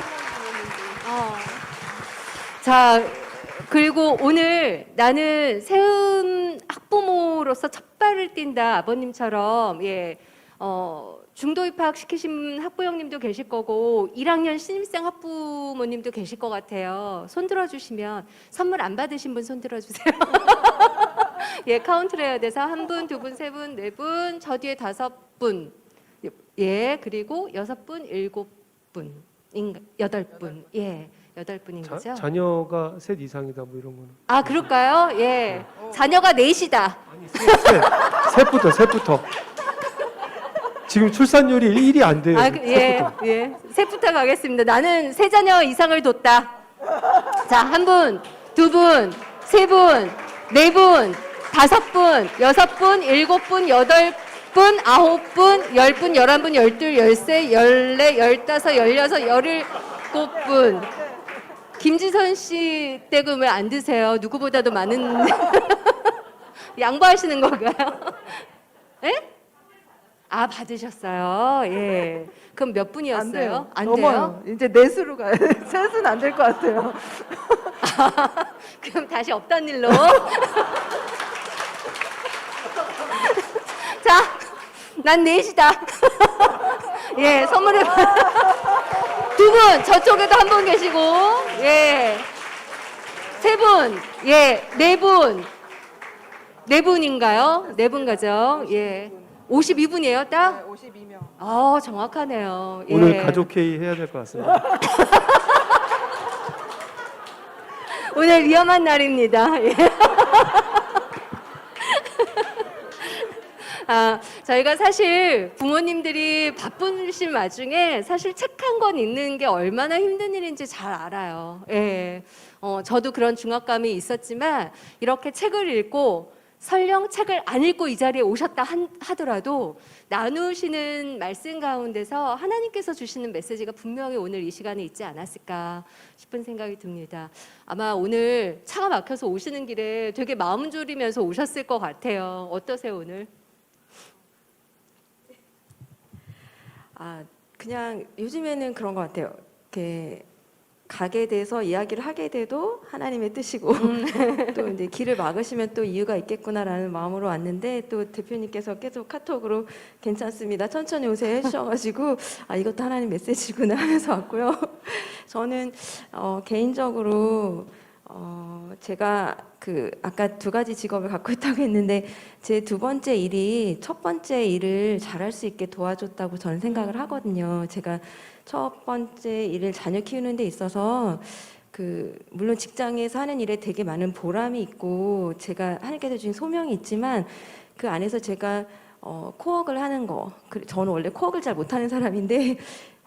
자, 그리고 오늘 나는 세음 학부모로서 첫 발을 띈다 아버님처럼 중도 입학 시키신 학부형님도 계실 거고 1학년 신입생 학부모님도 계실 것 같아요. 손 들어주시면, 선물 안 받으신 분 손 들어주세요. 예, 카운트를 해야 돼서 1분, 2분, 3분, 4분, 저 뒤에 5분, 예, 그리고 6분, 7분, 8분, 예, 8분인 거죠. 자녀가 셋 이상이다 뭐 이런 거는. 아, 그럴까요? 예, 자녀가 넷이다. 셋부터. 지금 출산율이 1이 안 돼요. 예, 셋부터 가겠습니다. 나는 3자녀 이상을 뒀다. 자, 1분, 2분, 3분, 4분, 5분, 6분, 7분, 8분, 9분, 10분, 11분, 12, 13, 14, 15, 16, 17분. 김지선 씨 댁은 왜 안 드세요? 누구보다도 많은 양보하시는 건가요? 예? 아, 받으셨어요. 예. 그럼 몇 분이었어요? 안 돼요? 이제 넷으로 가야 돼. 셋은 안 될 것 같아요. 그럼 다시 없던 일로. 자, 난 넷이다. 예, 선물을 2분, 저쪽에도 1분 계시고, 예. 3분, 예, 4분. 4분인가요? 4분 가죠? 예. 52분이에요, 딱? 52명. 정확하네요. 예. 오늘 가족 회의 해야 될 것 같습니다. 오늘 위험한 날입니다. 예. 저희가 사실 부모님들이 바쁘신 와중에 사실 책 한 권 읽는 게 얼마나 힘든 일인지 잘 알아요. 예. 저도 그런 중압감이 있었지만 이렇게 책을 읽고 설령 책을 안 읽고 이 자리에 오셨다 하더라도 나누시는 말씀 가운데서 하나님께서 주시는 메시지가 분명히 오늘 이 시간에 있지 않았을까 싶은 생각이 듭니다. 아마 오늘 차가 막혀서 오시는 길에 되게 마음 졸이면서 오셨을 것 같아요. 어떠세요, 오늘? 그냥 요즘에는 그런 것 같아요. 이렇게 가게 돼서 이야기를 하게 돼도 하나님의 뜻이고 또 이제 길을 막으시면 또 이유가 있겠구나라는 마음으로 왔는데, 또 대표님께서 계속 카톡으로 괜찮습니다, 천천히 오세요 해주셔가지고 이것도 하나님 메시지구나 하면서 왔고요. 저는 개인적으로 제가 아까 2가지 직업을 갖고 있다고 했는데 제 2번째 일이 첫 번째 일을 잘할 수 있게 도와줬다고 저는 생각을 하거든요. 제가 첫 번째 일을 자녀 키우는 데 있어서 물론 직장에서 하는 일에 되게 많은 보람이 있고 제가 하나님께서 주신 소명이 있지만 그 안에서 제가 코웍을 하는 거, 저는 원래 코웍을 잘 못하는 사람인데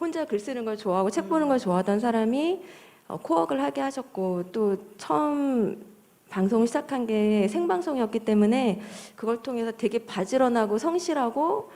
혼자 글 쓰는 걸 좋아하고 책 보는 걸 좋아하던 사람이 코웍을 하게 하셨고, 또 처음 방송을 시작한 게 생방송이었기 때문에 그걸 통해서 되게 바지런하고 성실하고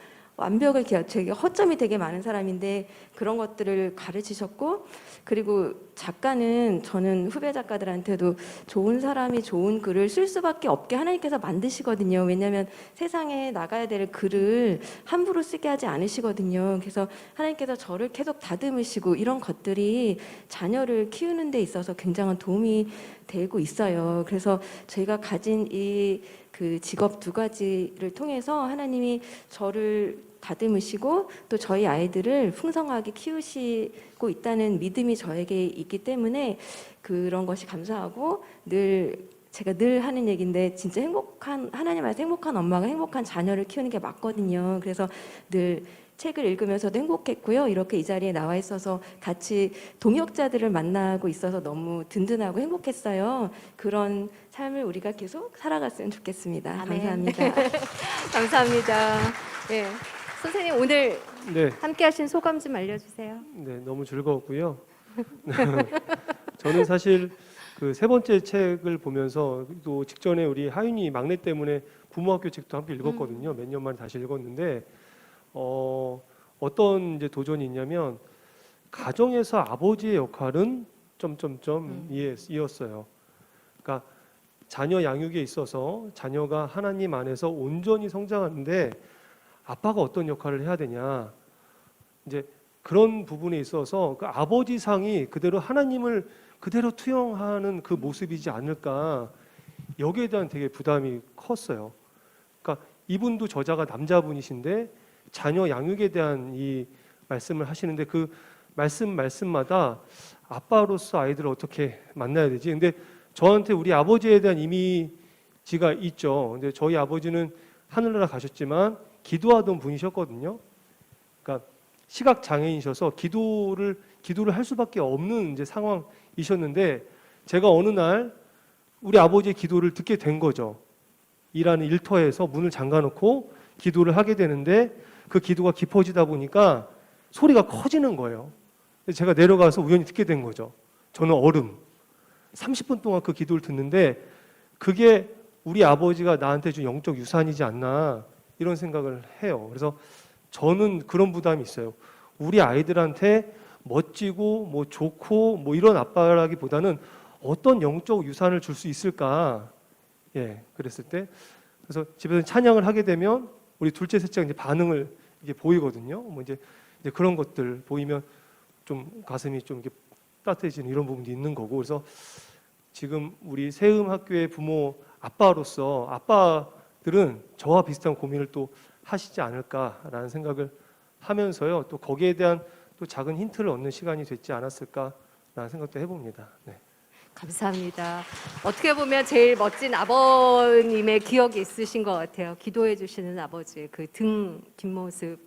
되게 허점이 되게 많은 사람인데 그런 것들을 가르치셨고, 그리고 작가는 저는 후배 작가들한테도 좋은 사람이 좋은 글을 쓸 수밖에 없게 하나님께서 만드시거든요. 왜냐하면 세상에 나가야 될 글을 함부로 쓰게 하지 않으시거든요. 그래서 하나님께서 저를 계속 다듬으시고 이런 것들이 자녀를 키우는 데 있어서 굉장한 도움이 되고 있어요. 그래서 제가 가진 이 그 직업 두 가지를 통해서 하나님이 저를 다듬으시고 또 저희 아이들을 풍성하게 키우시고 있다는 믿음이 저에게 있기 때문에 그런 것이 감사하고 제가 늘 하는 얘기인데 진짜 행복한 하나님 안에서 행복한 엄마가 행복한 자녀를 키우는 게 맞거든요. 그래서 늘 책을 읽으면서도 행복했고요. 이렇게 이 자리에 나와 있어서 같이 동역자들을 만나고 있어서 너무 든든하고 행복했어요. 그런 삶을 우리가 계속 살아갔으면 좋겠습니다. 아멘. 감사합니다. 감사합니다. 예. 선생님 오늘 네. 함께하신 소감 좀 알려주세요. 네, 너무 즐거웠고요. 저는 사실 그 세 번째 책을 보면서 또 직전에 우리 하윤이 막내 때문에 부모학교 책도 함께 읽었거든요. 몇 년 만에 다시 읽었는데 어떤 이제 도전이 있냐면 가정에서 아버지의 역할은 이었어요. 그러니까 자녀 양육에 있어서 자녀가 하나님 안에서 온전히 성장하는데 아빠가 어떤 역할을 해야 되냐. 이제 그런 부분에 있어서 그 아버지 상이 그대로 하나님을 그대로 투영하는 그 모습이지 않을까. 여기에 대한 되게 부담이 컸어요. 그러니까 이분도 저자가 남자분이신데 자녀 양육에 대한 이 말씀을 하시는데 그 말씀마다 아빠로서 아이들을 어떻게 만나야 되지? 근데 저한테 우리 아버지에 대한 이미지가 있죠. 근데 저희 아버지는 하늘나라 가셨지만 기도하던 분이셨거든요. 그러니까 시각 장애인이셔서 기도를 할 수밖에 없는 이제 상황이셨는데 제가 어느 날 우리 아버지의 기도를 듣게 된 거죠. 일하는 일터에서 문을 잠가놓고 기도를 하게 되는데 그 기도가 깊어지다 보니까 소리가 커지는 거예요. 제가 내려가서 우연히 듣게 된 거죠. 저는 얼음. 30분 동안 그 기도를 듣는데 그게 우리 아버지가 나한테 준 영적 유산이지 않나 이런 생각을 해요. 그래서 저는 그런 부담이 있어요. 우리 아이들한테 멋지고 뭐 좋고 뭐 이런 아빠라기보다는 어떤 영적 유산을 줄 수 있을까? 예, 그랬을 때 그래서 집에서 찬양을 하게 되면 우리 둘째, 셋째가 이제 반응을 이게 보이거든요. 뭐 이제 그런 것들 보이면 좀 가슴이 좀 이렇게 따뜻해지는 이런 부분도 있는 거고. 그래서 지금 우리 세음 학교의 부모 아빠로서 아빠들은 저와 비슷한 고민을 또 하시지 않을까라는 생각을 하면서요. 또 거기에 대한 또 작은 힌트를 얻는 시간이 됐지 않았을까라는 생각도 해봅니다. 네. 감사합니다. 어떻게 보면 제일 멋진 아버님의 기억이 있으신 것 같아요. 기도해 주시는 아버지의 그 등 뒷모습.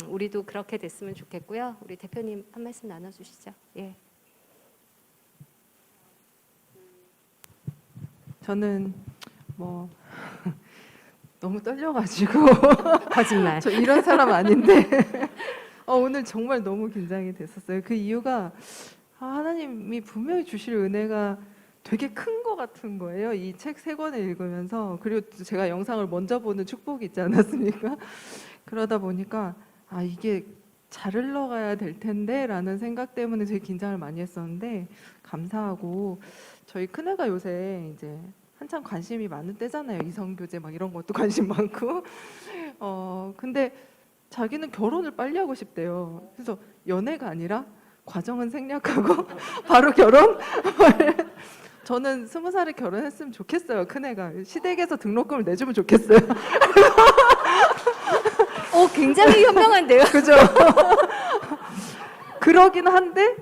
우리도 그렇게 됐으면 좋겠고요. 우리 대표님 한 말씀 나눠주시죠. 예. 저는 뭐 너무 떨려가지고 거짓말. 저 이런 사람 아닌데 오늘 정말 너무 긴장이 됐었어요. 그 이유가 하나님이 분명히 주실 은혜가 되게 큰 것 같은 거예요. 이 책 3권을 읽으면서. 그리고 제가 영상을 먼저 보는 축복이 있지 않았습니까? 그러다 보니까 이게 잘 흘러가야 될 텐데 라는 생각 때문에 되게 긴장을 많이 했었는데 감사하고 저희 큰애가 요새 이제 한참 관심이 많은 때잖아요. 이성교제 막 이런 것도 관심 많고 근데 자기는 결혼을 빨리 하고 싶대요. 그래서 연애가 아니라 과정은 생략하고 바로 결혼? 저는 20살에 결혼했으면 좋겠어요. 큰애가 시댁에서 등록금을 내주면 좋겠어요. 굉장히 현명한데요. 그죠? 그러긴 한데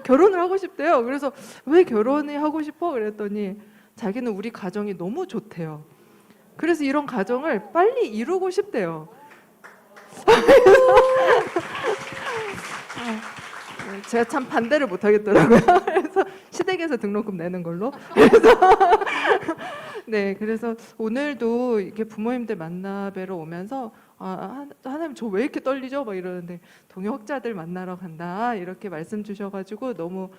결혼을 하고 싶대요. 그래서 왜 결혼을 하고 싶어? 그랬더니 자기는 우리 가정이 너무 좋대요. 그래서 이런 가정을 빨리 이루고 싶대요. 제가 참 반대를 못 하겠더라고요. 그래서 시댁에서 등록금 내는 걸로. 그래서 오늘도 이렇게 부모님들 만나 뵈러 오면서 하나님 저 왜 이렇게 떨리죠? 막 이러는데 동역자들 만나러 간다 이렇게 말씀 주셔가지고 너무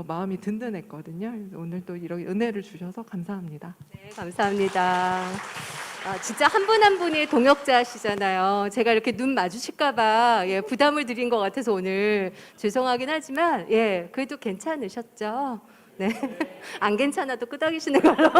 마음이 든든했거든요. 오늘 또 이런 은혜를 주셔서 감사합니다. 네, 감사합니다. 진짜 한 분 한 분이 동역자시잖아요. 제가 이렇게 눈 마주칠까봐 부담을 드린 것 같아서 오늘 죄송하긴 하지만 그래도 괜찮으셨죠? 네. 안 괜찮아도 끄덕이시는 걸로.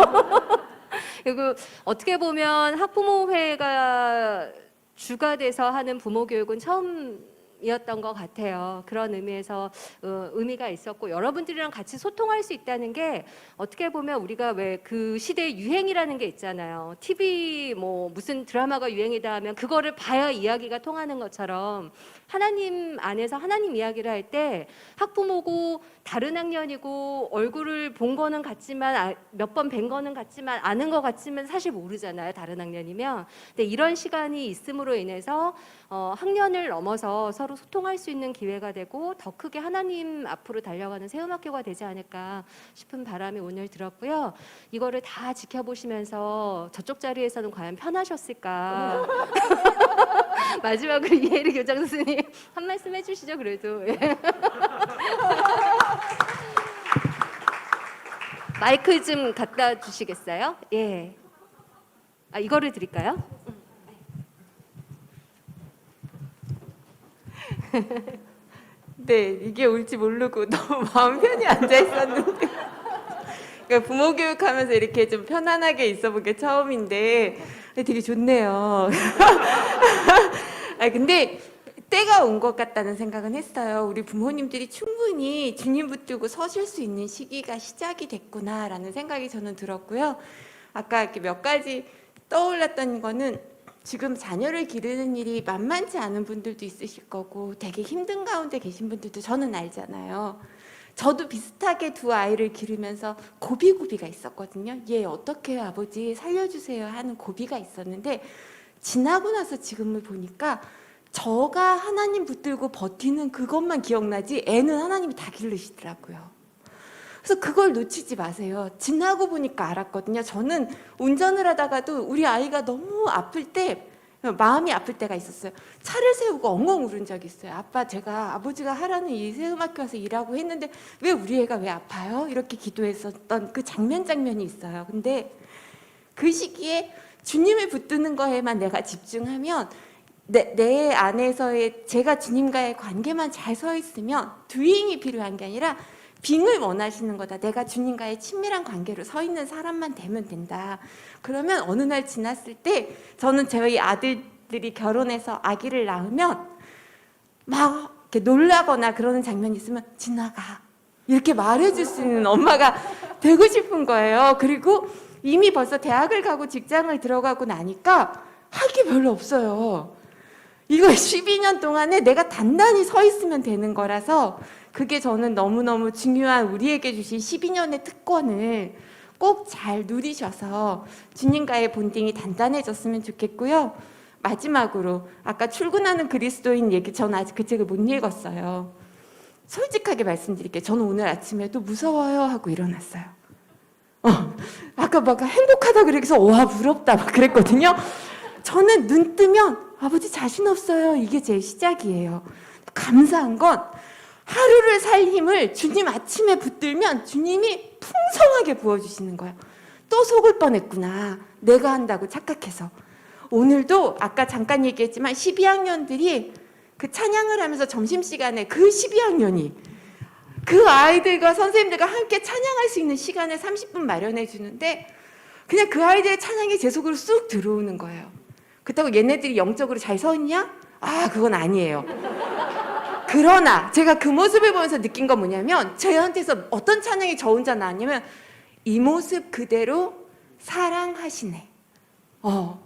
그리고 어떻게 보면 학부모회가 주가 돼서 하는 부모 교육은 처음이었던 것 같아요. 그런 의미에서 의미가 있었고 여러분들이랑 같이 소통할 수 있다는 게 어떻게 보면 우리가 왜 그 시대의 유행이라는 게 있잖아요. TV 뭐 무슨 드라마가 유행이다 하면 그거를 봐야 이야기가 통하는 것처럼 하나님 안에서 하나님 이야기를 할 때 학부모고 다른 학년이고 얼굴을 본 거는 같지만 몇 번 뵌 거는 같지만 아는 거 같지만 사실 모르잖아요. 다른 학년이면. 근데 이런 시간이 있음으로 인해서 학년을 넘어서 서로 소통할 수 있는 기회가 되고 더 크게 하나님 앞으로 달려가는 세움학교가 되지 않을까 싶은 바람이 오늘 들었고요. 이거를 다 지켜보시면서 저쪽 자리에서는 과연 편하셨을까? 마지막으로 이혜리 교장 선생님 한 말씀 해주시죠. 그래도 마이크 좀 갖다 주시겠어요? 예. 이거를 드릴까요? 네, 이게 올지 모르고 너무 마음 편히 앉아 있었는데 그러니까 부모 교육하면서 이렇게 좀 편안하게 있어 본 게 처음인데 되게 좋네요. 근데 때가 온 것 같다는 생각은 했어요. 우리 부모님들이 충분히 주님 붙들고 서실 수 있는 시기가 시작이 됐구나라는 생각이 저는 들었고요. 아까 이렇게 몇 가지 떠올랐던 거는 지금 자녀를 기르는 일이 만만치 않은 분들도 있으실 거고 되게 힘든 가운데 계신 분들도 저는 알잖아요. 저도 비슷하게 두 아이를 기르면서 고비고비가 있었거든요. 얘 어떻게 아버지 살려주세요 하는 고비가 있었는데 지나고 나서 지금을 보니까 저가 하나님 붙들고 버티는 그것만 기억나지 애는 하나님이 다 기르시더라고요. 그래서 그걸 놓치지 마세요. 지나고 보니까 알았거든요. 저는 운전을 하다가도 우리 아이가 너무 아플 때 마음이 아플 때가 있었어요. 차를 세우고 엉엉 울은 적이 있어요. 아빠 제가 아버지가 하라는 이 세움학교 와서 일하고 했는데 왜 우리 애가 왜 아파요? 이렇게 기도했었던 그 장면이 있어요. 근데 그 시기에 주님을 붙드는 거에만 내가 집중하면 내 안에서의 제가 주님과의 관계만 잘 서 있으면 doing이 필요한 게 아니라 being을 원하시는 거다. 내가 주님과의 친밀한 관계로 서 있는 사람만 되면 된다. 그러면 어느 날 지났을 때 저는 저희 아들들이 결혼해서 아기를 낳으면 막 이렇게 놀라거나 그러는 장면이 있으면 지나가 이렇게 말해줄 수 있는 엄마가 되고 싶은 거예요. 그리고 이미 벌써 대학을 가고 직장을 들어가고 나니까 할 게 별로 없어요. 이거 12년 동안에 내가 단단히 서 있으면 되는 거라서 그게 저는 너무너무 중요한 우리에게 주신 12년의 특권을 꼭 잘 누리셔서 주님과의 본딩이 단단해졌으면 좋겠고요. 마지막으로 아까 출근하는 그리스도인 얘기 저는 아직 그 책을 못 읽었어요. 솔직하게 말씀드릴게요. 저는 오늘 아침에도 무서워요 하고 일어났어요. 아까 막 행복하다 그래서 와 부럽다 막 그랬거든요. 저는 눈 뜨면 아버지 자신 없어요. 이게 제 시작이에요. 감사한 건 하루를 살 힘을 주님 아침에 붙들면 주님이 풍성하게 부어주시는 거예요. 또 속을 뻔했구나. 내가 한다고 착각해서. 오늘도 아까 잠깐 얘기했지만 12학년들이 그 찬양을 하면서 점심시간에 그 12학년이 그 아이들과 선생님들과 함께 찬양할 수 있는 시간을 30분 마련해 주는데 그냥 그 아이들의 찬양이 제 속으로 쑥 들어오는 거예요. 그렇다고 얘네들이 영적으로 잘 서 있냐? 그건 아니에요. 그러나 제가 그 모습을 보면서 느낀 건 뭐냐면 저한테서 어떤 찬양이 저 혼자 나왔냐면 이 모습 그대로 사랑하시네.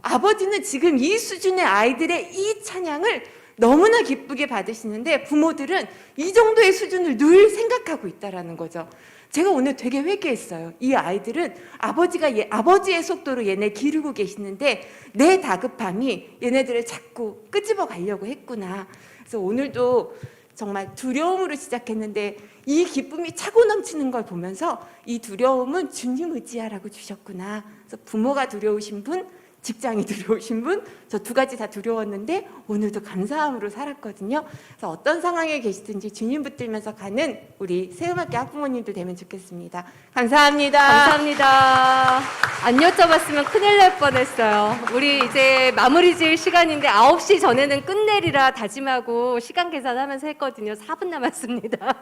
아버지는 지금 이 수준의 아이들의 이 찬양을 너무나 기쁘게 받으시는데 부모들은 이 정도의 수준을 늘 생각하고 있다라는 거죠. 제가 오늘 되게 회개했어요. 이 아이들은 아버지의 속도로 얘네 기르고 계시는데 내 다급함이 얘네들을 자꾸 끄집어 가려고 했구나. 그래서 오늘도 정말 두려움으로 시작했는데 이 기쁨이 차고 넘치는 걸 보면서 이 두려움은 주님 의지하라고 주셨구나. 그래서 부모가 두려우신 분, 직장이 두려우신 분, 저 두 가지 다 두려웠는데 오늘도 감사함으로 살았거든요. 그래서 어떤 상황에 계시든지 주님 붙들면서 가는 우리 세움학교 학부모님들 되면 좋겠습니다. 감사합니다. 감사합니다. 안 여쭤봤으면 큰일 날 뻔했어요. 우리 이제 마무리 지을 시간인데 9시 전에는 끝내리라 다짐하고 시간 계산하면서 했거든요. 4분 남았습니다.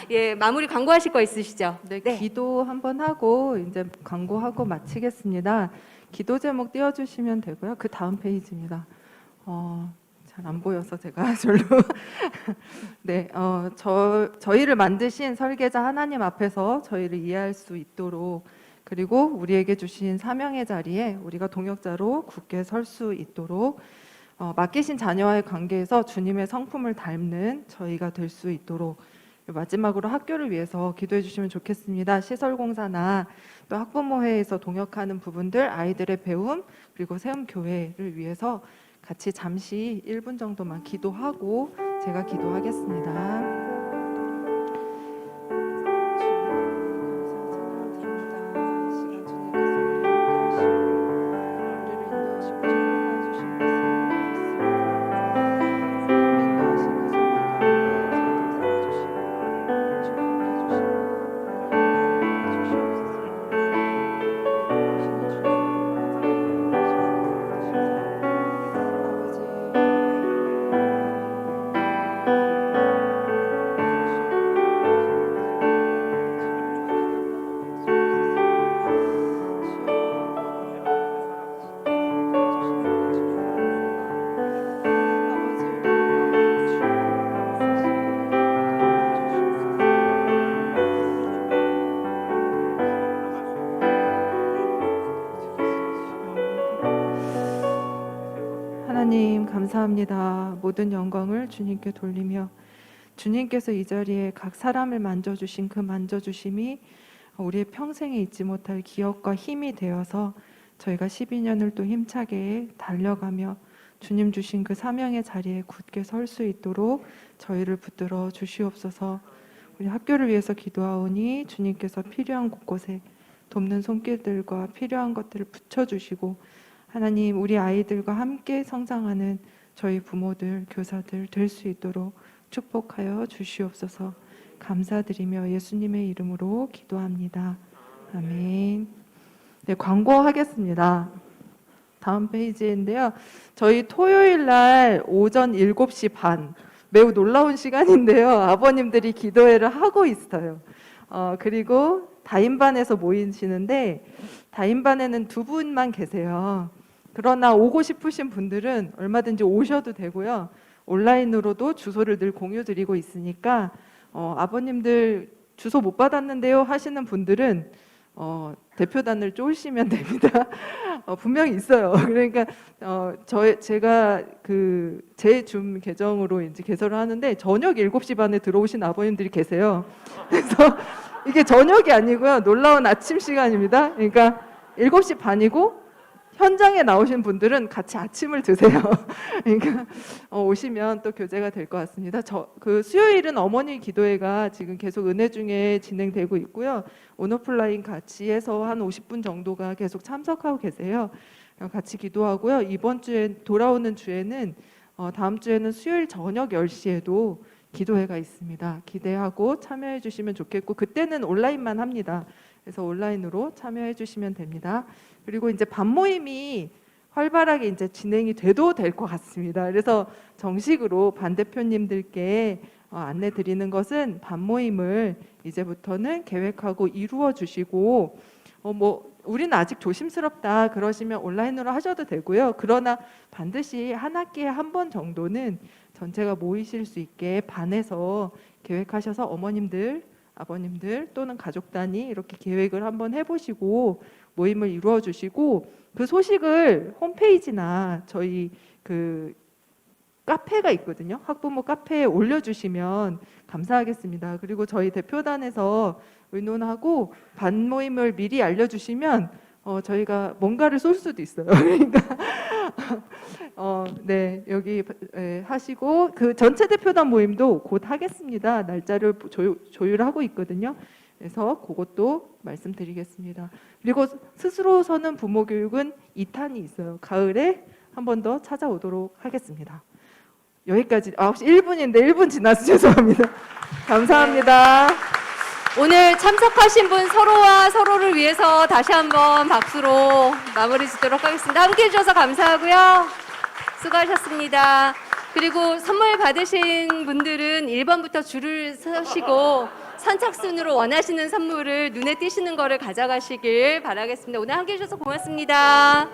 예, 마무리 광고하실 거 있으시죠? 네, 기도 한번 하고 이제 광고하고 마치겠습니다. 기도 제목 띄워주시면 되고요. 그 다음 페이지입니다. 잘 안 보여서 제가 절로 네, 저희를 만드신 설계자 하나님 앞에서 저희를 이해할 수 있도록, 그리고 우리에게 주신 사명의 자리에 우리가 동역자로 굳게 설 수 있도록, 맡기신 자녀와의 관계에서 주님의 성품을 닮는 저희가 될 수 있도록, 마지막으로 학교를 위해서 기도해 주시면 좋겠습니다. 시설공사나 또 학부모회에서 동역하는 부분들, 아이들의 배움, 그리고 세움교회를 위해서 같이 잠시 1분 정도만 기도하고 제가 기도하겠습니다. 하나님 감사합니다. 모든 영광을 주님께 돌리며, 주님께서 이 자리에 각 사람을 만져주신 그 만져주심이 우리의 평생에 잊지 못할 기억과 힘이 되어서 저희가 12년을 또 힘차게 달려가며 주님 주신 그 사명의 자리에 굳게 설 수 있도록 저희를 붙들어 주시옵소서. 우리 학교를 위해서 기도하오니 주님께서 필요한 곳곳에 돕는 손길들과 필요한 것들을 붙여주시고, 하나님 우리 아이들과 함께 성장하는 저희 부모들, 교사들 될 수 있도록 축복하여 주시옵소서. 감사드리며 예수님의 이름으로 기도합니다. 아멘. 네, 광고하겠습니다. 다음 페이지인데요. 저희 토요일 날 오전 7시 반, 매우 놀라운 시간인데요. 아버님들이 기도회를 하고 있어요. 그리고 다인반에서 모이시는데 다인반에는 2분만 계세요. 그러나 오고 싶으신 분들은 얼마든지 오셔도 되고요. 온라인으로도 주소를 늘 공유 드리고 있으니까 아버님들 주소 못 받았는데요 하시는 분들은 대표단을 쪼으시면 됩니다. 분명히 있어요. 그러니까 제가 제 줌 계정으로 이제 개설을 하는데 저녁 7시 반에 들어오신 아버님들이 계세요. 그래서 이게 저녁이 아니고요. 놀라운 아침 시간입니다. 그러니까 7시 반이고 현장에 나오신 분들은 같이 아침을 드세요. 그러니까 오시면 또 교제가 될 것 같습니다. 수요일은 어머니 기도회가 지금 계속 은혜 중에 진행되고 있고요. 온오프라인 같이 해서 한 50분 정도가 계속 참석하고 계세요. 같이 기도하고요. 이번 주에 돌아오는 주에는 다음 주에는 수요일 저녁 10시에도 기도회가 있습니다. 기대하고 참여해 주시면 좋겠고, 그때는 온라인만 합니다. 그래서 온라인으로 참여해 주시면 됩니다. 그리고 이제 밤 모임이 활발하게 이제 진행이 돼도 될 것 같습니다. 그래서 정식으로 반 대표님들께 안내 드리는 것은 밤 모임을 이제부터는 계획하고 이루어 주시고, 우리는 아직 조심스럽다 그러시면 온라인으로 하셔도 되고요. 그러나 반드시 한 학기에 한 번 정도는 전체가 모이실 수 있게 반에서 계획하셔서 어머님들, 아버님들 또는 가족 단위 이렇게 계획을 한번 해보시고 모임을 이루어 주시고, 그 소식을 홈페이지나 저희 카페가 있거든요. 학부모 카페에 올려주시면 감사하겠습니다. 그리고 저희 대표단에서 의논하고 반 모임을 미리 알려주시면 저희가 뭔가를 쏠 수도 있어요. 그러니까 네, 여기 하시고, 그 전체 대표단 모임도 곧 하겠습니다. 날짜를 조율하고 있거든요. 그래서 그것도 말씀드리겠습니다. 그리고 스스로 서는 부모 교육은 2탄이 있어요. 가을에 한 번 더 찾아오도록 하겠습니다. 여기까지 9시 1분인데 1분 지나서 죄송합니다. 감사합니다. 오늘 참석하신 분 서로와 서로를 위해서 다시 한번 박수로 마무리 짓도록 하겠습니다. 함께 해주셔서 감사하고요. 수고하셨습니다. 그리고 선물 받으신 분들은 1번부터 줄을 서시고 선착순으로 원하시는 선물을 눈에 띄시는 거를 가져가시길 바라겠습니다. 오늘 함께 해주셔서 고맙습니다.